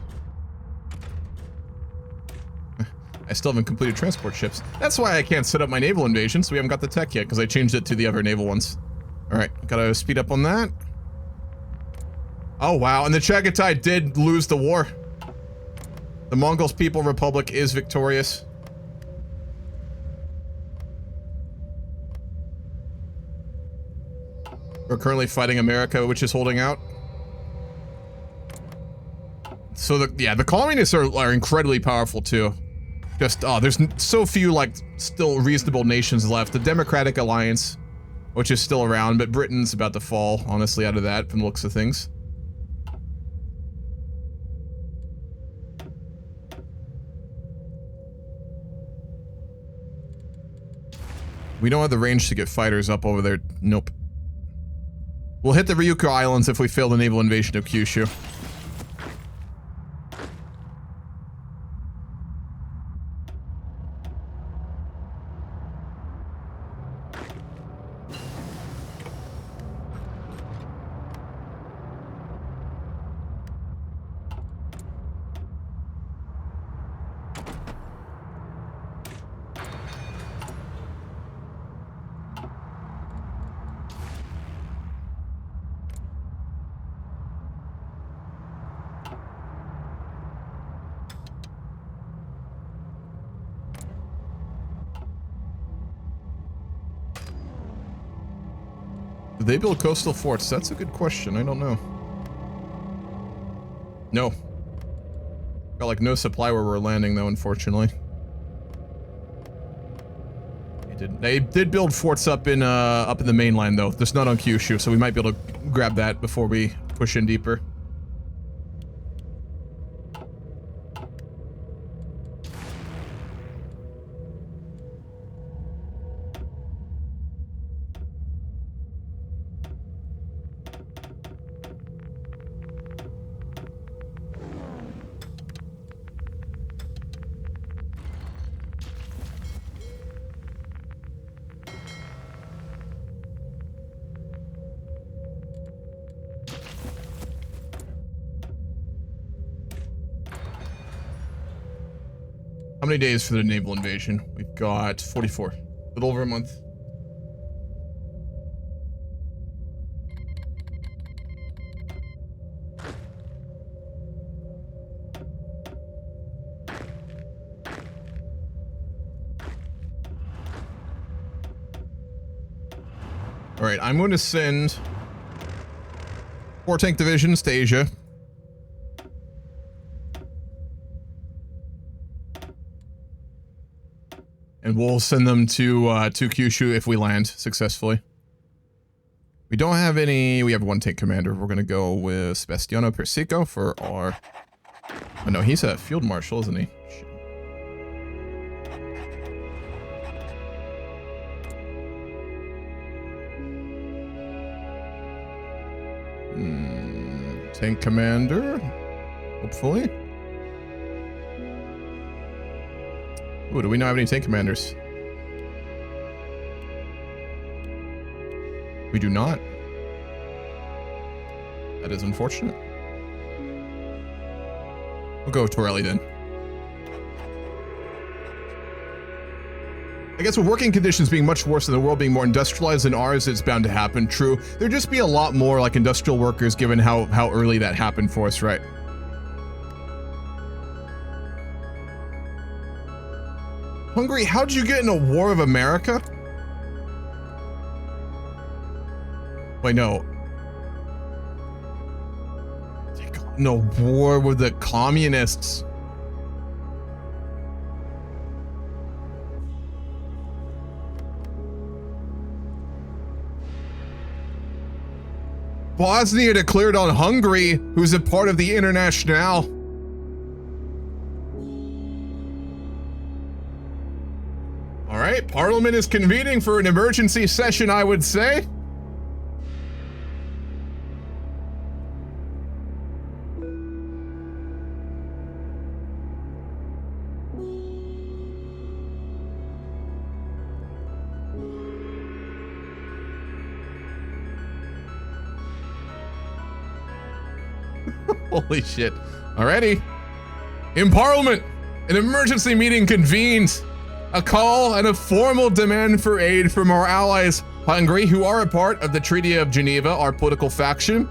I still haven't completed transport ships. That's why I can't set up my naval invasions. We haven't got the tech yet because I changed it to the other naval ones. All right, gotta speed up on that. Oh wow, and the Chagatai did lose the war. The Mongols People Republic is victorious. We're currently fighting America, which is holding out. So the communists are incredibly powerful too. Just there's so few like still reasonable nations left. The Democratic Alliance, which is still around, but Britain's about to fall honestly out of that from the looks of things. We don't have the range to get fighters up over there. Nope. We'll hit the Ryukyu Islands if we fail the naval invasion of Kyushu. Did they build coastal forts? That's a good question. I don't know. No. Got like no supply where we're landing though, unfortunately. didn't. They did build forts up in the mainland though, just not on Kyushu, so we might be able to grab that before we push in deeper. How many days for the naval invasion? We've got 44. A little over a month. All right, I'm going to send 4 tank divisions to Asia. And we'll send them to Kyushu if we land successfully. We don't have any... We have 1 tank commander. We're going to go with Sebastiano Persico for our... Oh no, he's a field marshal, isn't he? Shit. Tank commander. Hopefully. Ooh, do we not have any tank commanders? We do not. That is unfortunate. We'll go with Torelli then. I guess with working conditions being much worse and the world being more industrialized than ours, it's bound to happen. True. There'd just be a lot more like industrial workers given how early that happened for us, right? Hungary, how'd you get in a war of America? Wait, no. They got in a war with the communists. Bosnia declared on Hungary, who's a part of the Internationale. All right, Parliament is convening for an emergency session, I would say. Holy shit. Alrighty. In Parliament, an emergency meeting convenes. A call and a formal demand for aid from our allies, Hungary, who are a part of the Treaty of Geneva, our political faction,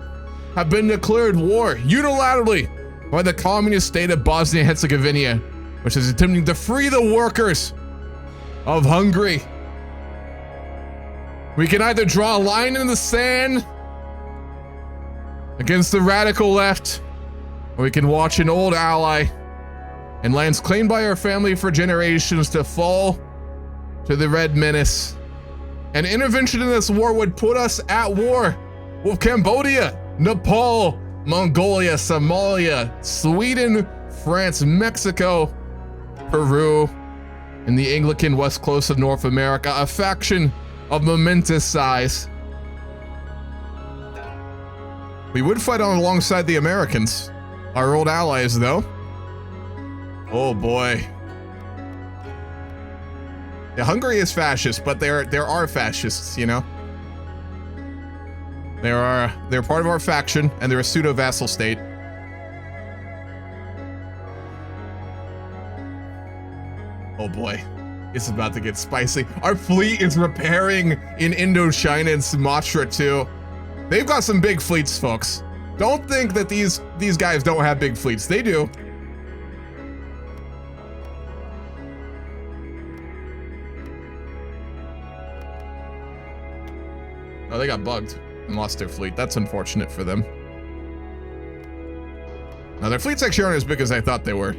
have been declared war unilaterally by the communist state of Bosnia-Herzegovina, which is attempting to free the workers of Hungary. We can either draw a line in the sand against the radical left, or we can watch an old ally and lands claimed by our family for generations to fall to the Red Menace. An intervention in this war would put us at war with Cambodia, Nepal, Mongolia, Somalia, Sweden, France, Mexico, Peru, and the Anglican west coast of North America, a faction of momentous size. We would fight on alongside the Americans, our old allies though. Oh boy. Yeah, Hungary is fascist, but there are fascists, you know? They're part of our faction, and they're a pseudo-vassal state. Oh boy. It's about to get spicy. Our fleet is repairing in Indochina and Sumatra too. They've got some big fleets, folks. Don't think that these guys don't have big fleets. They do. Oh, they got bugged and lost their fleet. That's unfortunate for them. Now, their fleets actually aren't as big as I thought they were.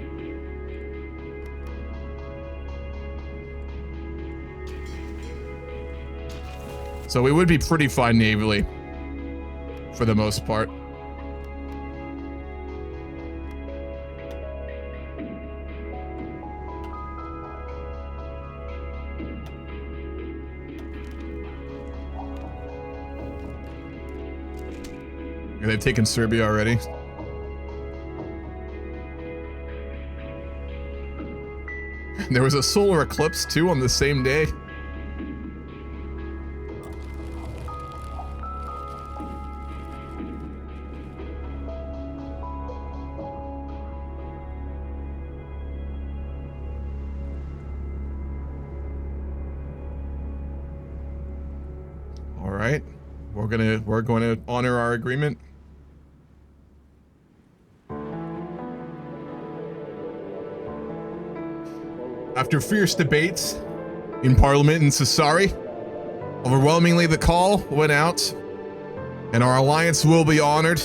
So we would be pretty fine navally for the most part. They've taken Serbia already. There was a solar eclipse too on the same day. All right, we're going to honor our agreement. After fierce debates in Parliament in Sassari, overwhelmingly the call went out, and our alliance will be honored,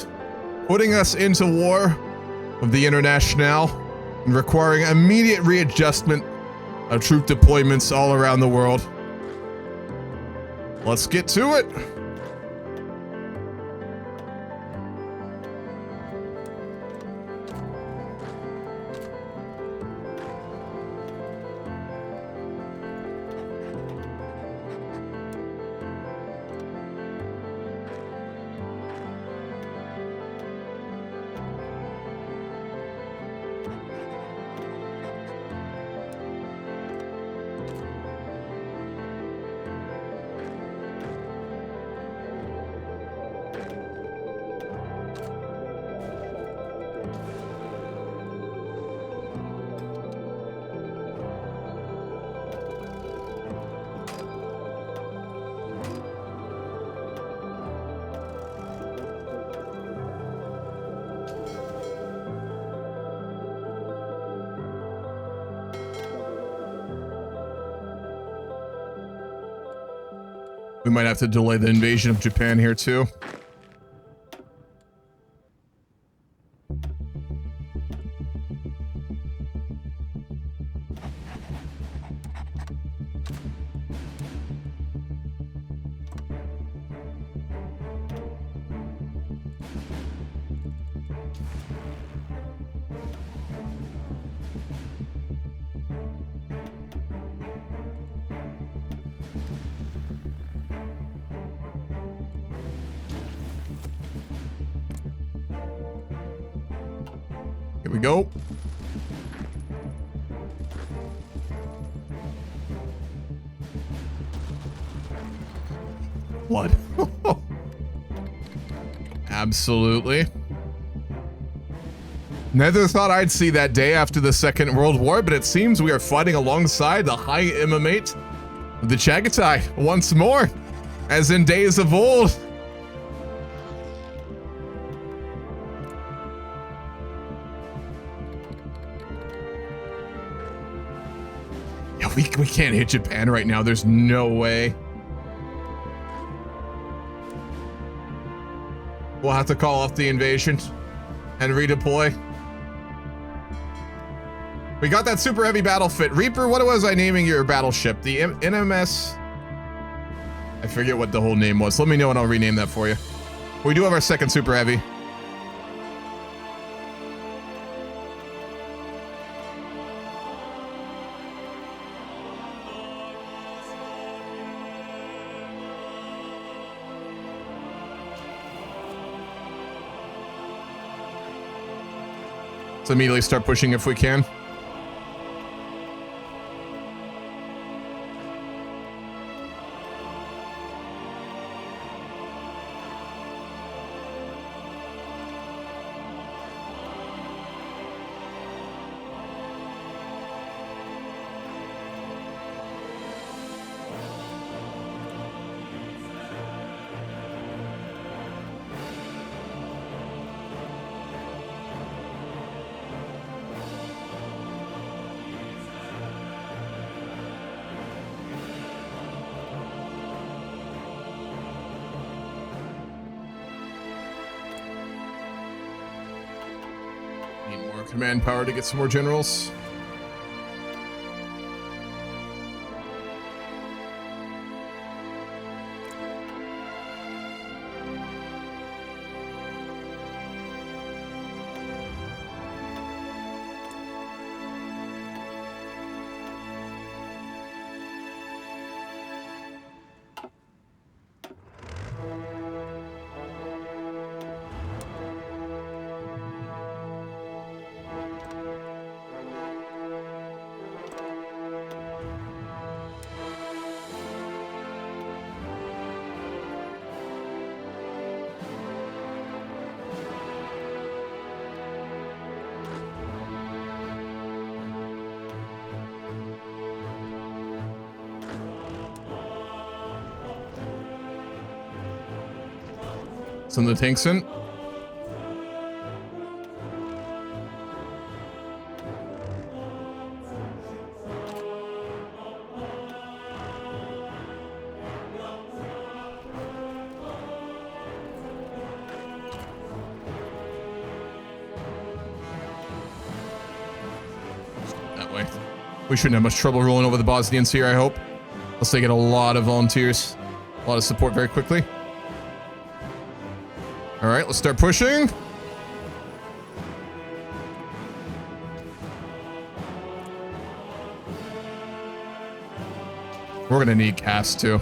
putting us into war with the Internationale and requiring immediate readjustment of troop deployments all around the world. Let's get to it. We might have to delay the invasion of Japan here too. Here we go. What? Absolutely. Never thought I'd see that day after the Second World War, but it seems we are fighting alongside the high imamate of the Chagatai once more, as in days of old. Yeah, we can't hit Japan right now. There's no way. We'll have to call off the invasion and redeploy. We got that super heavy battle fit. Reaper, what was I naming your battleship? The NMS... I forget what the whole name was. Let me know and I'll rename that for you. We do have our second super heavy. Let's immediately start pushing if we can. Manpower to get some more generals. Send the tanks in. That way. We shouldn't have much trouble rolling over the Bosnians here, I hope. Unless they get a lot of volunteers. A lot of support very quickly. All right, let's start pushing. We're gonna need cast too.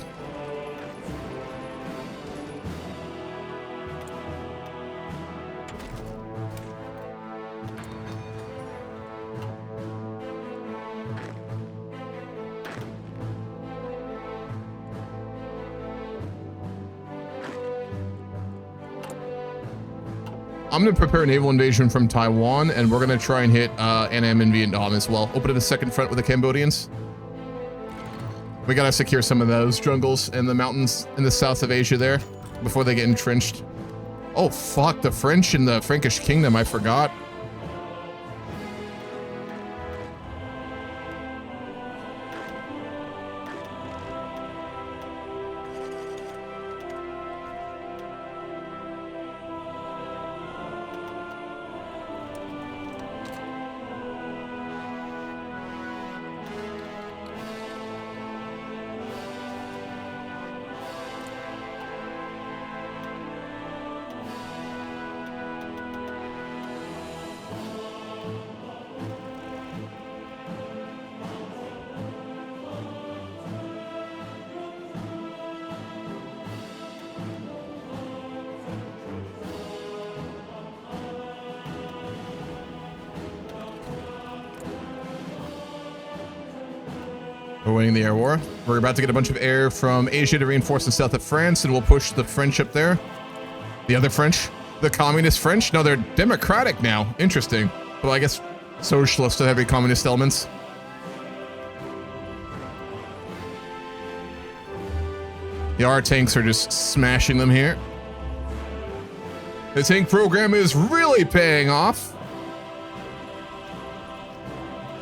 I'm going to prepare a naval invasion from Taiwan, and we're going to try and hit Annam in Vietnam as well. Open up a second front with the Cambodians. We got to secure some of those jungles and the mountains in the south of Asia there before they get entrenched. Oh, fuck, the French in the Frankish kingdom, I forgot. We're winning the air war. We're about to get a bunch of air from Asia to reinforce the south of France, and we'll push the French up there. The other French? The communist French? No, they're democratic now. Interesting. Well, I guess socialist and heavy communist elements. Yeah, our tanks are just smashing them here. The tank program is really paying off.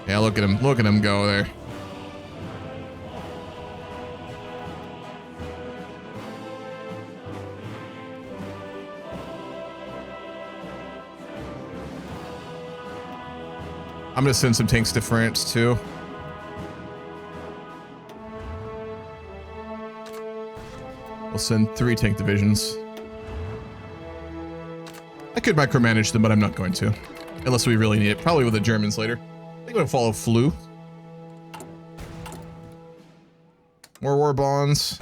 Yeah, look at him. Look at him go there. I'm gonna send some tanks to France too. We'll send 3 tank divisions. I could micromanage them, but I'm not going to. Unless we really need it. Probably with the Germans later. I think we'll follow flu. More war bonds.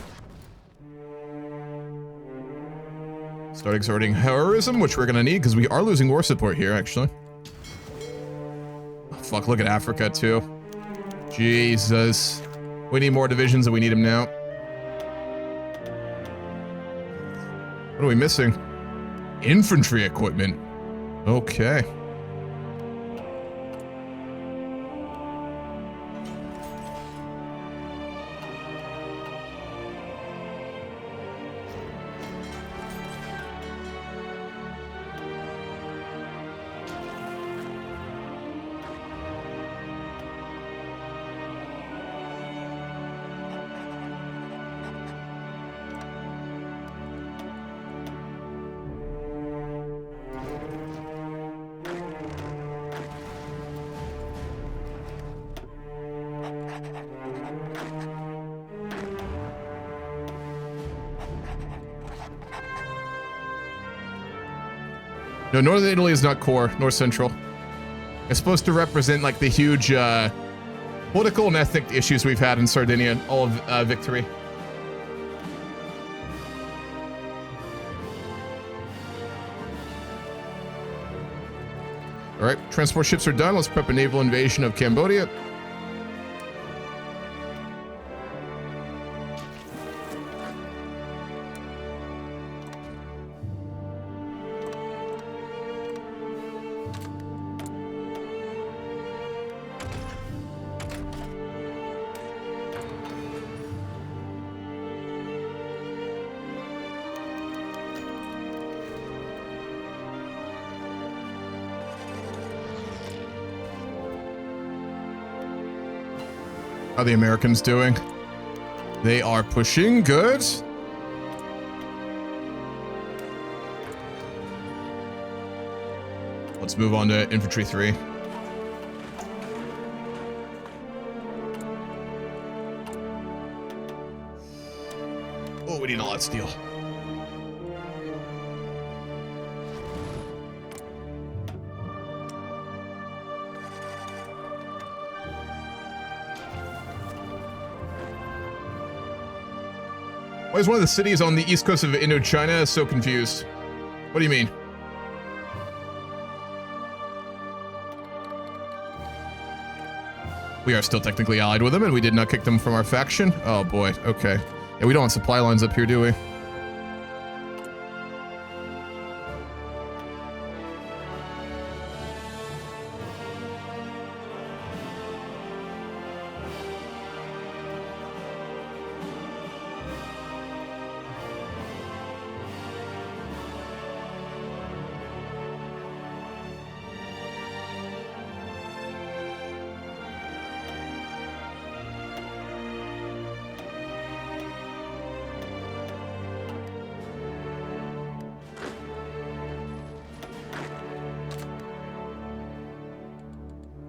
Start exhorting heroism, which we're gonna need because we are losing war support here, actually. Oh, fuck, look at Africa too. Jesus. We need more divisions and we need them now. What are we missing? Infantry equipment. Okay. No, northern Italy is not core, nor central. It's supposed to represent like the huge political and ethnic issues we've had in Sardinia, all of victory. All right, transport ships are done. Let's prep a naval invasion of Cambodia. How are the Americans doing? They are pushing. Good. Let's move on to infantry 3. Oh, we need all that steel. Why is one of the cities on the east coast of Indochina so confused? What do you mean? We are still technically allied with them, and we did not kick them from our faction. Oh boy, okay. Yeah, we don't have supply lines up here, do we?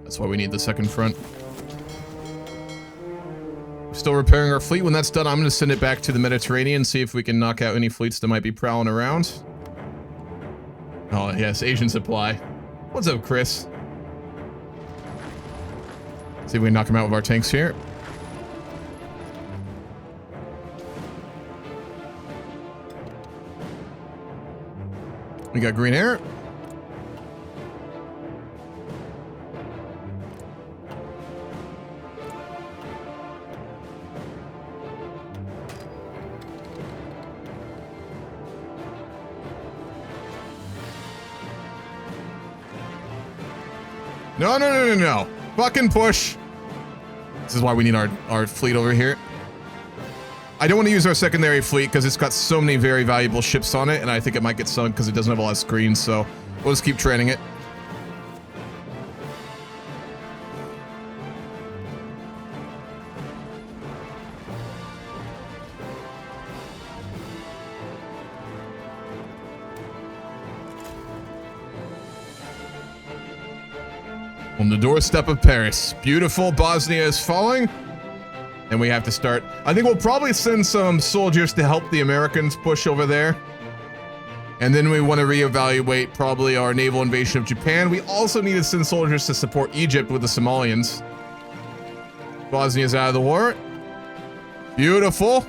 That's why we need the second front. We're still repairing our fleet. When that's done, I'm going to send it back to the Mediterranean, see if we can knock out any fleets that might be prowling around. Oh, yes, Asian supply. What's up, Chris? See if we can knock them out with our tanks here. We got green air. No, no, no, no, no. Fucking push. This is why we need our fleet over here. I don't want to use our secondary fleet because it's got so many very valuable ships on it, and I think it might get sunk because it doesn't have a lot of screens, so we'll just keep training it. On the doorstep of Paris. Beautiful. Bosnia is falling. And we have to start. I think we'll probably send some soldiers to help the Americans push over there. And then we want to reevaluate probably our naval invasion of Japan. We also need to send soldiers to support Egypt with the Somalians. Bosnia's out of the war. Beautiful.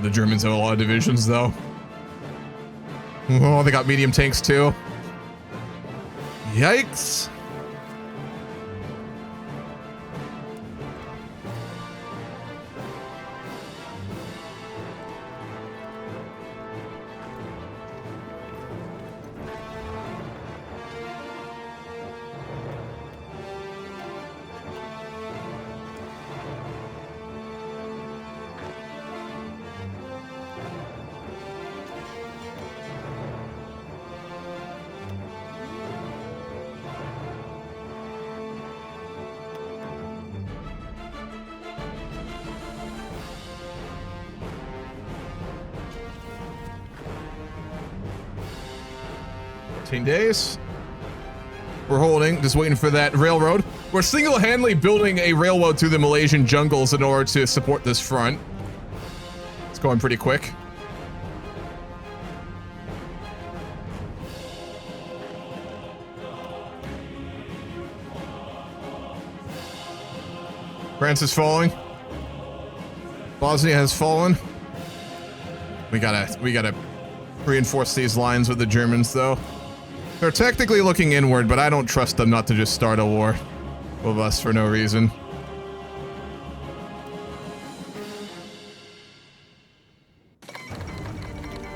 The Germans have a lot of divisions, though. Oh, they got medium tanks, too. Yikes. 15 days. We're holding, just waiting for that railroad. We're single-handedly building a railroad through the Malaysian jungles in order to support this front. It's going pretty quick. France is falling. Bosnia has fallen. We gotta reinforce these lines with the Germans, though. They're technically looking inward, but I don't trust them not to just start a war with us for no reason.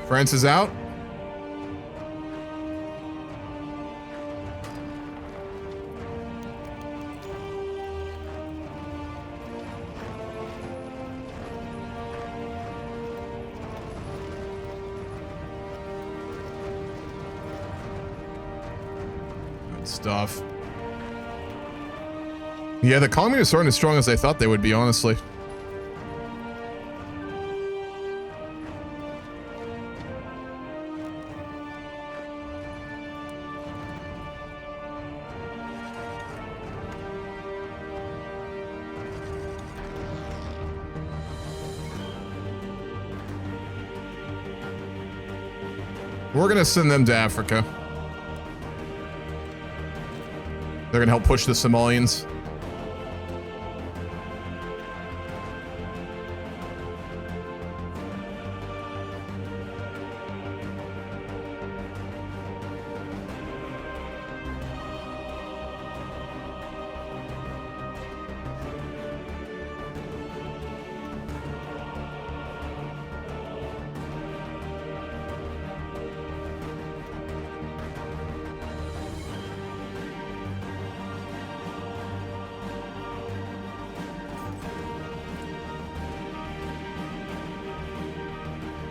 France is out. Stuff. Yeah, the communists aren't as strong as I thought they would be, honestly. We're gonna send them to Africa. They're gonna help push the Somalians.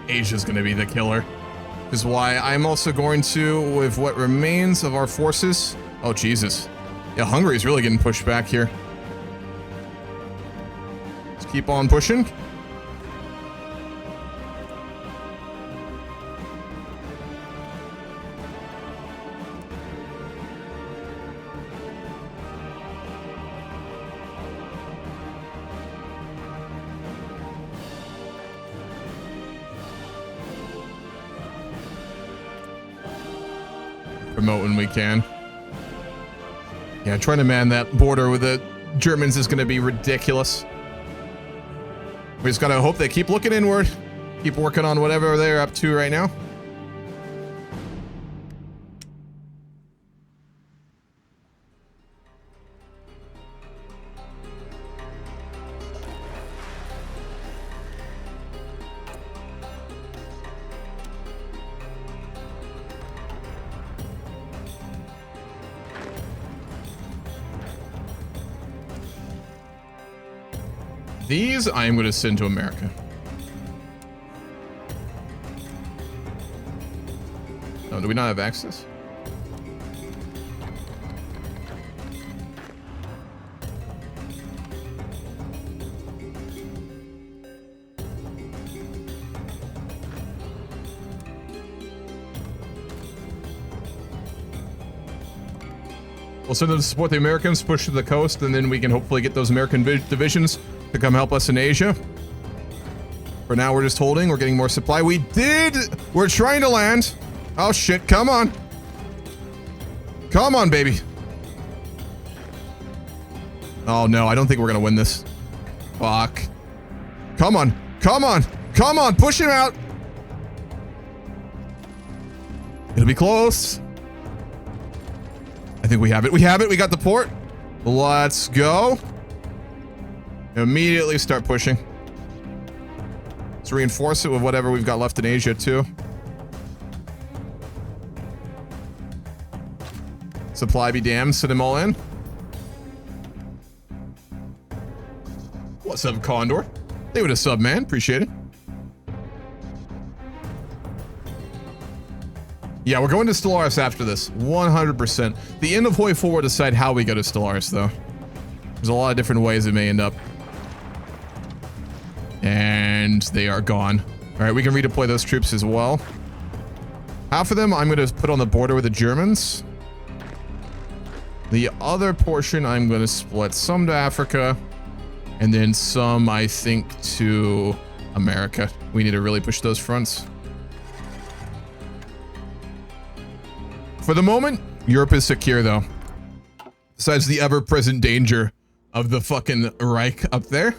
Asia's gonna be the killer. Which is why I'm also going to, with what remains of our forces. Oh, Jesus. Yeah, Hungary's really getting pushed back here. Let's keep on pushing. Promote when we can. Yeah, trying to man that border with the Germans is going to be ridiculous. We just got to hope they keep looking inward. Keep working on whatever they're up to right now. These I am going to send to America. Oh, do we not have access? We'll send them to support the Americans, push to the coast, and then we can hopefully get those American divisions to come help us in Asia. For now, we're just holding. We're getting more supply. We're trying to land. Oh, shit. Come on. Come on, baby. Oh, no. I don't think we're going to win this. Fuck. Come on. Come on. Come on. Push him out. It'll be close. I think we have it. We have it. We got the port. Let's go. Immediately start pushing. Let's reinforce it with whatever we've got left in Asia, too. Supply be damned. Send them all in. What's up, Condor? They would have sub, man. Appreciate it. Yeah, we're going to Stellaris after this. 100%. The end of HOI4 will decide how we go to Stellaris, though. There's a lot of different ways it may end up. And they are gone. All right, we can redeploy those troops as well. Half of them I'm going to put on the border with the Germans. The other portion I'm going to split some to Africa, and then some, I think, to America. We need to really push those fronts. For the moment, Europe is secure, though. Besides the ever-present danger of the fucking Reich up there.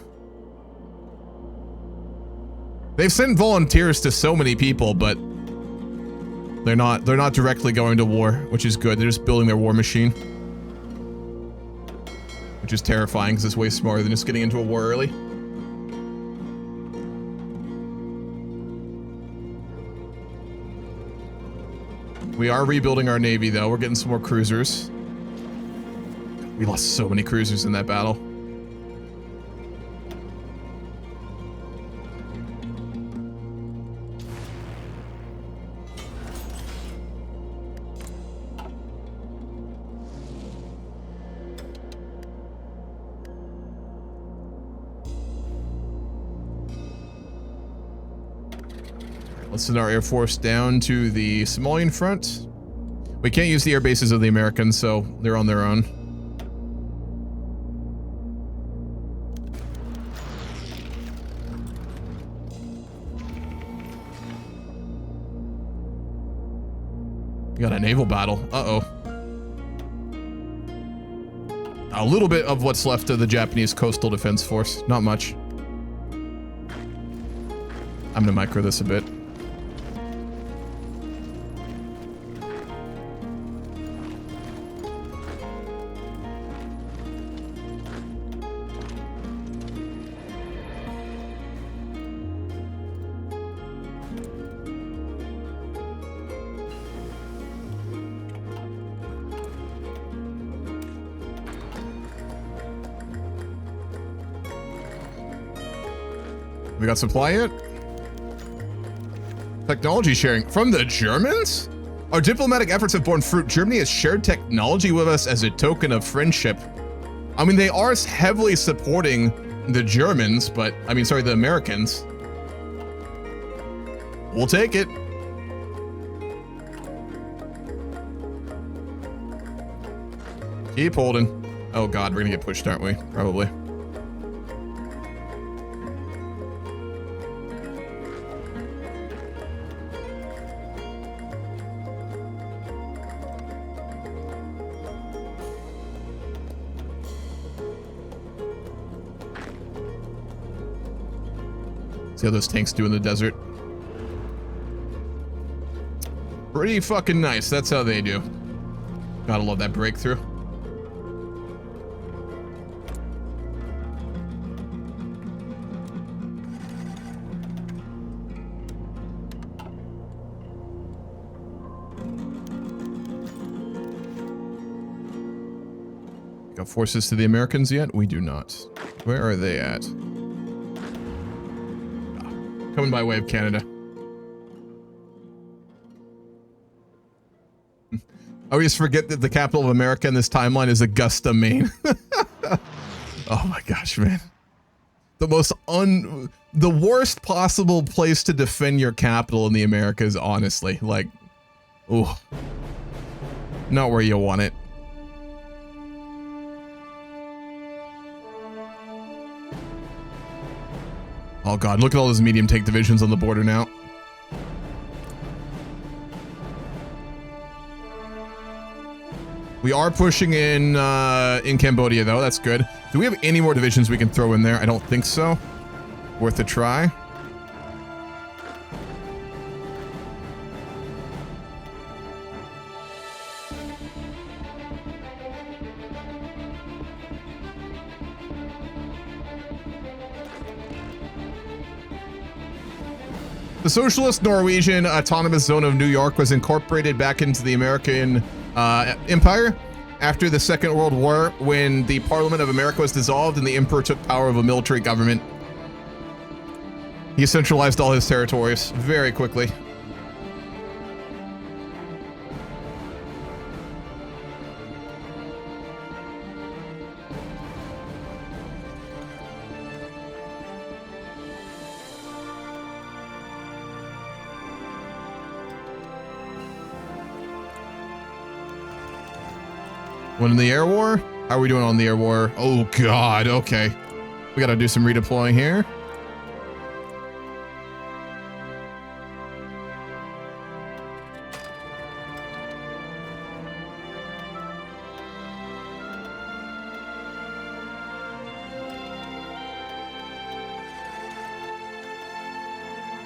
They've sent volunteers to so many people, but they're not directly going to war, which is good. They're just building their war machine. Which is terrifying because it's way smarter than just getting into a war early. We are rebuilding our navy, though. We're getting some more cruisers. We lost so many cruisers in that battle. Let's send our Air Force down to the Somalian front. We can't use the air bases of the Americans, so they're on their own. We got a naval battle. Uh-oh. A little bit of what's left of the Japanese Coastal Defense Force. Not much. I'm gonna micro this a bit. We got supply yet? Technology sharing from the Germans? Our diplomatic efforts have borne fruit. Germany has shared technology with us as a token of friendship. I mean, they are heavily supporting the Germans, but I mean, sorry, the Americans. We'll take it. Keep holding. Oh God, we're gonna get pushed, aren't we? Probably. See how those tanks do in the desert. Pretty fucking nice. That's how they do. Gotta love that breakthrough. Got forces to the Americans yet? We do not. Where are they at? Coming by way of Canada. I always forget that the capital of America in this timeline is Augusta, Maine. Oh my gosh, man. The worst possible place to defend your capital in the Americas, honestly. Like, oh, not where you want it. Oh God, look at all those medium tank divisions on the border now. We are pushing in Cambodia though, that's good. Do we have any more divisions we can throw in there? I don't think so. Worth a try. The Socialist Norwegian Autonomous Zone of New York was incorporated back into the American Empire after the Second World War, when the Parliament of America was dissolved and the Emperor took power of a military government. He centralized all his territories very quickly. Winning the air war? How are we doing on the air war? Oh God, okay. We gotta do some redeploying here.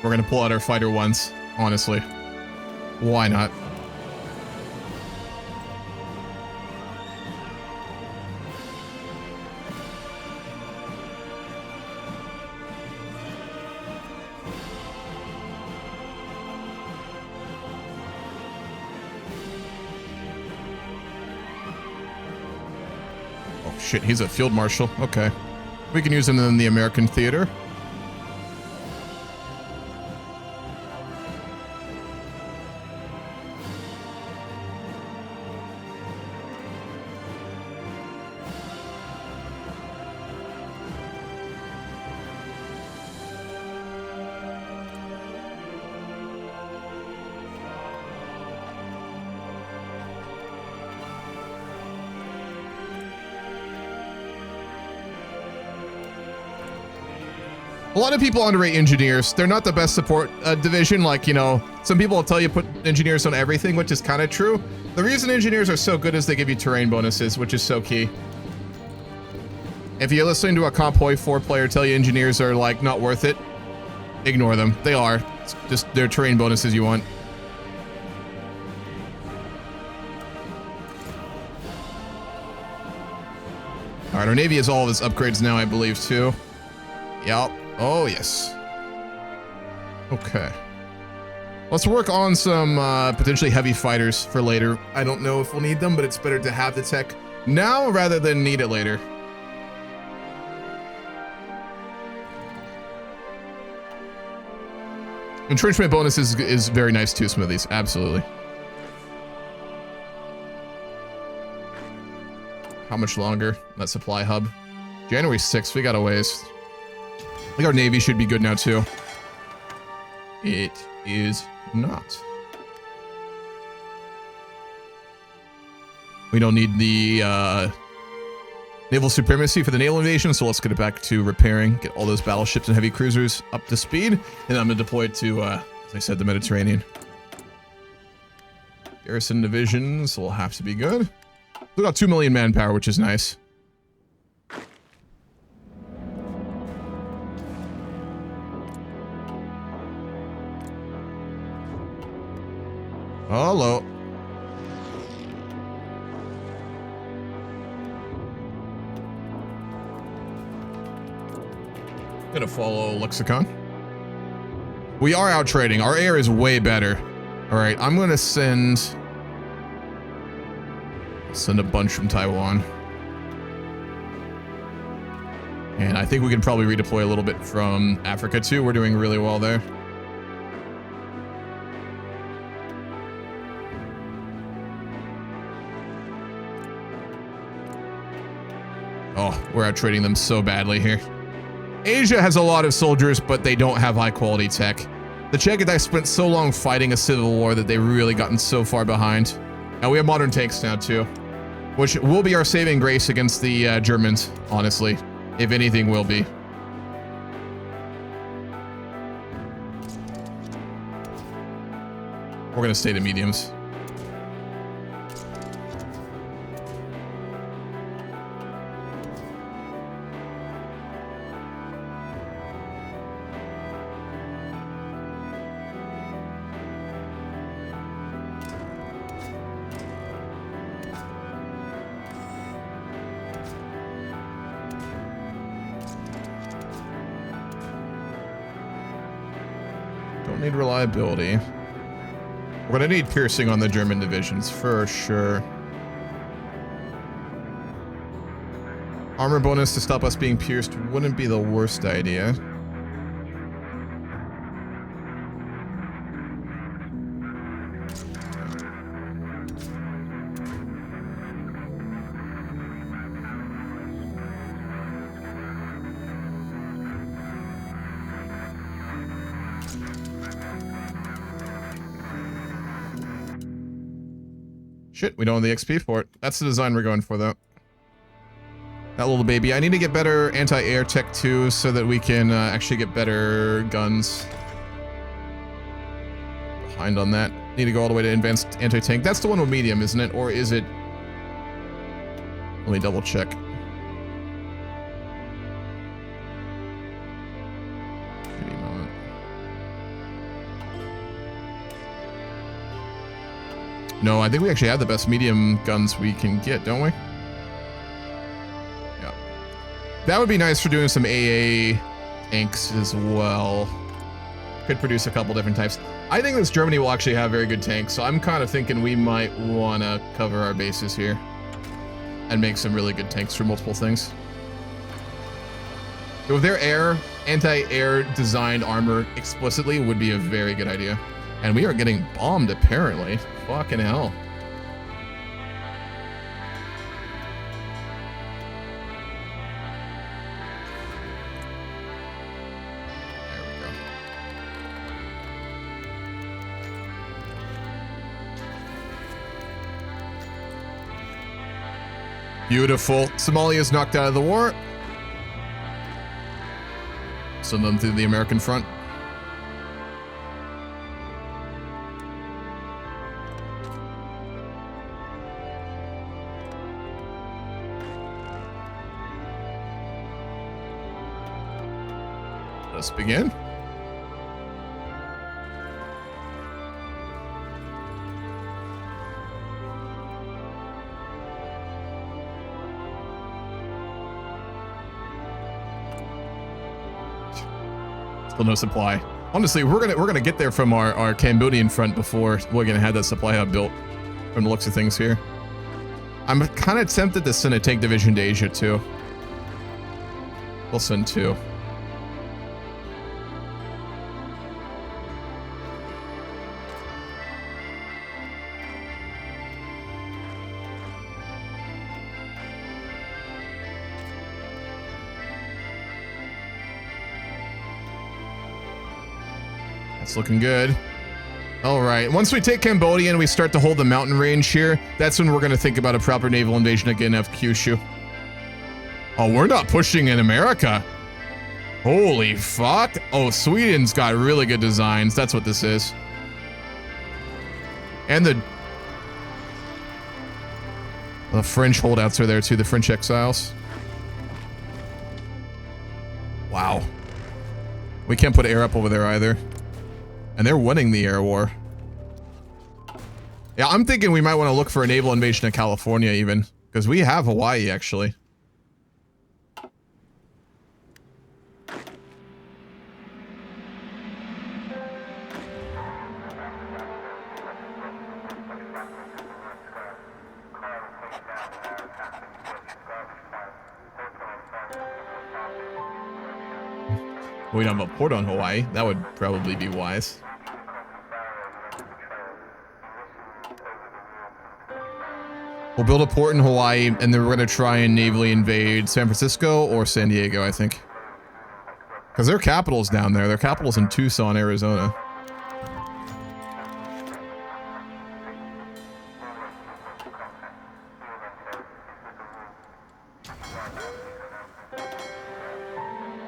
We're gonna pull out our fighter ones, honestly. Why not? Oh shit, he's a field marshal. Okay. We can use him in the American theater. A lot of people underrate engineers. They're not the best support division. Like, you know, some people will tell you put engineers on everything, which is kind of true. The reason engineers are so good is they give you terrain bonuses, which is so key. If you're listening to a Comp HOI4 player tell you engineers are like not worth it, ignore them. They are. It's just their terrain bonuses you want. All right, our Navy has all of its upgrades now, I believe, too. Yep. Oh, yes. Okay. Let's work on some potentially heavy fighters for later. I don't know if we'll need them, but it's better to have the tech now rather than need it later. Entrenchment bonus is very nice too, some of these. Absolutely. How much longer? That supply hub. January 6th, we got a ways. I think our Navy should be good now too. It is not. We don't need the naval supremacy for the naval invasion, so let's get it back to repairing, get all those battleships and heavy cruisers up to speed, and I'm gonna deploy it to, as I said, the Mediterranean. Garrison divisions will have to be good. We got 2 million manpower, which is nice. Hello. Gonna follow Lexicon. We are out trading. Our air is way better. All right, I'm gonna send a bunch from Taiwan. And I think we can probably redeploy a little bit from Africa too. We're doing really well there. Oh, we're out trading them so badly here. Asia has a lot of soldiers, but they don't have high quality tech. The Chagatai spent so long fighting a civil war that they've really gotten so far behind. And we have modern tanks now too, which will be our saving grace against the Germans, honestly. If anything, will be. We're gonna stay to mediums. Don't need reliability. We're gonna need piercing on the German divisions for sure. Armor bonus to stop us being pierced wouldn't be the worst idea. Shit, we don't have the XP for it. That's the design we're going for, though. That little baby. I need to get better anti-air tech, too, so that we can actually get better guns. Behind on that. Need to go all the way to advanced anti-tank. That's the one with medium, isn't it? Or is it... Let me double check. Give me a moment. No, I think we actually have the best medium guns we can get, don't we? Yeah. That would be nice for doing some AA tanks as well. Could produce a couple different types. I think this Germany will actually have very good tanks, so I'm kind of thinking we might want to cover our bases here and make some really good tanks for multiple things. So with their anti-air designed armor explicitly would be a very good idea. And we are getting bombed, apparently. Fucking hell. Beautiful. Somalia's knocked out of the war. Send them to the American front. Let's begin. Still no supply. Honestly, we're gonna get there from our Cambodian front before we're gonna have that supply hub built. From the looks of things here, I'm kind of tempted to send a tank division to Asia too. We'll send 2. That's looking good. All right, once we take Cambodia and we start to hold the mountain range here, that's when we're going to think about a proper naval invasion again of Kyushu. Oh, we're not pushing in America. Holy fuck. Oh, Sweden's got really good designs. That's what this is. And the French holdouts are there too, the French exiles. Wow. We can't put air up over there either. And they're winning the air war. Yeah, I'm thinking we might want to look for a naval invasion of California even. Because we have Hawaii, actually. We don't have a port on Hawaii. That would probably be wise. We'll build a port in Hawaii, and then we're going to try and navally invade San Francisco or San Diego, I think. Because their capital's down there. Their capital's in Tucson, Arizona.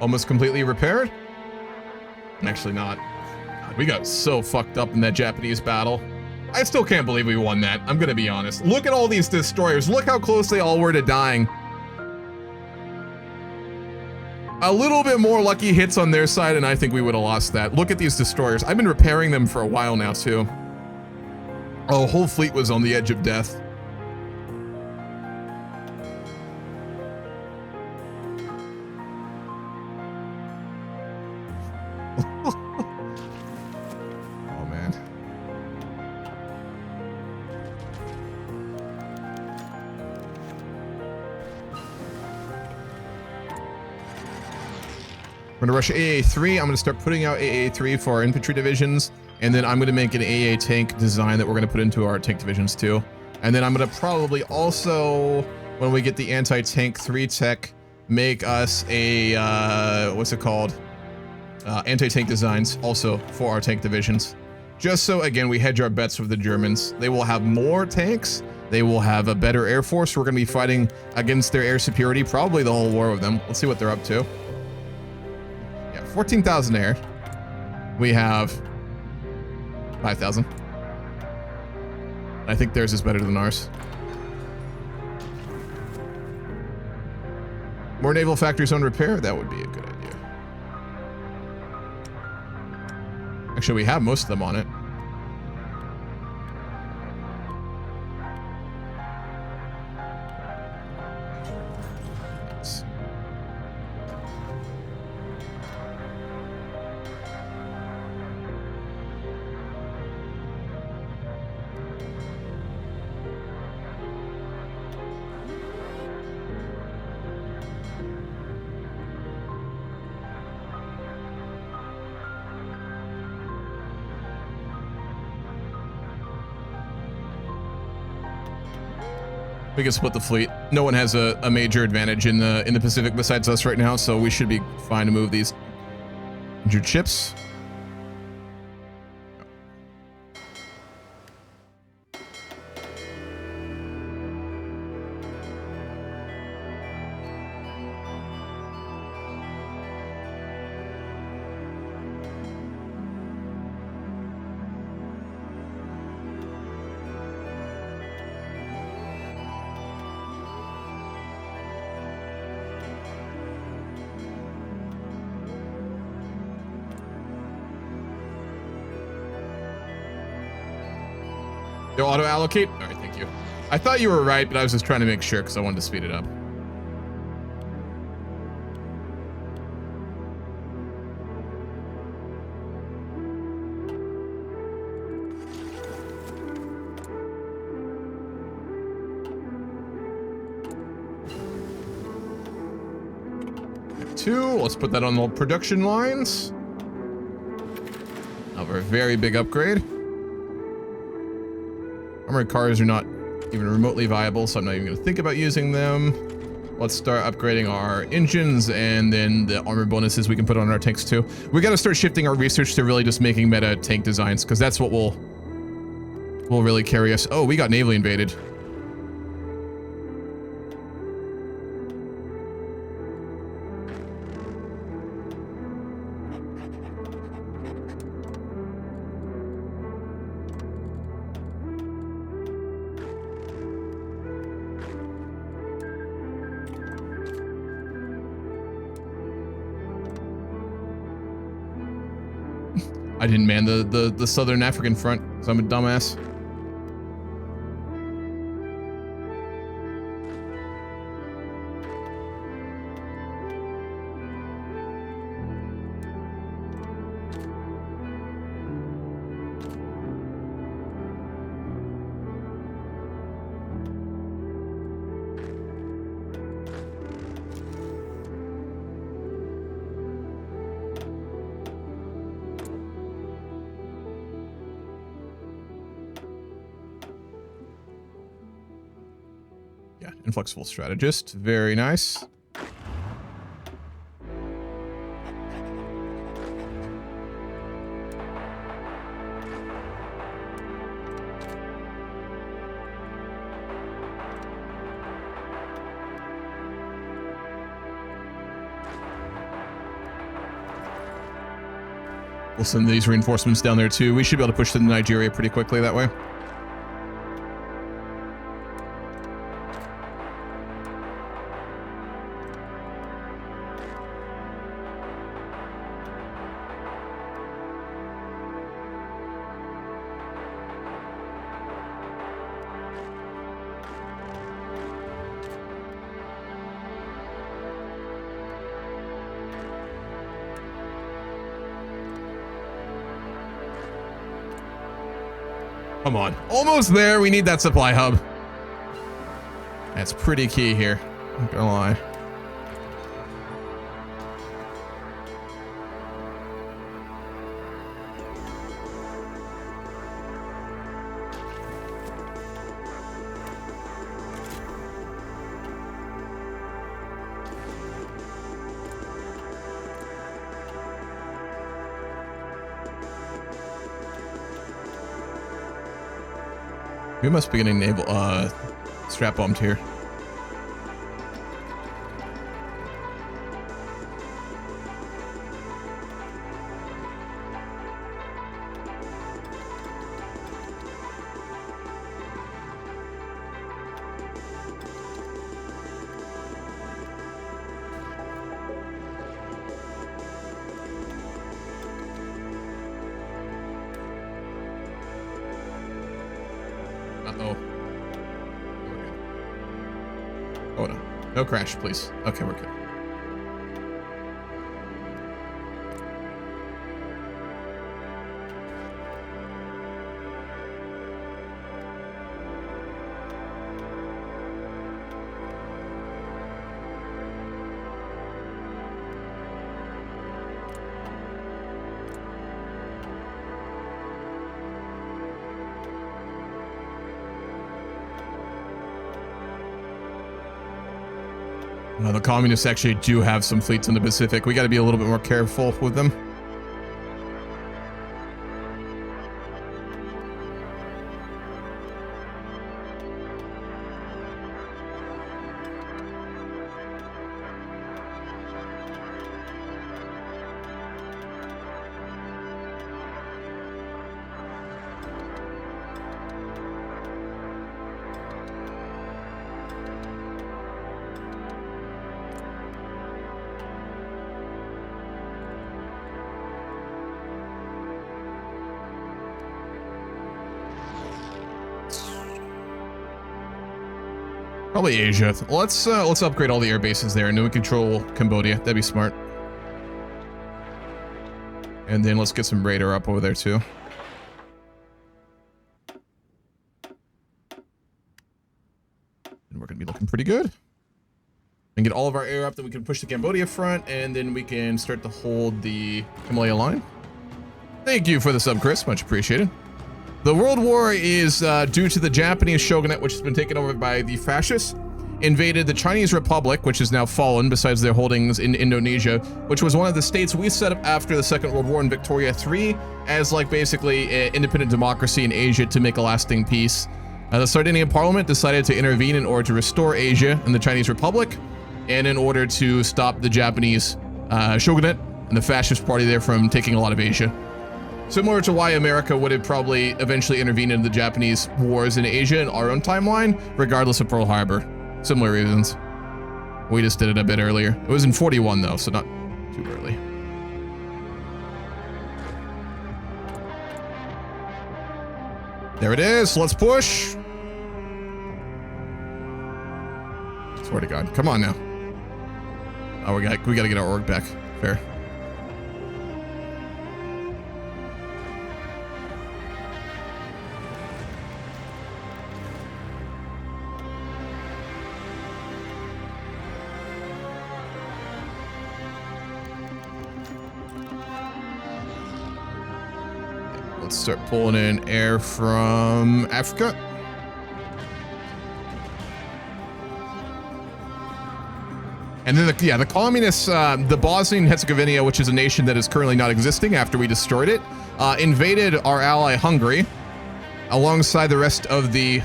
Almost completely repaired? Actually not. God, we got so fucked up in that Japanese battle. I still can't believe we won that. I'm gonna be honest. Look at all these destroyers. Look how close they all were to dying. A little bit more lucky hits on their side, and I think we would have lost that. Look at these destroyers. I've been repairing them for a while now, too. Oh, whole fleet was on the edge of death. We're gonna rush AA3. I'm gonna start putting out AA3 for our infantry divisions, and then I'm gonna make an AA tank design that we're gonna put into our tank divisions too. And then I'm gonna probably also, when we get the anti-tank 3 tech, make us a, what's it called? Anti-tank designs also for our tank divisions. Just so, again, we hedge our bets with the Germans. They will have more tanks, They will have a better air force. We're going to be fighting against their air superiority, probably the whole war with them. Let's see what they're up to. Yeah, 14,000 air. We have 5,000. I think theirs is better than ours. More naval factories on repair? That would be a good idea. Actually, we have most of them on it. We can split the fleet. No one has a major advantage in the Pacific besides us right now, so we should be fine to move these injured ships. You'll auto-allocate? All right, thank you. I thought you were right, but I was just trying to make sure because I wanted to speed it up. Two. Let's put that on the production lines. Now for a very big upgrade. Armored cars are not even remotely viable, so I'm not even going to think about using them. Let's start upgrading our engines and then the armor bonuses we can put on our tanks too. We got to start shifting our research to really just making meta tank designs because that's what will really carry us. Oh, we got navally invaded. I didn't man the Southern African front, so I'm a dumbass. Inflexible strategist, very nice. We'll send these reinforcements down there too. We should be able to push to Nigeria pretty quickly that way. Come on. Almost there. We need that supply hub. That's pretty key here. Not gonna lie. We must be getting naval strap bombed here. Uh-oh. We're good. Oh, no. No crash, please. Okay, we're good. The communists actually do have some fleets in the Pacific. We got to be a little bit more careful with them. Probably Asia. Let's upgrade all the air bases there, and then we control Cambodia. That'd be smart. And then let's get some radar up over there too. And we're gonna be looking pretty good. And get all of our air up, then we can push the Cambodia front, and then we can start to hold the Himalaya line. Thank you for the sub, Chris. Much appreciated. The World War is due to the Japanese shogunate, which has been taken over by the fascists, invaded the Chinese Republic, which is now fallen, besides their holdings in Indonesia, which was one of the states we set up after the Second World War in Victoria III as like basically an independent democracy in Asia to make a lasting peace. The Sardinian parliament decided to intervene in order to restore Asia and the Chinese Republic, and in order to stop the Japanese shogunate and the fascist party there from taking a lot of Asia. Similar to why America would have probably eventually intervened in the Japanese wars in Asia in our own timeline, regardless of Pearl Harbor. Similar reasons. We just did it a bit earlier. It was in 41 though, so not too early. There it is. Let's push. Swear to God. Come on now. Oh, we got to get our org back. Fair. Start pulling in air from Africa. And then the communists, the Bosnian Herzegovina, which is a nation that is currently not existing after we destroyed it, invaded our ally Hungary alongside the rest of the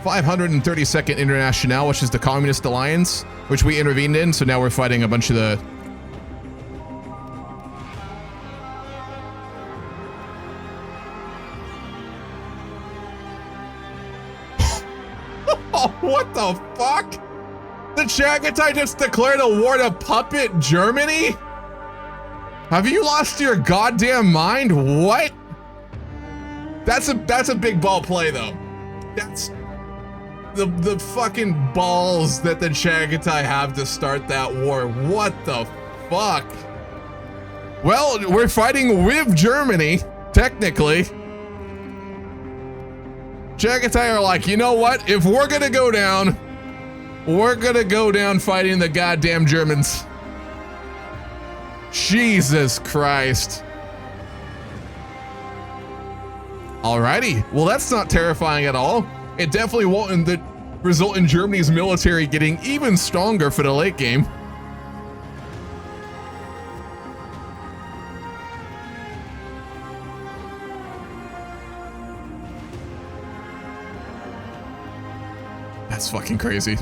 532nd Internationale, which is the Communist Alliance, which we intervened in. So now we're fighting a bunch of the what the fuck? The Chagatai just declared a war to puppet Germany? Have you lost your goddamn mind? What? That's a big ball play though. That's the fucking balls that the Chagatai have to start that war. What the fuck? Well, we're fighting with Germany, technically. Chagatai are like, you know what? If we're gonna go down, we're gonna go down fighting the goddamn Germans. Jesus Christ. Alrighty. Well, that's not terrifying at all. It definitely won't result in Germany's military getting even stronger for the late game. That's fucking crazy.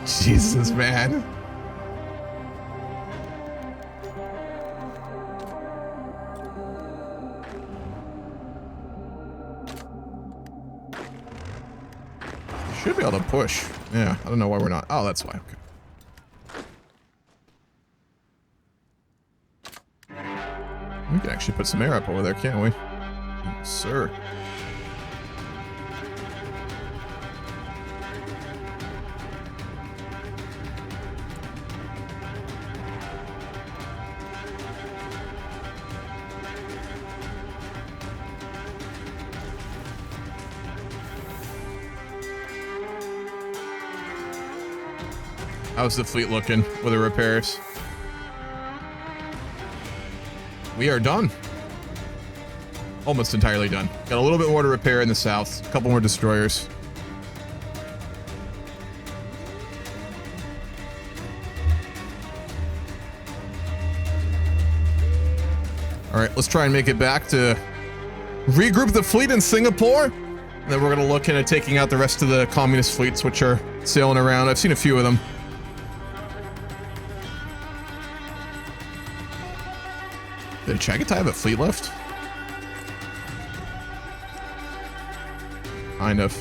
Jesus, man. Should be able to push. Yeah, I don't know why we're not. Oh, that's why. Okay. We can actually put some air up over there, can't we? Yes, sir. How's the fleet looking with the repairs? We are done. Almost entirely done. Got a little bit more to repair in the south. A couple more destroyers. All right, let's try and make it back to regroup the fleet in Singapore. And then we're going to look into taking out the rest of the communist fleets, which are sailing around. I've seen a few of them. Did Chagatai have a fleet left? Kind of.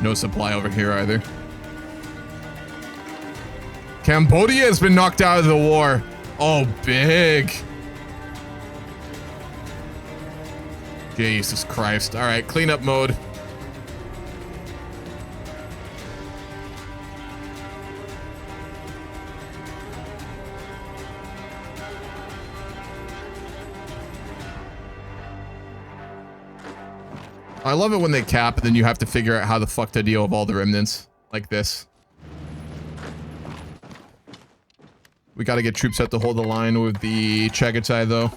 No supply over here either. Cambodia has been knocked out of the war. Oh, big. Jesus Christ. All right, cleanup mode. I love it when they cap and then you have to figure out how the fuck to deal with all the remnants like this. We got to get troops out to hold the line with the Chagatai though.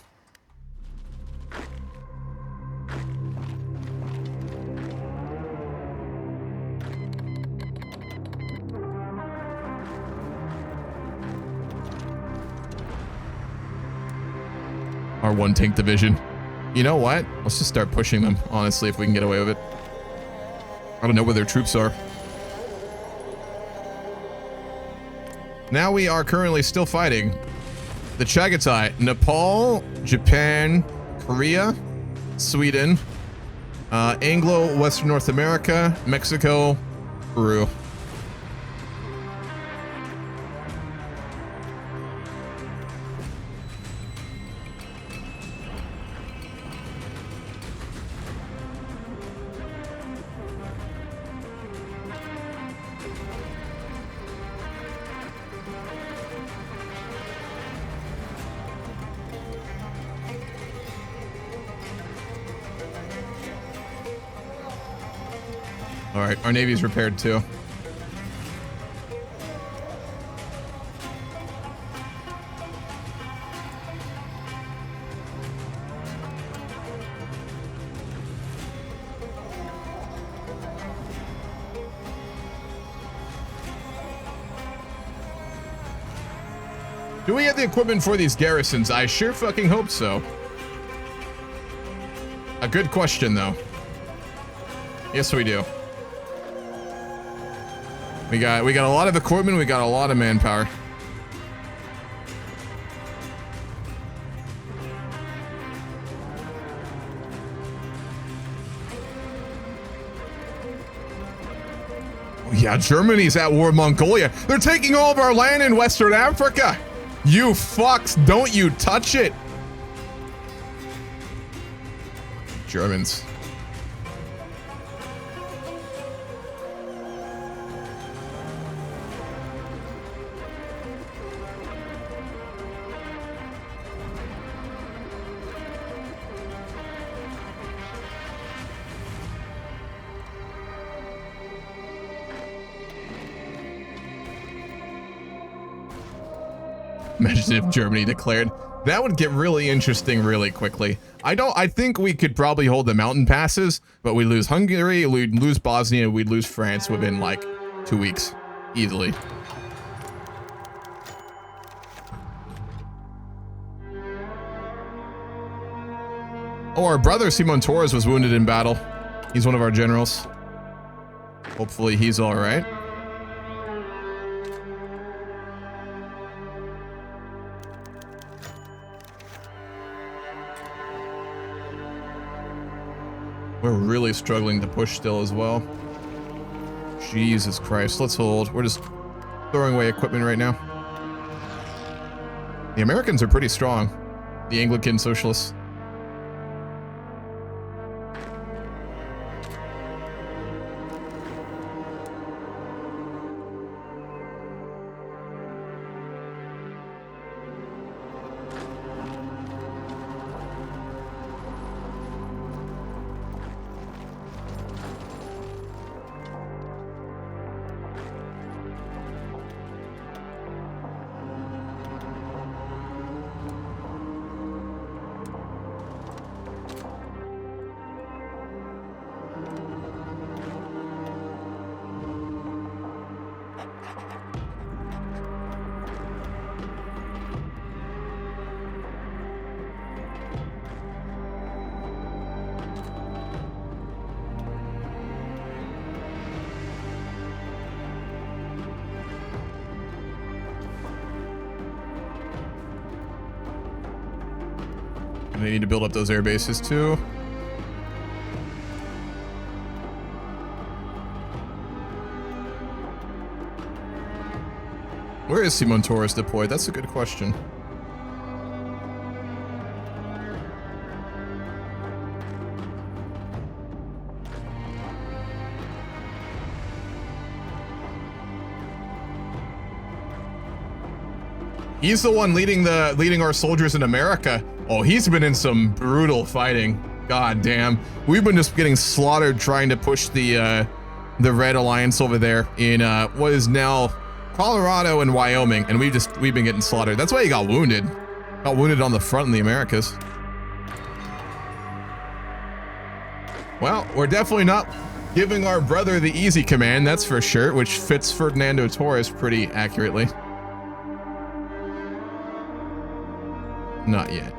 Our one tank division. You know what? Let's just start pushing them, honestly, if we can get away with it. I don't know where their troops are. Now we are currently still fighting the Chagatai. Nepal, Japan, Korea, Sweden, Anglo, Western North America, Mexico, Peru. All right, our Navy's repaired too. Do we have the equipment for these garrisons? I sure fucking hope so. A good question though. Yes, we do. We got a lot of equipment, we got a lot of manpower. Oh yeah, Germany's at war with Mongolia. They're taking all of our land in Western Africa. You fucks, don't you touch it. Germans. Imagine if Germany declared. That would get really interesting really quickly. I think we could probably hold the mountain passes, but we lose Hungary, we'd lose Bosnia, we'd lose France within like 2 weeks. Easily. Oh, our brother Simon Torres was wounded in battle. He's one of our generals. Hopefully he's all right. We're really struggling to push still as well. Jesus Christ, let's hold. We're just throwing away equipment right now. The Americans are pretty strong. The Anglican socialists. They need to build up those air bases too. Where is Simon Torres deployed? That's a good question. He's the one leading our soldiers in America. Oh, he's been in some brutal fighting. God damn. We've been just getting slaughtered trying to push the Red Alliance over there in what is now Colorado and Wyoming, and we've been getting slaughtered. That's why he got wounded. Got wounded on the front in the Americas. Well, we're definitely not giving our brother the easy command, that's for sure, which fits Ferdinando Torres pretty accurately. Not yet.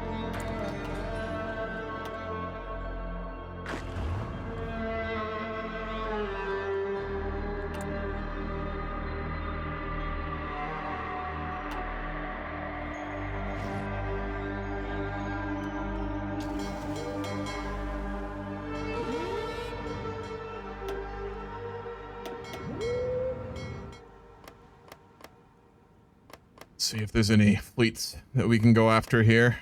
See if there's any fleets that we can go after here.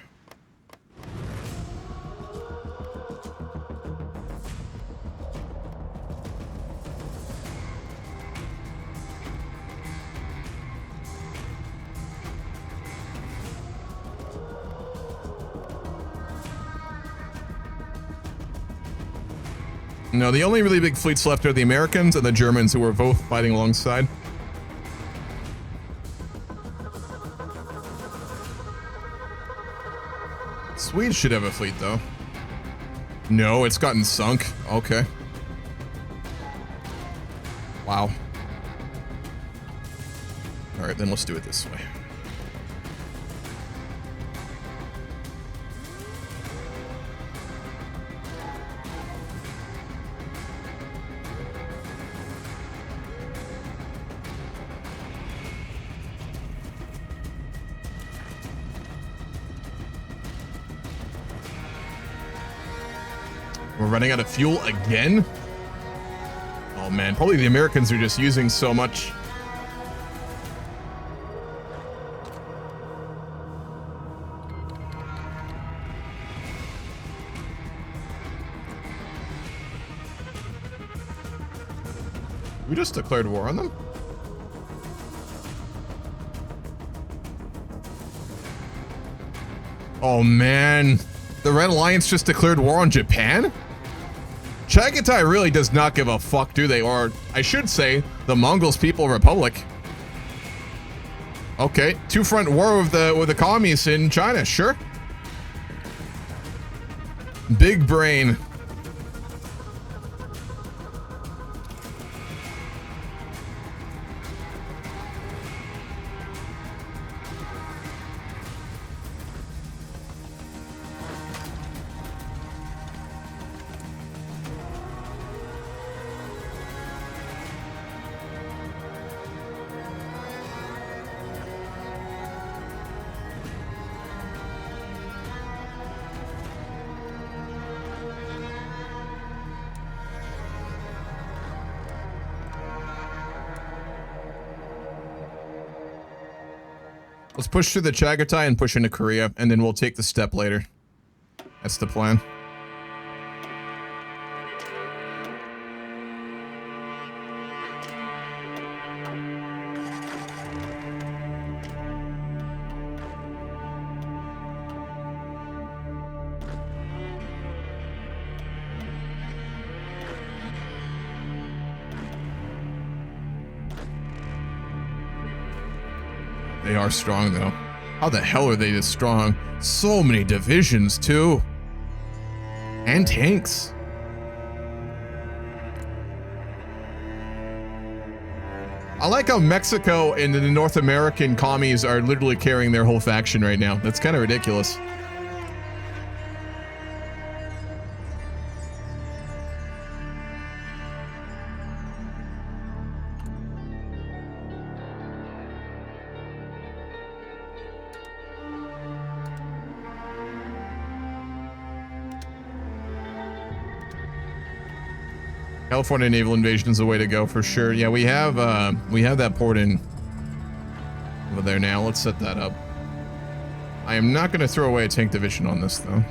No, the only really big fleets left are the Americans and the Germans, who were both fighting alongside. Swedes should have a fleet, though. No, it's gotten sunk. Okay. Wow. All right, then let's do it this way. We're running out of fuel again? Oh man, probably the Americans are just using so much. We just declared war on them? Oh man, the Red Alliance just declared war on Japan? Chagatai really does not give a fuck, do they? Or, I should say, the Mongols People Republic. Okay, two-front war with the commies in China, sure. Big brain. Let's push through the Chagatai and push into Korea, and then we'll take the step later. That's the plan. They are strong, though. How the hell are they this strong? So many divisions, too. And tanks. I like how Mexico and the North American commies are literally carrying their whole faction right now. That's kind of ridiculous. California naval invasion is the way to go for sure. Yeah, we have that port in over there now. Let's set that up. I am not going to throw away a tank division on this though.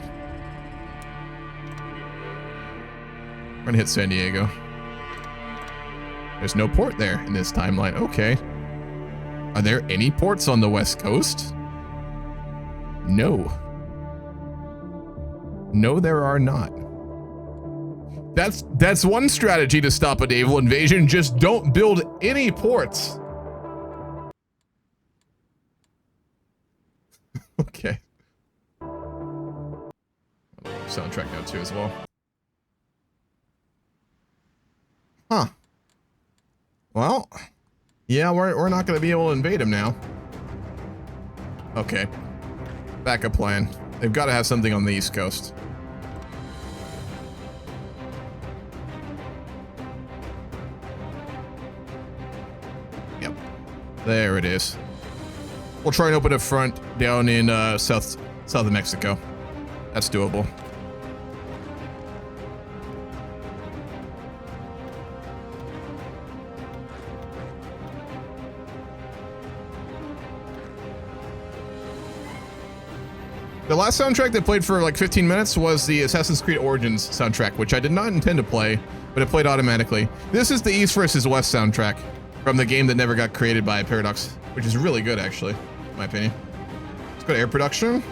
We're going to hit San Diego. There's no port there in this timeline. Okay. Are there any ports on the West Coast? No. No, there are not. That's one strategy to stop a naval invasion. Just don't build any ports. Okay. Soundtrack now too as well. Huh. Well, yeah, we're not going to be able to invade him now. Okay. Backup plan. They've got to have something on the East Coast. There it is. We'll try and open a front down in south of Mexico. That's doable. The last soundtrack that played for like 15 minutes was the Assassin's Creed Origins soundtrack, which I did not intend to play, but it played automatically. This is the East versus West soundtrack from the game that never got created by Paradox, which is really good, actually, in my opinion. Let's go to air production.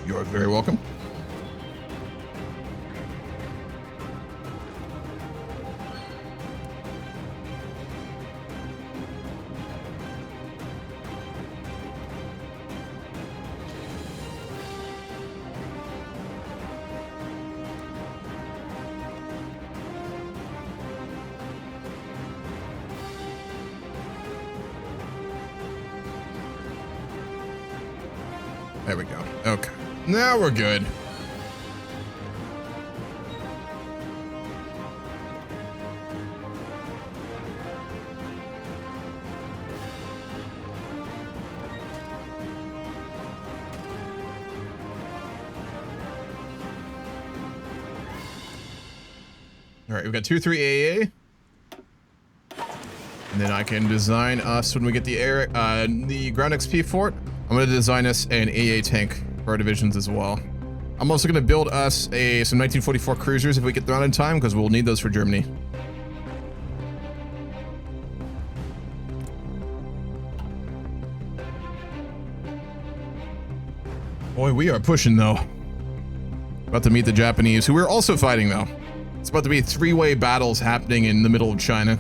You're very welcome. There we go. Okay. Now we're good. All right, we've got 2-3 AA. And then I can design us when we get the air, the ground XP fort. I'm going to design us an AA tank for our divisions as well. I'm also going to build us some 1944 cruisers if we get them out in time, because we'll need those for Germany. Boy, we are pushing though. About to meet the Japanese, who we're also fighting though. It's about to be three-way battles happening in the middle of China.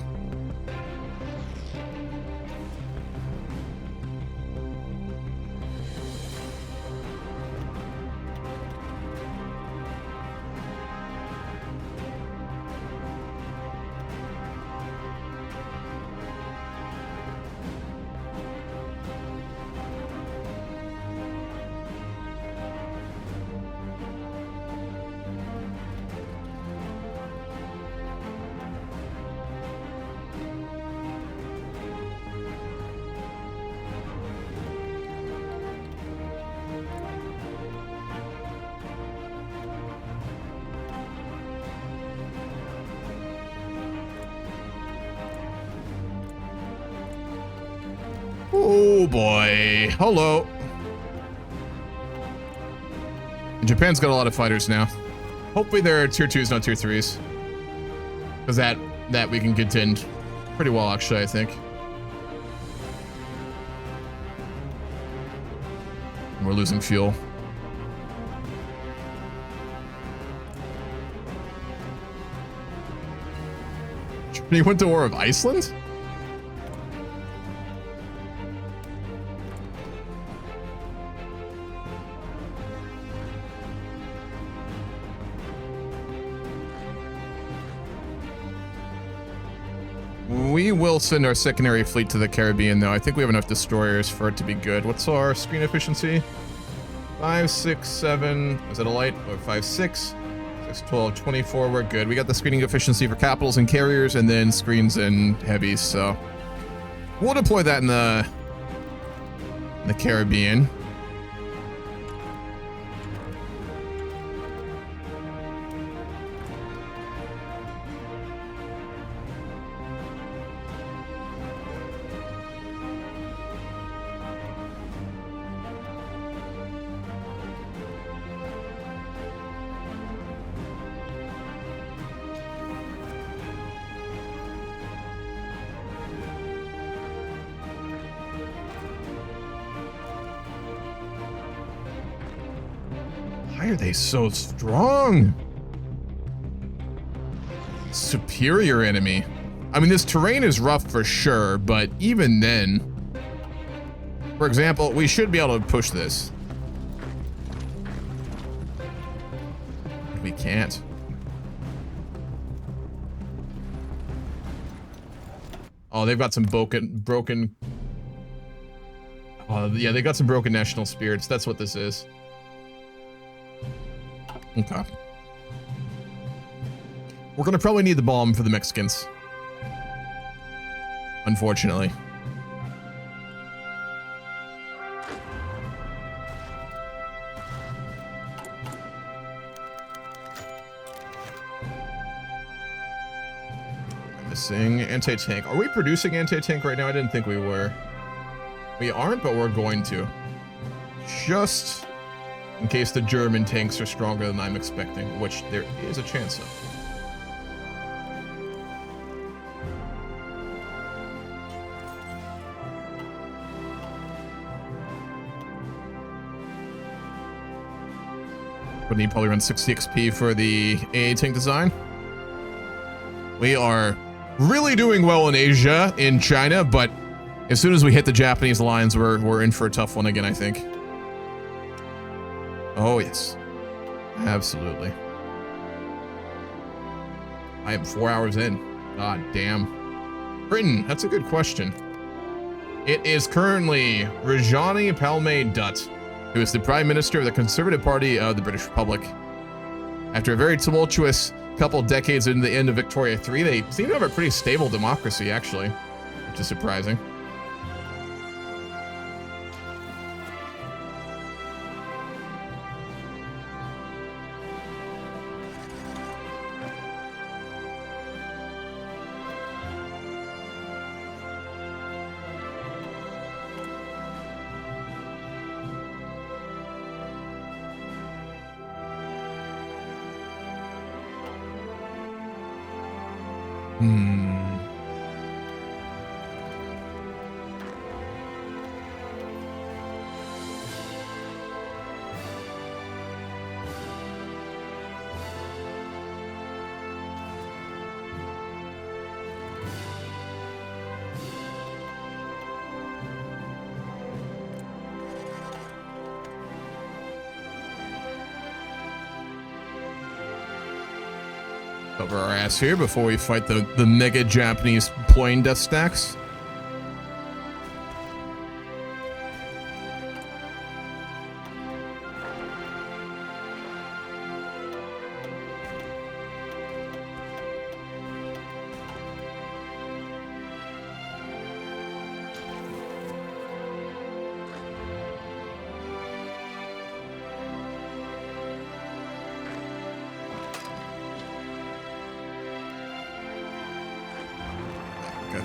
Oh boy. Hello. Japan's got a lot of fighters now. Hopefully they're tier 2s, not tier 3s. Because that we can contend pretty well, actually, I think. We're losing fuel. Germany went to war with Iceland? We will send our secondary fleet to the Caribbean, though. I think we have enough destroyers for it to be good. What's our screen efficiency? 5, 6, 7. Is that a light? Or 5, 6, 6, 12, 24. We're good. We got the screening efficiency for capitals and carriers, and then screens and heavies. So we'll deploy that in the Caribbean. Why are they so strong? Superior enemy. I mean, this terrain is rough for sure, but even then, for example, we should be able to push this. We can't. Oh, they've got some broken. Oh, yeah, they got some broken national spirits. That's what this is. Okay. We're gonna probably need the bomb for the Mexicans. Unfortunately. Missing anti-tank. Are we producing anti-tank right now? I didn't think we were. We aren't, but we're going to. Just in case the German tanks are stronger than I'm expecting, which there is a chance of. Would need probably run 60 XP for the AA tank design. We are really doing well in Asia, in China, but as soon as we hit the Japanese lines, we're in for a tough one again, I think. Oh, yes. Absolutely. I am 4 hours in. God damn. Britain, that's a good question. It is currently Rajani Palme Dutt, who is the Prime Minister of the Conservative Party of the British Republic. After a very tumultuous couple decades in the end of Victoria III, they seem to have a pretty stable democracy, actually, which is surprising. Cover our ass here before we fight the mega Japanese plane death stacks.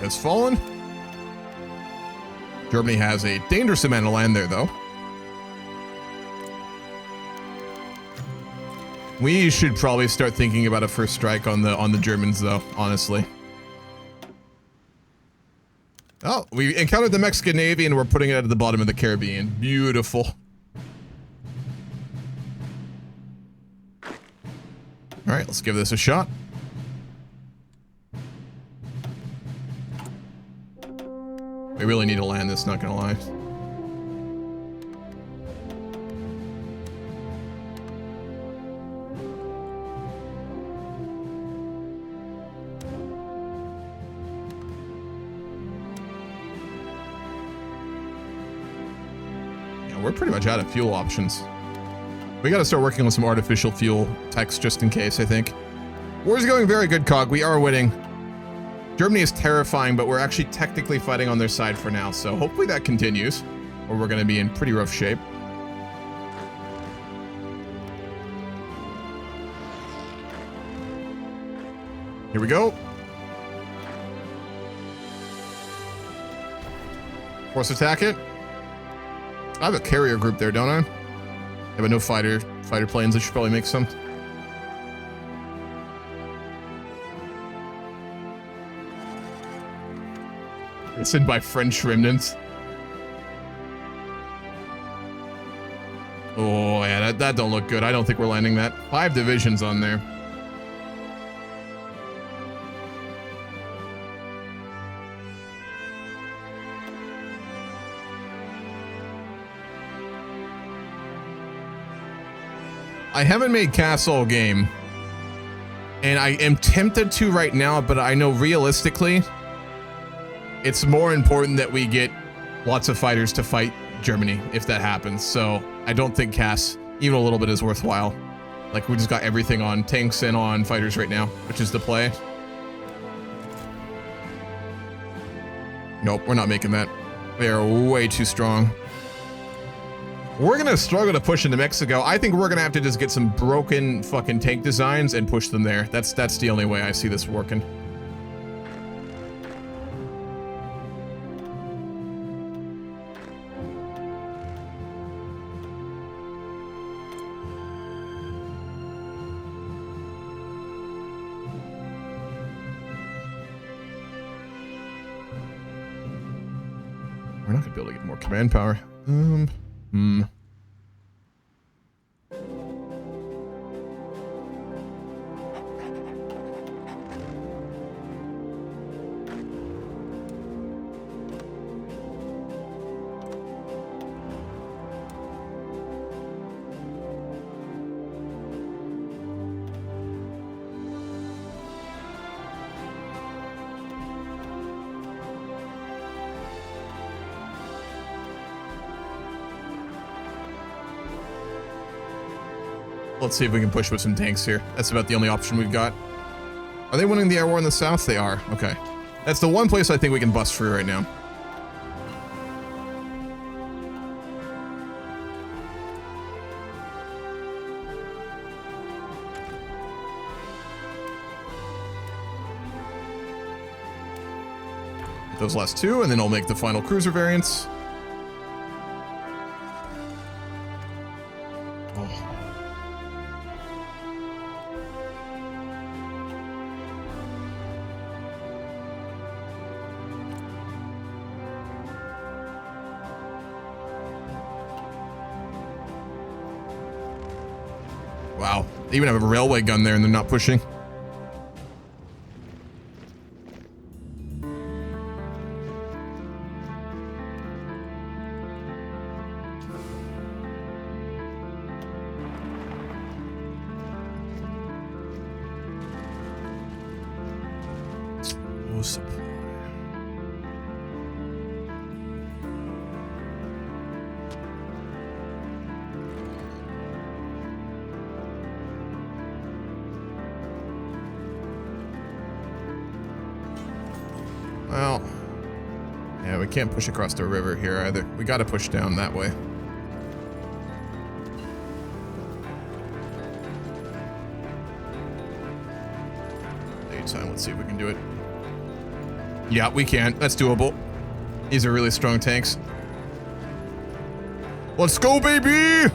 Has fallen. Germany has a dangerous amount of land there, though. We should probably start thinking about a first strike on the Germans, though, honestly. Oh, we encountered the Mexican Navy and we're putting it at the bottom of the Caribbean. Beautiful. All right, let's give this a shot. We really need to land this, not gonna lie. Yeah, we're pretty much out of fuel options. We gotta start working on some artificial fuel techs just in case, I think. War's going very good, Cog. We are winning. Germany is terrifying, but we're actually technically fighting on their side for now, so hopefully that continues, or we're going to be in pretty rough shape. Here we go. Force attack it. I have a carrier group there, don't I? Yeah, but no fighter planes. I should probably make some. It's in by French remnants. Oh, yeah, that don't look good. I don't think we're landing that. 5 divisions on there. I haven't made castle game. And I am tempted to right now, but I know realistically, it's more important that we get lots of fighters to fight Germany if that happens. So I don't think Cass, even a little bit, is worthwhile. Like, we just got everything on tanks and on fighters right now, which is the play. Nope, we're not making that. They are way too strong. We're gonna struggle to push into Mexico. I think we're gonna have to just get some broken fucking tank designs and push them there. That's the only way I see this working. We're not gonna be able to get more command power. Let's see if we can push with some tanks here. That's about the only option we've got. Are they winning the air war in the south? They are. Okay. That's the one place I think we can bust through right now. Those last two, and then I'll make the final cruiser variants. Wow, they even have a railway gun there and they're not pushing. Well, yeah, we can't push across the river here either. We got to push down that way. Daytime, let's see if we can do it. Yeah, we can. That's doable. These are really strong tanks. Let's go, baby!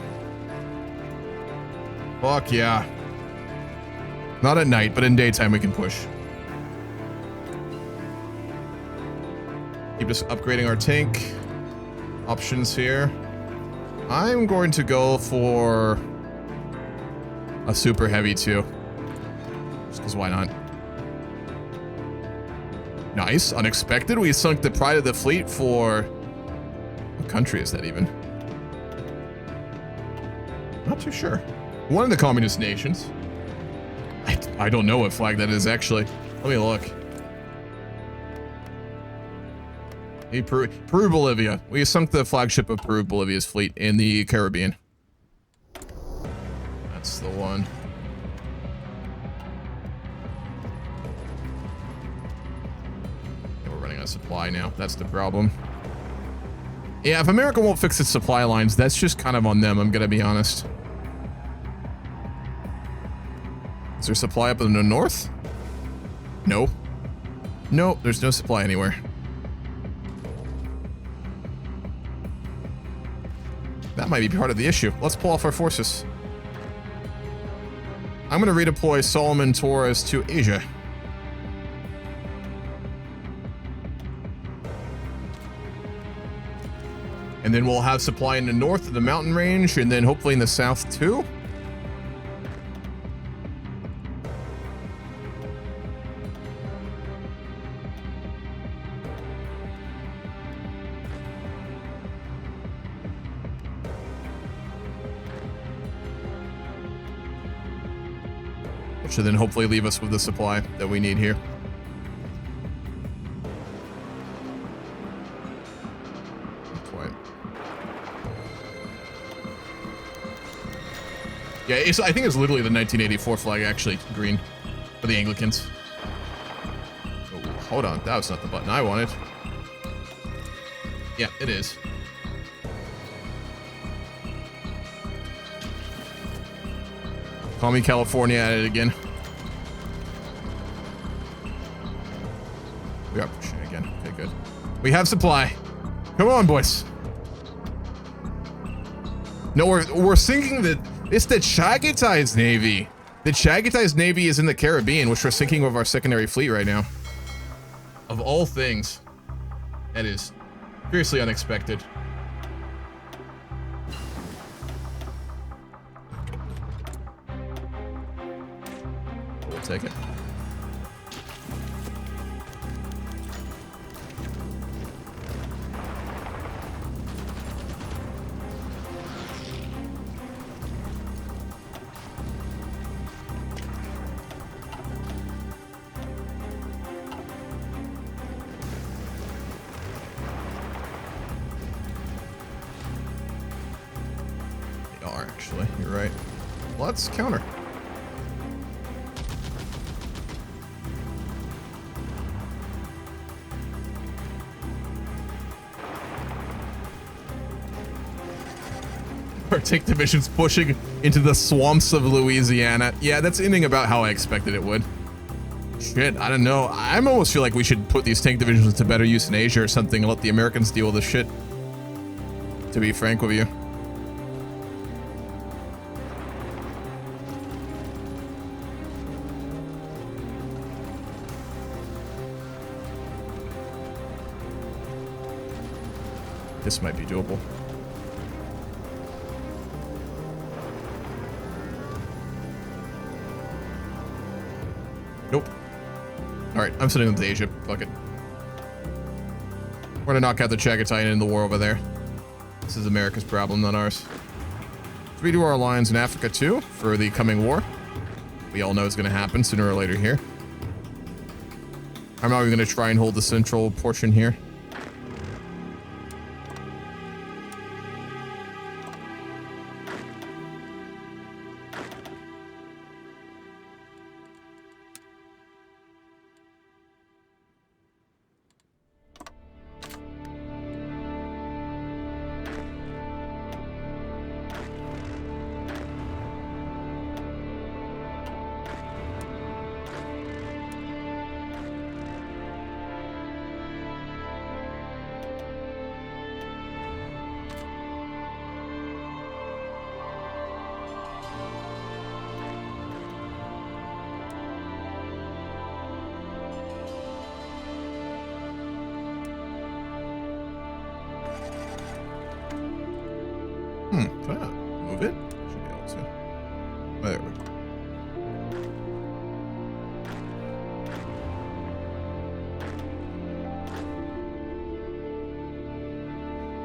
Fuck yeah. Not at night, but in daytime we can push. Keep just upgrading our tank. Options here. I'm going to go for a super heavy too. Just because why not? Nice. Unexpected. We sunk the pride of the fleet for... What country is that even? Not too sure. One of the communist nations. I don't know what flag that is, actually. Let me look. Hey, Peru, Bolivia. We sunk the flagship of Peru, Bolivia's fleet in the Caribbean. That's the one. Yeah, we're running out of supply now. That's the problem. Yeah, if America won't fix its supply lines, that's just kind of on them, I'm gonna be honest. Is there supply up in the north? No. No, there's no supply anywhere. That might be part of the issue. Let's pull off our forces. I'm going to redeploy Solomon Torres to Asia. And then we'll have supply in the north of the mountain range, and then hopefully in the south too. Which should then hopefully leave us with the supply that we need here. Yeah, I think it's literally the 1984 flag, actually, green, for the Anglicans. Oh, hold on, that was not the button I wanted. Yeah, it is. Call me California at it again. We are pushing again. Okay, good. We have supply. Come on, boys. No, we're sinking the... It's the Chagatai's navy. The Chagatai's navy is in the Caribbean, which we're sinking with our secondary fleet right now. Of all things. That is fiercely unexpected. We'll take it. Actually, you're right. Let's counter. Our tank division's pushing into the swamps of Louisiana. Yeah, that's ending about how I expected it would. Shit, I don't know. I almost feel like we should put these tank divisions to better use in Asia or something and let the Americans deal with this shit. To be frank with you. This might be doable. Nope. Alright, I'm sending them to Asia. Fuck it. We're gonna knock out the Chagatai and end the war over there. This is America's problem, not ours. So we do our alliance in Africa too, for the coming war. We all know it's gonna happen sooner or later here. I'm not even gonna try and hold the central portion here. Can I move it? Should be able to. Oh, there we go.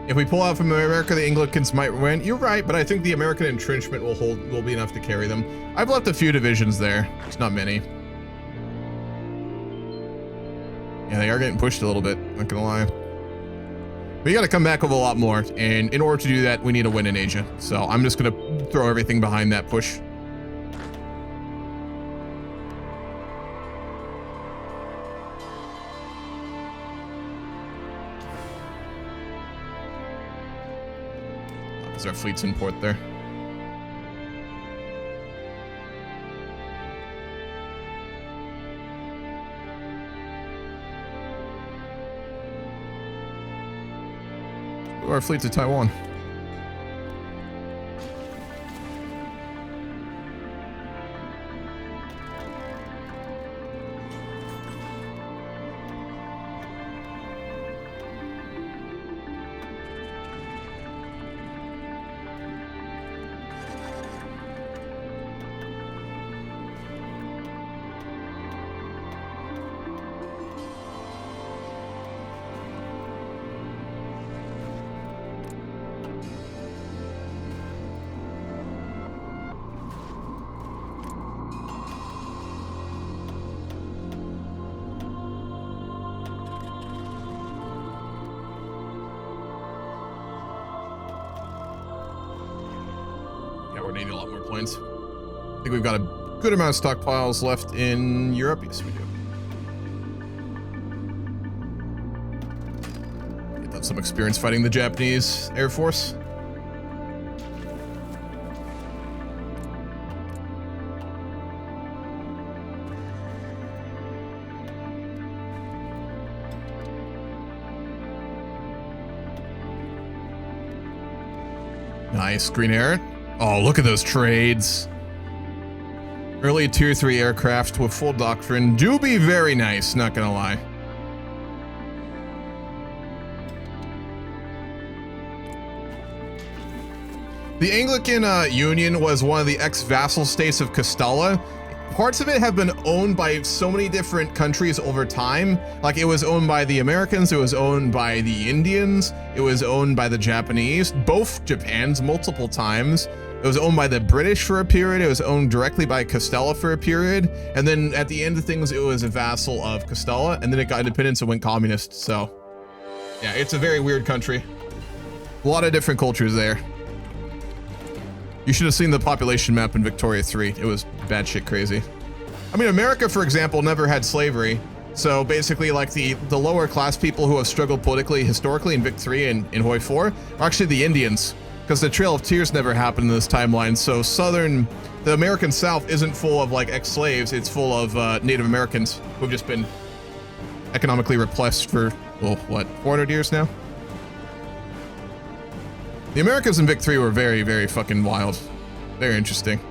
If we pull out from America, the Anglicans might win. You're right, but I think the American entrenchment will be enough to carry them. I've left a few divisions there. It's not many. Yeah, they are getting pushed a little bit, not gonna lie. We gotta come back with a lot more, and in order to do that, we need a win in Asia. So I'm just gonna throw everything behind that push. Our fleet's in port there. Our fleet's at Taiwan. Needing a lot more planes. I think we've got a good amount of stockpiles left in Europe. Yes, we do. Get them some experience fighting the Japanese Air Force. Nice, Green Air. Oh, look at those trades. Early tier 3 aircraft with full doctrine do be very nice, not gonna lie. The Anglican Union was one of the ex-vassal states of Castella. Parts of it have been owned by so many different countries over time. Like, it was owned by the Americans, it was owned by the Indians, it was owned by the Japanese, both Japans multiple times. It was owned by the British for a period, it was owned directly by Castella for a period, and then at the end of things, it was a vassal of Castella, and then it got independence and went communist, so. Yeah, it's a very weird country. A lot of different cultures there. You should have seen the population map in Victoria 3. It was batshit crazy. I mean, America, for example, never had slavery. So basically, like, the lower class people who have struggled politically historically in Vic 3 and in HOI4 are actually the Indians, because the Trail of Tears never happened in this timeline. So the American South isn't full of, like, ex-slaves. It's full of Native Americans who've just been economically repressed for, well, what, 400 years now? The Americas in Vic 3 were very, very fucking wild. Very interesting.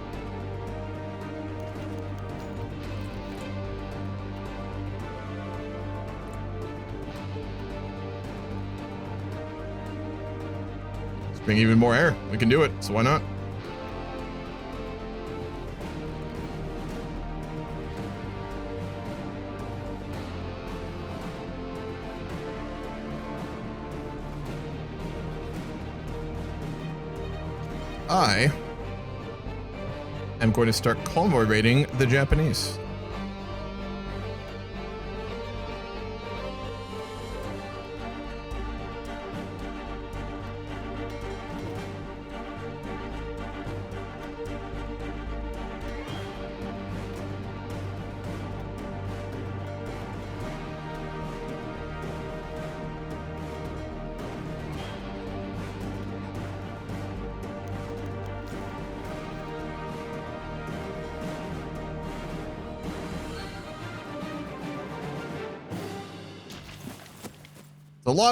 Let's bring even more air. We can do it, so why not? I am going to start convoy raiding the Japanese.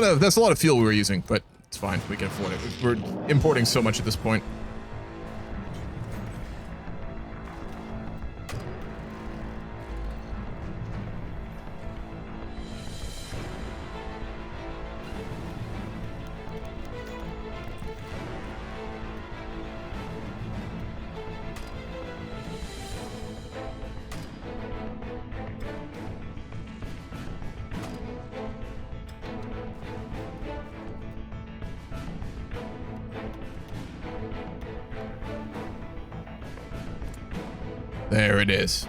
That's a lot of fuel we were using, but it's fine. We can afford it. We're importing so much at this point. There it is.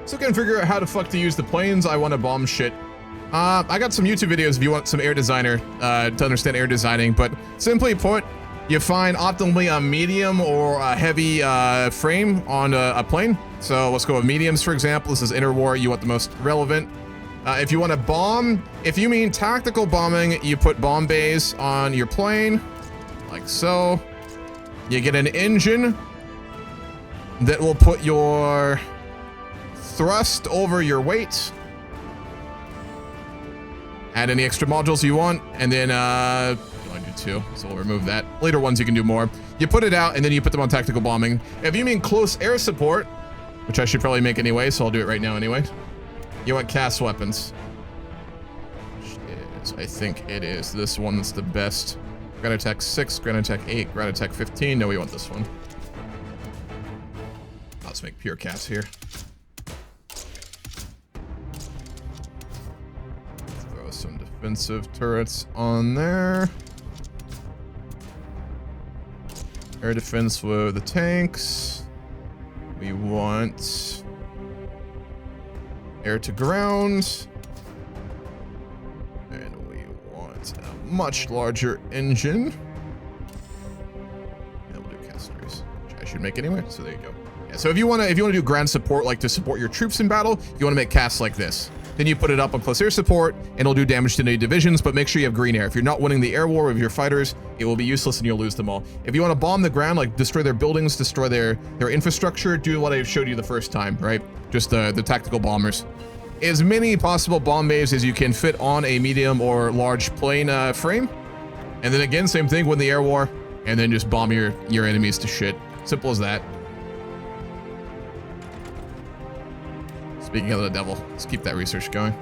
So I can figure out how the fuck to use the planes. I want to bomb shit. I got some YouTube videos if you want some air designer to understand air designing, but simply put, you find optimally a medium or a heavy frame on a plane. So let's go with mediums, for example. This is interwar. You want the most relevant. If you want to bomb, if you mean tactical bombing, you put bomb bays on your plane, like so. You get an engine that will put your thrust over your weight. Add any extra modules you want, and then you want to do 2, so we'll remove that. Later ones you can do more. You put it out, and then you put them on tactical bombing. If you mean close air support, which I should probably make anyway, so I'll do it right now anyway. You want cast weapons. Which is, I think it is this one that's the best. Ground attack 6, ground attack 8, ground attack 15. No, we want this one. Let's make pure cast here. Throw some defensive turrets on there. Air defense with the tanks. We want air to ground. And we want a much larger engine. And we'll do casters, which I should make anyway. So there you go. Yeah, so if you want to do ground support, like to support your troops in battle, you want to make casts like this. Then you put it up on close air support, and it'll do damage to any divisions, but make sure you have green air. If you're not winning the air war with your fighters, it will be useless and you'll lose them all. If you want to bomb the ground, like destroy their buildings, destroy their infrastructure, do what I showed you the first time, right? Just the tactical bombers. As many possible bomb bays as you can fit on a medium or large plane frame. And then again, same thing, win the air war, and then just bomb your enemies to shit. Simple as that. Speaking of the devil, let's keep that research going.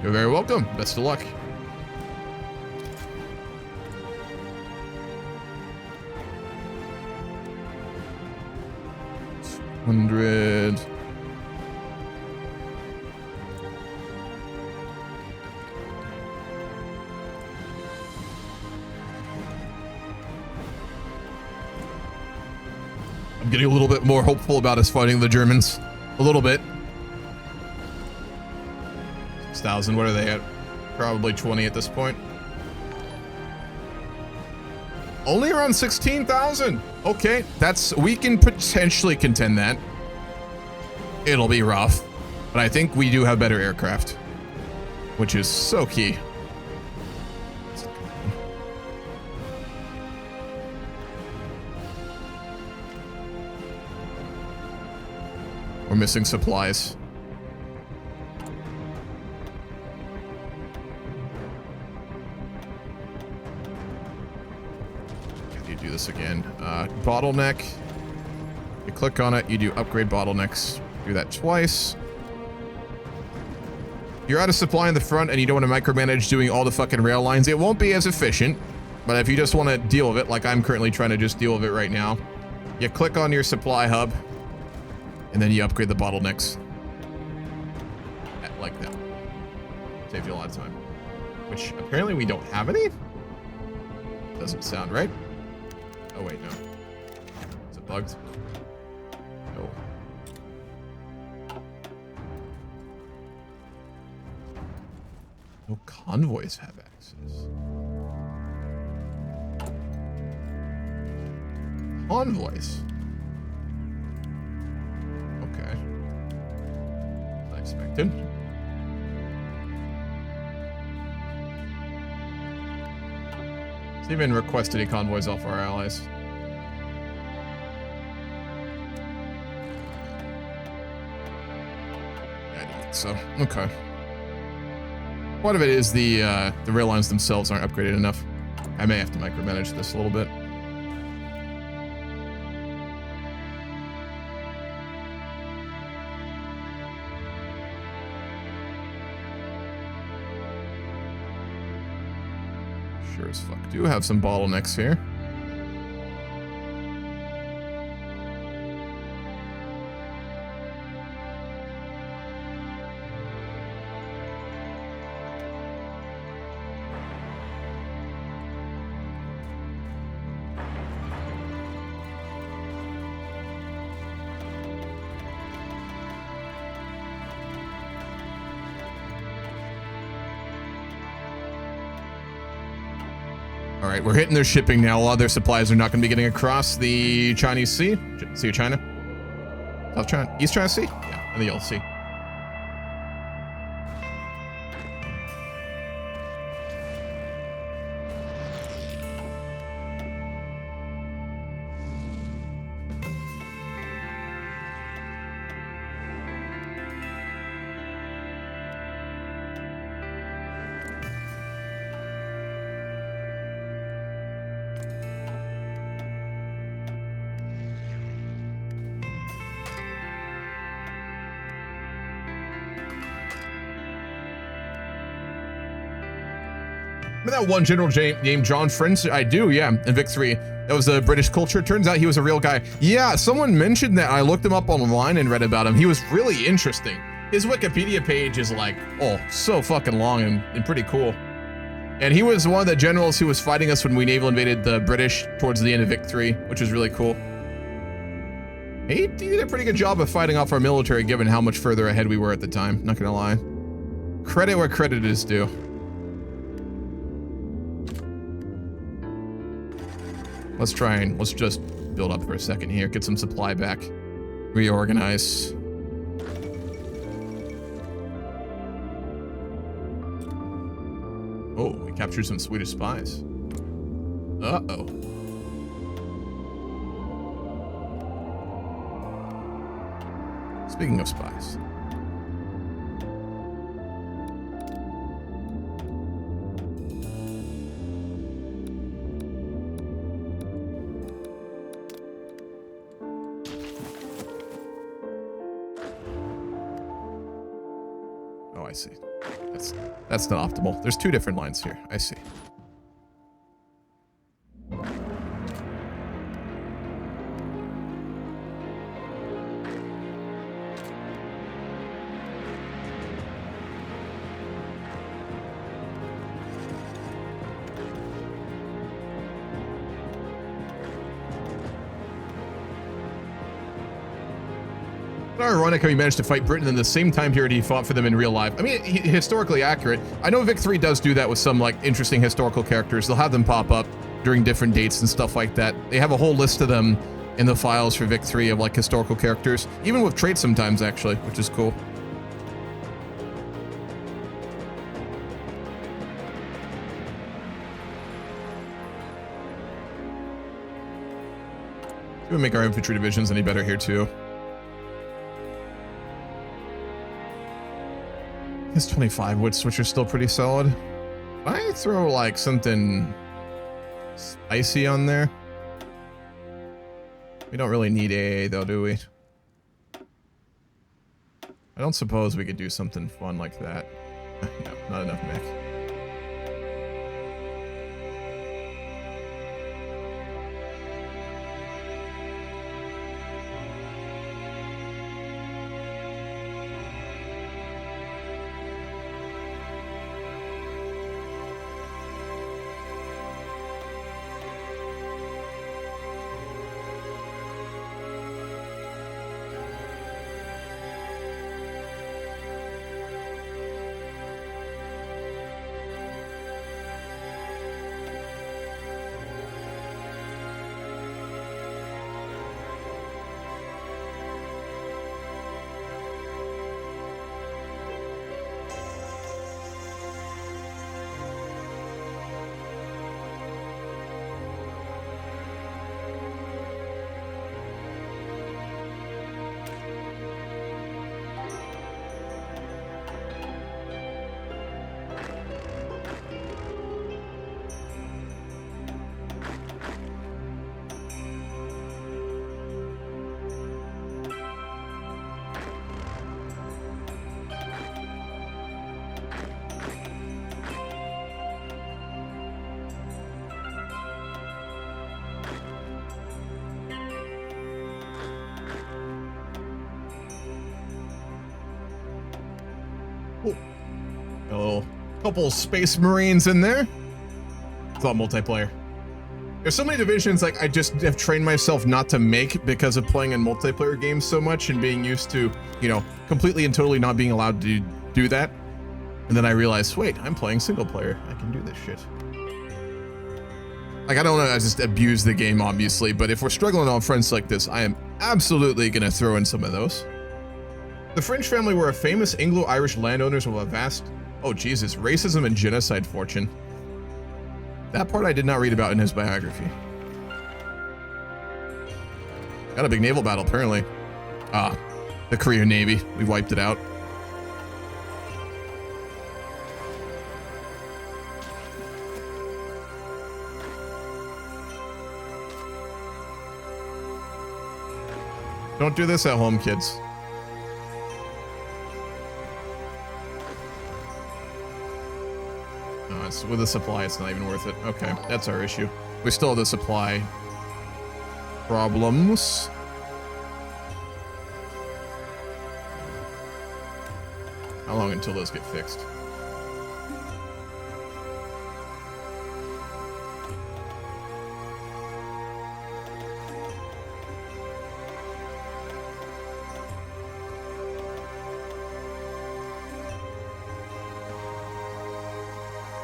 You're very welcome. Best of luck. $100. I'm getting a little bit more hopeful about us fighting the Germans. A little bit. 6,000, what are they at? Probably 20 at this point. Only around 16,000. Okay, we can potentially contend that. It'll be rough, but I think we do have better aircraft, which is so key. We're missing supplies. You do this again. Bottleneck. You click on it, you do upgrade bottlenecks. Do that twice. You're out of supply in the front and you don't want to micromanage doing all the fucking rail lines. It won't be as efficient, but if you just want to deal with it, like I'm currently trying to just deal with it right now, you click on your supply hub. And then you upgrade the bottlenecks. Like that. Saves you a lot of time. Which apparently we don't have any? Doesn't sound right. Oh wait, no. Is it bugged? No. No convoys have access. Convoys? Expected. Let's even request any convoys off our allies. Yeah, I don't think so. Okay. Part of it is the rail lines themselves aren't upgraded enough. I may have to micromanage this a little bit. Sure as fuck do have some bottlenecks here. All right, we're hitting their shipping now. A lot of their supplies are not going to be getting across the Chinese Sea. Sea of China? South China? East China Sea? Yeah, and the Yellow Sea. Remember that one general named John French? I do, yeah, in Vic 3. That was a British culture. Turns out he was a real guy. Yeah, someone mentioned that. I looked him up online and read about him. He was really interesting. His Wikipedia page is like, oh, so fucking long and pretty cool. And he was one of the generals who was fighting us when we naval invaded the British towards the end of Vic 3, which was really cool. He did a pretty good job of fighting off our military given how much further ahead we were at the time, not gonna lie. Credit where credit is due. Let's just build up for a second here, get some supply back, reorganize. Oh, we captured some Swedish spies. Uh-oh. Speaking of spies. Oh, I see. That's not optimal. There's two different lines here. I see. Ironic how he managed to fight Britain in the same time period he fought for them in real life. I mean, historically accurate. I know Vic 3 does do that with some like interesting historical characters. They'll have them pop up during different dates and stuff like that. They have a whole list of them in the files for Vic 3 of like historical characters, even with traits sometimes actually, which is cool. We'll make our infantry divisions any better here too. His 25 wood switch are still pretty solid. I throw like something spicy on there. We don't really need AA though, do we? I don't suppose we could do something fun like that. No, not enough mech. Oh, couple Space Marines in there. It's all multiplayer. There's so many divisions like I just have trained myself not to make because of playing in multiplayer games so much and being used to, you know, completely and totally not being allowed to do that. And then I realized, wait, I'm playing single player. I can do this shit. Like, I don't want to just abuse the game, obviously, but if we're struggling on fronts like this, I am absolutely going to throw in some of those. The French family were a famous Anglo-Irish landowners with a vast, oh Jesus, racism and genocide fortune. That part I did not read about in his biography. Got a big naval battle, apparently. Ah, the Korean Navy. We wiped it out. Don't do this at home, kids. No, it's with the supply, it's not even worth it. Okay, that's our issue. We still have the supply problems. How long until those get fixed?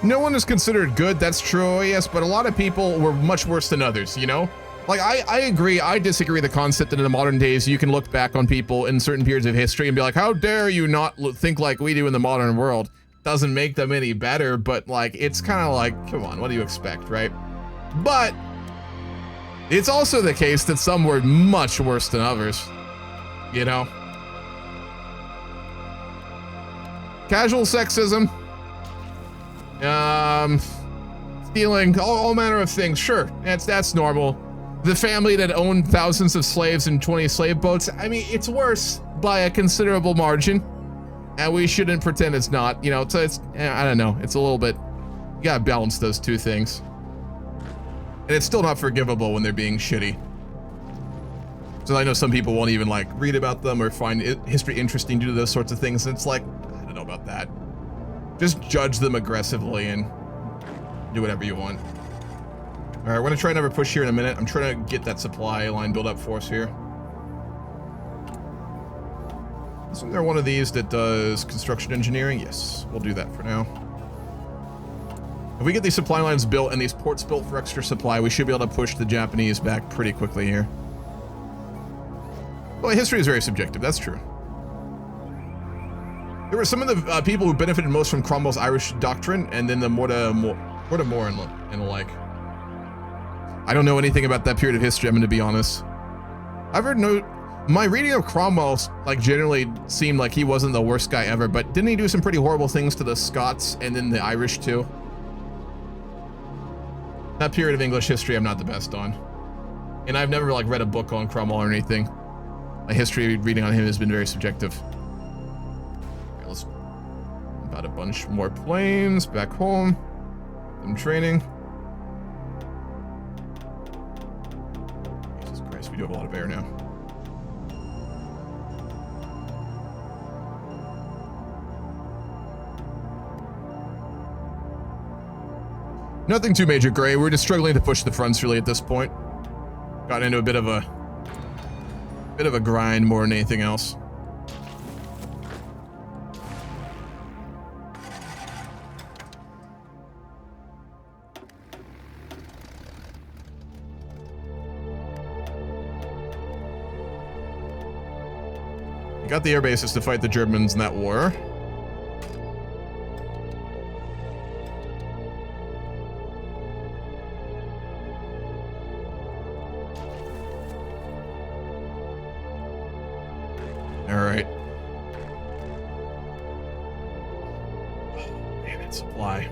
No one is considered good, that's true, yes, but a lot of people were much worse than others, you know? Like, I agree, I disagree with the concept that in the modern days you can look back on people in certain periods of history and be like, how dare you not think like we do in the modern world? Doesn't make them any better, but like, it's kind of like, come on, what do you expect, right? But it's also the case that some were much worse than others, you know? Casual sexism. Stealing, all manner of things. Sure, that's normal. The family that owned thousands of slaves and 20 slave boats. I mean, it's worse by a considerable margin, and we shouldn't pretend it's not. You know, so it's I don't know. It's a little bit. You gotta balance those two things, and it's still not forgivable when they're being shitty. So I know some people won't even like read about them or find history interesting due to those sorts of things. And it's like, I don't know about that. Just judge them aggressively and do whatever you want. All right, we're gonna try another push here in a minute. I'm trying to get that supply line build up for us here. Isn't there one of these that does construction engineering? Yes, we'll do that for now. If we get these supply lines built and these ports built for extra supply, we should be able to push the Japanese back pretty quickly here. Well, history is very subjective, that's true. There were some of the people who benefited most from Cromwell's Irish doctrine, and then the Mortimer and the like. I don't know anything about that period of history, I'm going to be honest. I've heard my reading of Cromwell, like, generally seemed like he wasn't the worst guy ever, but didn't he do some pretty horrible things to the Scots and then the Irish too? That period of English history I'm not the best on. And I've never, like, read a book on Cromwell or anything. My history reading on him has been very subjective. Okay, let's about a bunch more planes back home. I'm training. Jesus Christ, we do have a lot of air now. Nothing too major, Gray. We're just struggling to push the fronts really at this point. Got into a bit of a grind more than anything else. We got the air bases to fight the Germans in that war. All right. Oh, man, that supply.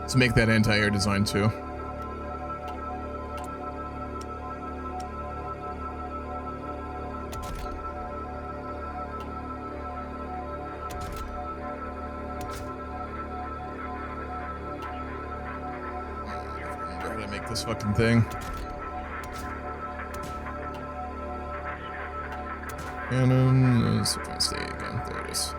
Let's make that anti-air design too. Remember how to make this fucking thing. Cannon, let's stay again. There it is.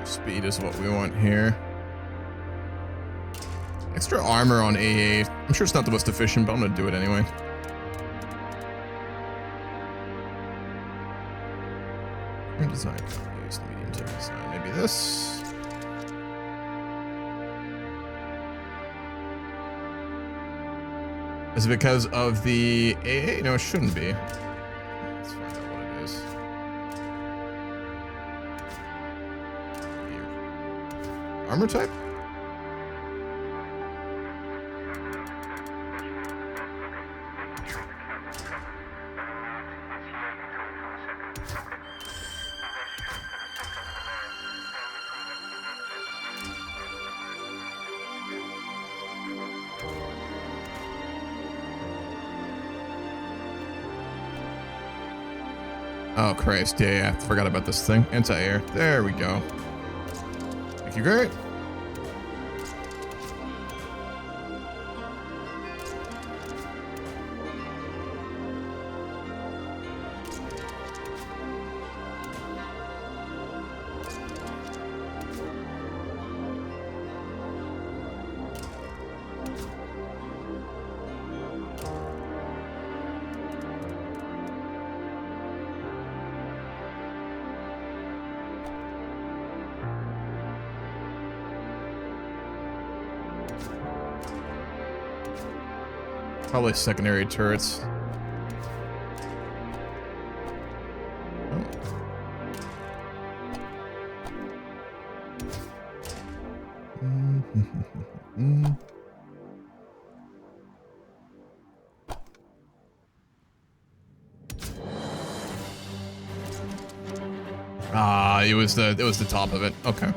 Speed is what we want here. Extra armor on AA. I'm sure it's not the most efficient, but I'm gonna do it anyway. Current design. Use the medium tech design. Maybe this. Is it because of the AA? No, it shouldn't be. Let's find out what it is. Armor type? Oh Christ, yeah, I forgot about this thing. Anti-air. There we go. Thank you, great. Probably secondary turrets. Ah, it was the top of it. Okay.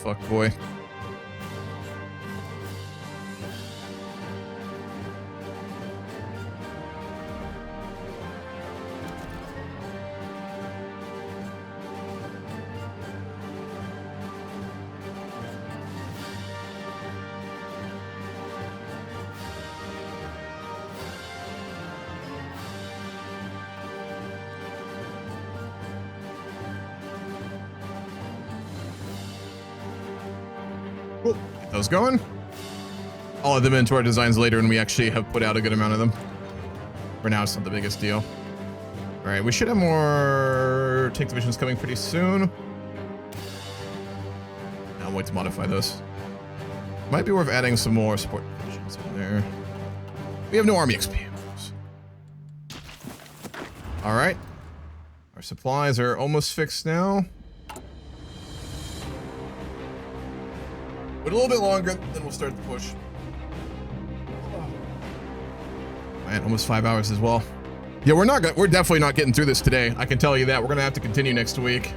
Fuck boy. Cool. Get those going. I'll add them into our designs later when we actually have put out a good amount of them. For now, it's not the biggest deal. All right, we should have more tank divisions coming pretty soon. I'll wait to modify those. Might be worth adding some more support divisions in there. We have no army XP. All right. Our supplies are almost fixed now. Wait a little bit longer, then we'll start the push. Man, almost 5 hours as well. Yeah, we're definitely not getting through this today. I can tell you that. We're gonna have to continue next week.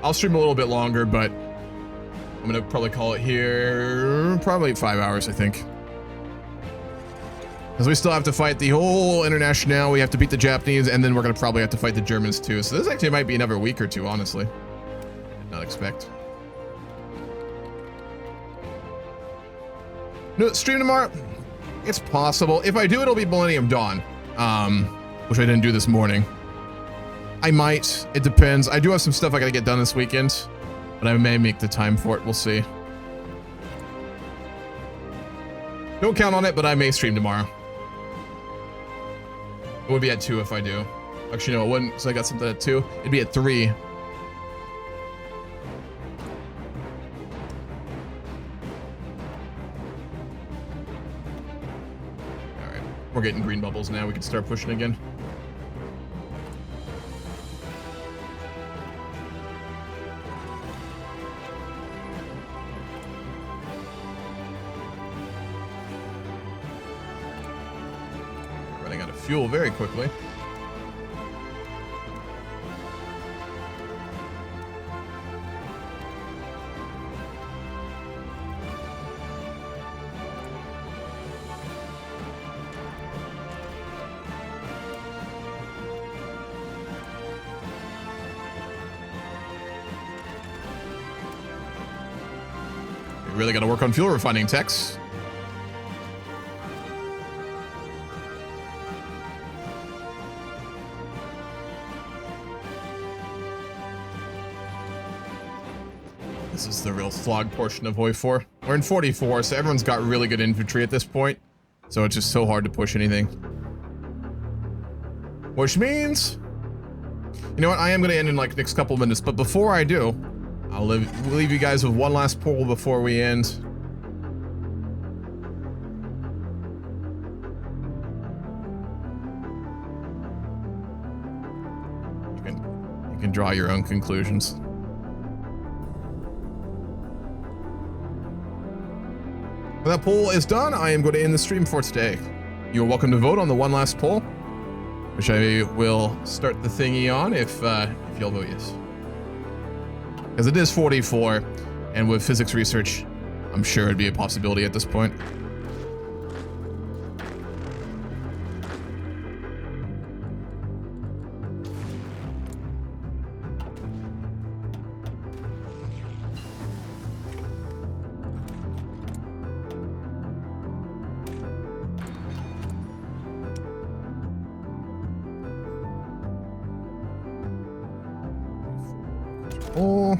I'll stream a little bit longer, but I'm gonna probably call it here. Probably 5 hours, I think. Because we still have to fight the whole international. We have to beat the Japanese, and then we're going to probably have to fight the Germans too. So this actually might be another week or two, honestly. Did not expect. No, stream tomorrow? It's possible. If I do, it'll be Millennium Dawn, which I didn't do this morning. I might. It depends. I do have some stuff I got to get done this weekend, but I may make the time for it. We'll see. Don't count on it, but I may stream tomorrow. It would be at 2 if I do. Actually, no, it wouldn't, because I got something at 2. It'd be at 3. All right, we're getting green bubbles now. We can start pushing again. Fuel very quickly. We really got to work on fuel refining techs. This is the real slog portion of HOI4. We're in 44, so everyone's got really good infantry at this point. So it's just so hard to push anything. Which means... You know what? I am going to end in like next couple minutes. But before I do, I'll leave you guys with one last poll before we end. You can draw your own conclusions. When that poll is done, I am going to end the stream for today. You're welcome to vote on the one last poll, which I will start the thingy on if y'all vote yes. Because it is 44, and with physics research, I'm sure it'd be a possibility at this point. Oh.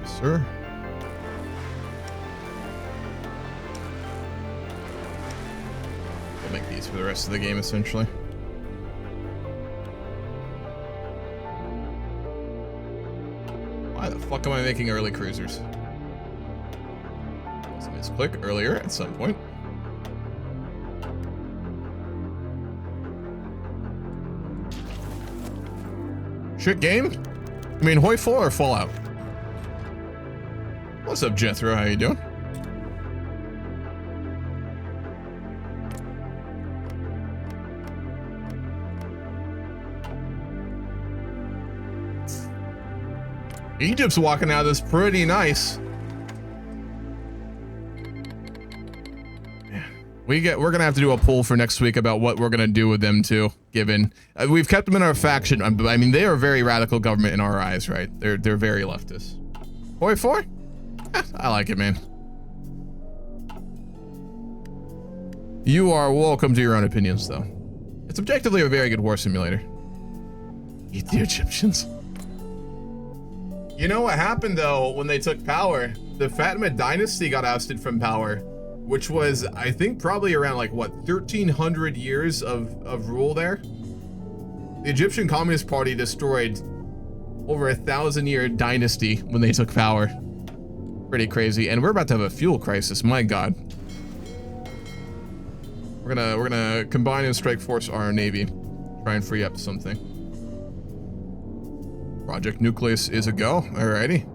Sir. We'll make these for the rest of the game, essentially. Why the fuck am I making early cruisers? Was a misclick earlier at some point. Shit game? I mean, HOI4 or Fallout? What's up, Jethro? How you doing? Egypt's walking out of this pretty nice. Yeah. We're gonna have to do a poll for next week about what we're gonna do with them too. Given we've kept them in our faction, I mean they are a very radical government in our eyes, right? They're very leftist. HOI4? I like it, man. You are welcome to your own opinions, though. It's objectively a very good war simulator. Eat the Egyptians. You know what happened, though, when they took power? The Fatimid dynasty got ousted from power, which was, I think, probably around, like, what, 1,300 years of rule there? The Egyptian Communist Party destroyed over a 1,000-year dynasty when they took power. pretty crazy. And we're about to have a fuel crisis. My God. We're gonna combine and strike force our navy. Try and free up something. Project Nucleus is a go. Alrighty.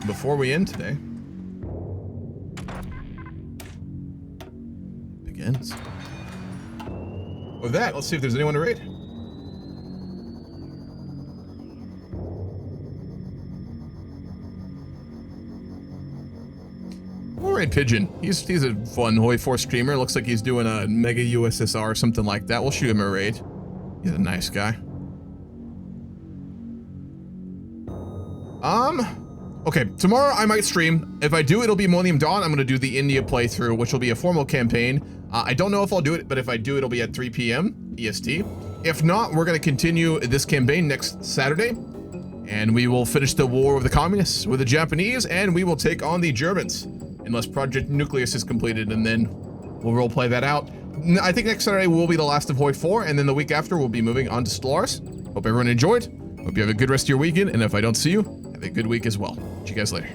Before we end today, begins. With that, let's see if there's anyone to raid. We'll raid Pigeon. He's a fun HOI4 streamer. Looks like he's doing a mega USSR or something like that. We'll shoot him a raid. He's a nice guy. Okay, tomorrow I might stream. If I do, it'll be Millennium Dawn. I'm gonna do the India playthrough, which will be a formal campaign. I don't know if I'll do it, but if I do, it'll be at 3 p.m. EST. If not, we're gonna continue this campaign next Saturday, and we will finish the war with the communists, with the Japanese, and we will take on the Germans, unless Project Nucleus is completed, and then we'll roleplay that out. I think next Saturday will be the last of HOI4, and then the week after we'll be moving on to Stellaris. Hope everyone enjoyed. Hope you have a good rest of your weekend, and if I don't see you, have a good week as well. See you guys later.